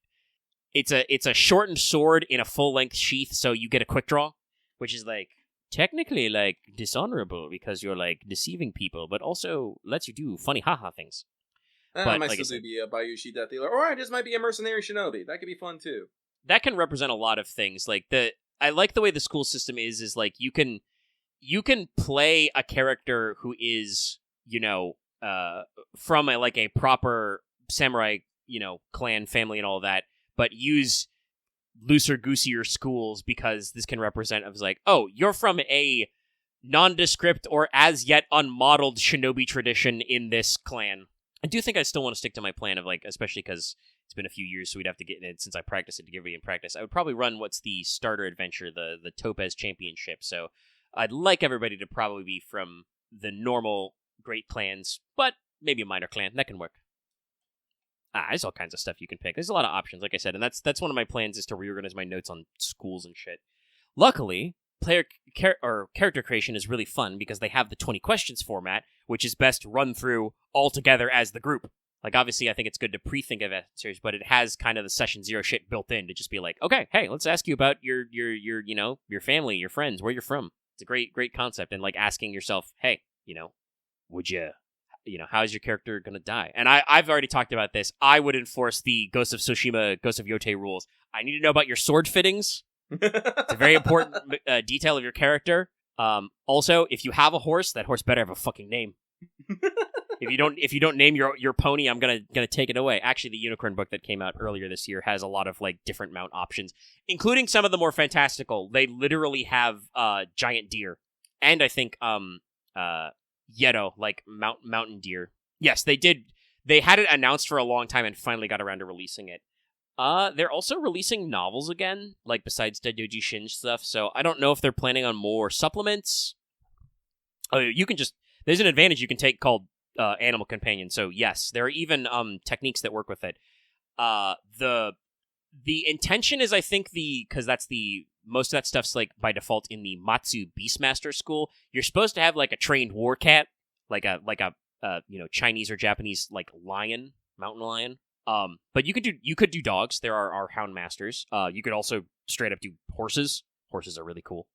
it's a shortened sword in a full length sheath, so you get a quick draw, which is like technically like dishonorable because you're like deceiving people, but also lets you do funny haha things. I might still be a Bayushi Death Dealer, or I just might be a mercenary shinobi. That could be fun too. That can represent a lot of things. Like I like the way the school system is like you can play a character who is, from a proper samurai, clan family and all that, but use looser goosier schools because this can represent of like, oh, you're from a nondescript or as yet unmodeled shinobi tradition in this clan. I do think I still want to stick to my plan of like, especially because it's been a few years, so we'd have to get in it since I practiced it to give it in practice. I would probably run what's the starter adventure, the Topaz Championship. So I'd like everybody to probably be from the normal great clans, but maybe a minor clan. That can work. There's all kinds of stuff you can pick. There's a lot of options, like I said, and that's one of my plans is to reorganize my notes on schools and shit. Luckily, character creation is really fun because they have the 20 questions format, which is best run through all together as the group. Like, obviously, I think it's good to pre-think of answers, but it has kind of the session zero shit built in to just be like, okay, hey, let's ask you about your family, your friends, where you're from. It's a great concept, and like asking yourself, hey, would you, how's your character gonna die? And I've already talked about this. I would enforce the Ghost of Tsushima, Ghost of Yotei rules. I need to know about your sword fittings. It's a very important detail of your character. Also, if you have a horse, that horse better have a fucking name. If you don't name your pony, I'm gonna take it away. Actually, the Unicorn book that came out earlier this year has a lot of like different mount options, including some of the more fantastical. They literally have giant deer, and I think Yeto, like mountain deer. Yes, they did. They had it announced for a long time and finally got around to releasing it. They're also releasing novels again, like besides Daidoji Shin stuff, so I don't know if they're planning on more supplements. Oh, there's an advantage you can take called Animal Companion, so yes, there are even techniques that work with it. The intention is, I think, because that's most of that stuff's like by default in the Matsu Beastmaster school. You're supposed to have like a trained war cat, like a Chinese or Japanese like lion, mountain lion. But you could do dogs. There are hound masters. You could also straight up do horses. Horses are really cool,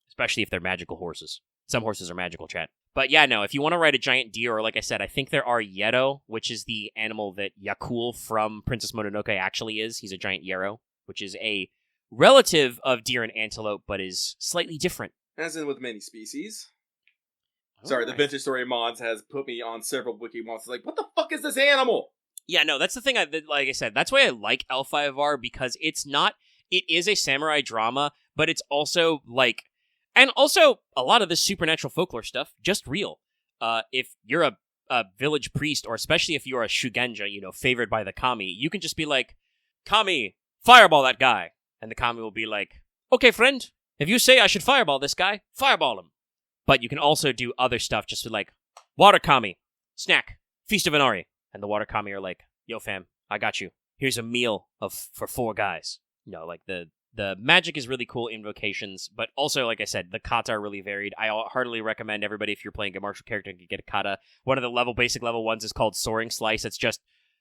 especially if they're magical horses. Some horses are magical, chat. But yeah, no, if you want to ride a giant deer, or like I said, I think there are Yeto, which is the animal that Yakul from Princess Mononoke actually is. He's a giant yarrow, which is a relative of deer and antelope, but is slightly different. As in with many species. Sorry, the Vintage Story Mods has put me on several wiki mods. Like, what the fuck is this animal? Yeah, no, that's the thing. Like I said, that's why I like L5R, because it is a samurai drama, but it's also like, and also a lot of this supernatural folklore stuff, just real. If you're a village priest, or especially if you're a Shugenja, favored by the kami, you can just be like, Kami, fireball that guy. And the kami will be like, okay, friend, if you say I should fireball this guy, fireball him. But you can also do other stuff, just like, water kami, snack, Feast of Inari. And the water kami are like, yo fam, I got you. Here's a meal for 4 guys. Like the magic is really cool, invocations, but also, like I said, the kata are really varied. I heartily recommend everybody, if you're playing a martial character, to get a kata. One of the basic level ones is called Soaring Slice. It's just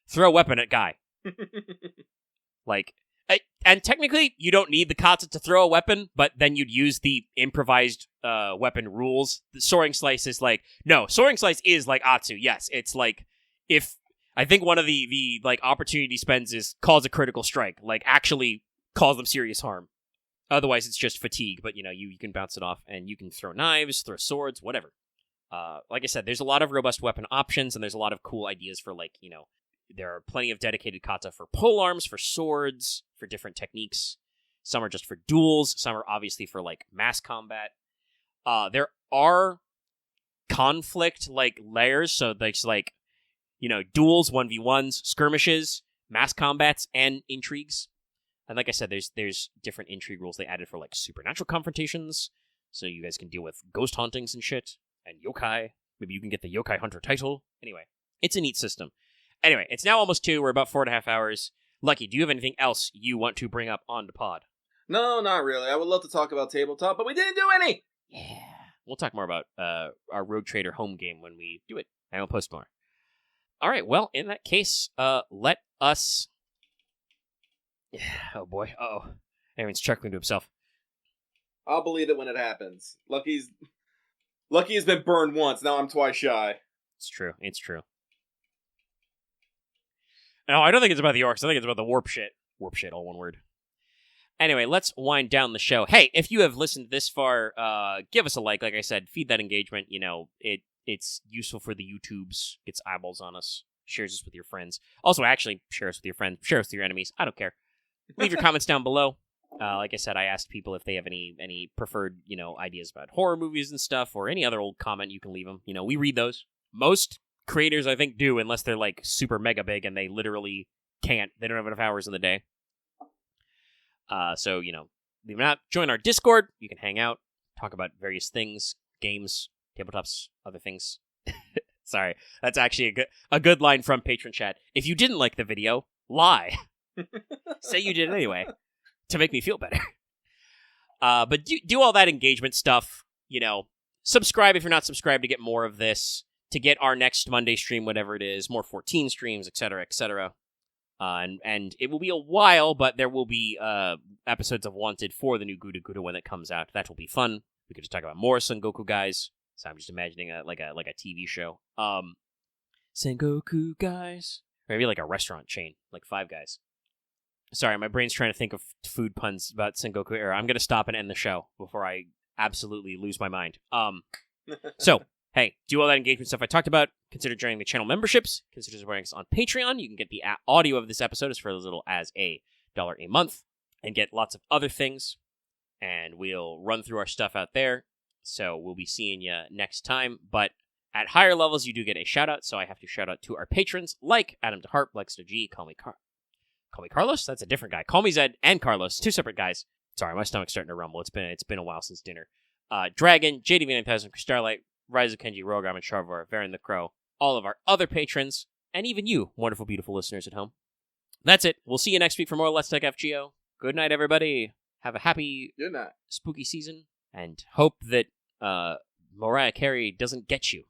throw a weapon at guy. And technically, you don't need the kata to throw a weapon, but then you'd use the improvised weapon rules. The Soaring Slice is like, no, Soaring Slice is like Atsu. Yes, it's like, if, I think one of the like opportunity spends is cause a critical strike, like actually cause them serious harm. Otherwise, it's just fatigue, but you can bounce it off, and you can throw knives, throw swords, whatever. Like I said, there's a lot of robust weapon options, and there's a lot of cool ideas for like, there are plenty of dedicated kata for pole arms, for swords, for different techniques. Some are just for duels. Some are obviously for like mass combat. There are conflict like layers. So there's like, duels, 1v1s, skirmishes, mass combats, and intrigues. And like I said, there's different intrigue rules they added for like supernatural confrontations. So you guys can deal with ghost hauntings and shit. And yokai. Maybe you can get the yokai hunter title. Anyway, it's a neat system. Anyway, it's now almost 2. We're about 4.5 hours. Lucky, do you have anything else you want to bring up on the pod? No, not really. I would love to talk about tabletop, but we didn't do any! Yeah. We'll talk more about our Rogue Trader home game when we do it. I will post more. All right, well, in that case, let us Oh boy. Uh-oh. Everyone's chuckling to himself. I'll believe it when it happens. Lucky has been burned once. Now I'm twice shy. It's true. No, I don't think it's about the orcs. I think it's about the warp shit. Warp shit, all one word. Anyway, let's wind down the show. Hey, if you have listened this far, give us a like. Like I said, feed that engagement. It's useful for the YouTubes. Gets eyeballs on us. Shares us with your friends. Also, actually, share us with your friends. Share us with your enemies. I don't care. Leave your comments down below. Like I said, I asked people if they have any preferred, ideas about horror movies and stuff, or any other old comment you can leave them. We read those. Most creators, I think, do, unless they're like super mega big and they literally can't. They don't have enough hours in the day. So, leave them out. Join our Discord. You can hang out, talk about various things, games, tabletops, other things. Sorry, that's actually a good line from Patron Chat. If you didn't like the video, lie. Say you did anyway, to make me feel better. But do all that engagement stuff. Subscribe if you're not subscribed to get more of this. To get our next Monday stream, whatever it is, more 14 streams, etc., etc. And it will be a while, but there will be episodes of Wanted for the new Guda Guda when it comes out. That will be fun. We could just talk about more Sengoku guys. So I'm just imagining like a TV show. Sengoku guys. Or maybe like a restaurant chain, like Five Guys. Sorry, my brain's trying to think of food puns about Sengoku era. I'm going to stop and end the show before I absolutely lose my mind. So, hey, do all that engagement stuff I talked about. Consider joining the channel memberships. Consider supporting us on Patreon. You can get the audio of this episode for as little as $1 a month and get lots of other things. And we'll run through our stuff out there. So we'll be seeing you next time. But at higher levels, you do get a shout-out. So I have to shout out to our patrons like Adam DeHart, Blexter G, Call me Carlos? That's a different guy. Call me Zed and Carlos. Two separate guys. Sorry, my stomach's starting to rumble. It's been a while since dinner. Dragon, JDV9000, Starlight, Rise of Kenji, Rogam, and Charvar, Varen the Crow, all of our other patrons, and even you, wonderful, beautiful listeners at home. That's it. We'll see you next week for more Let's Talk FGO. Good night, everybody. Have a happy, Good night. spooky season, and hope that Mariah Carey doesn't get you.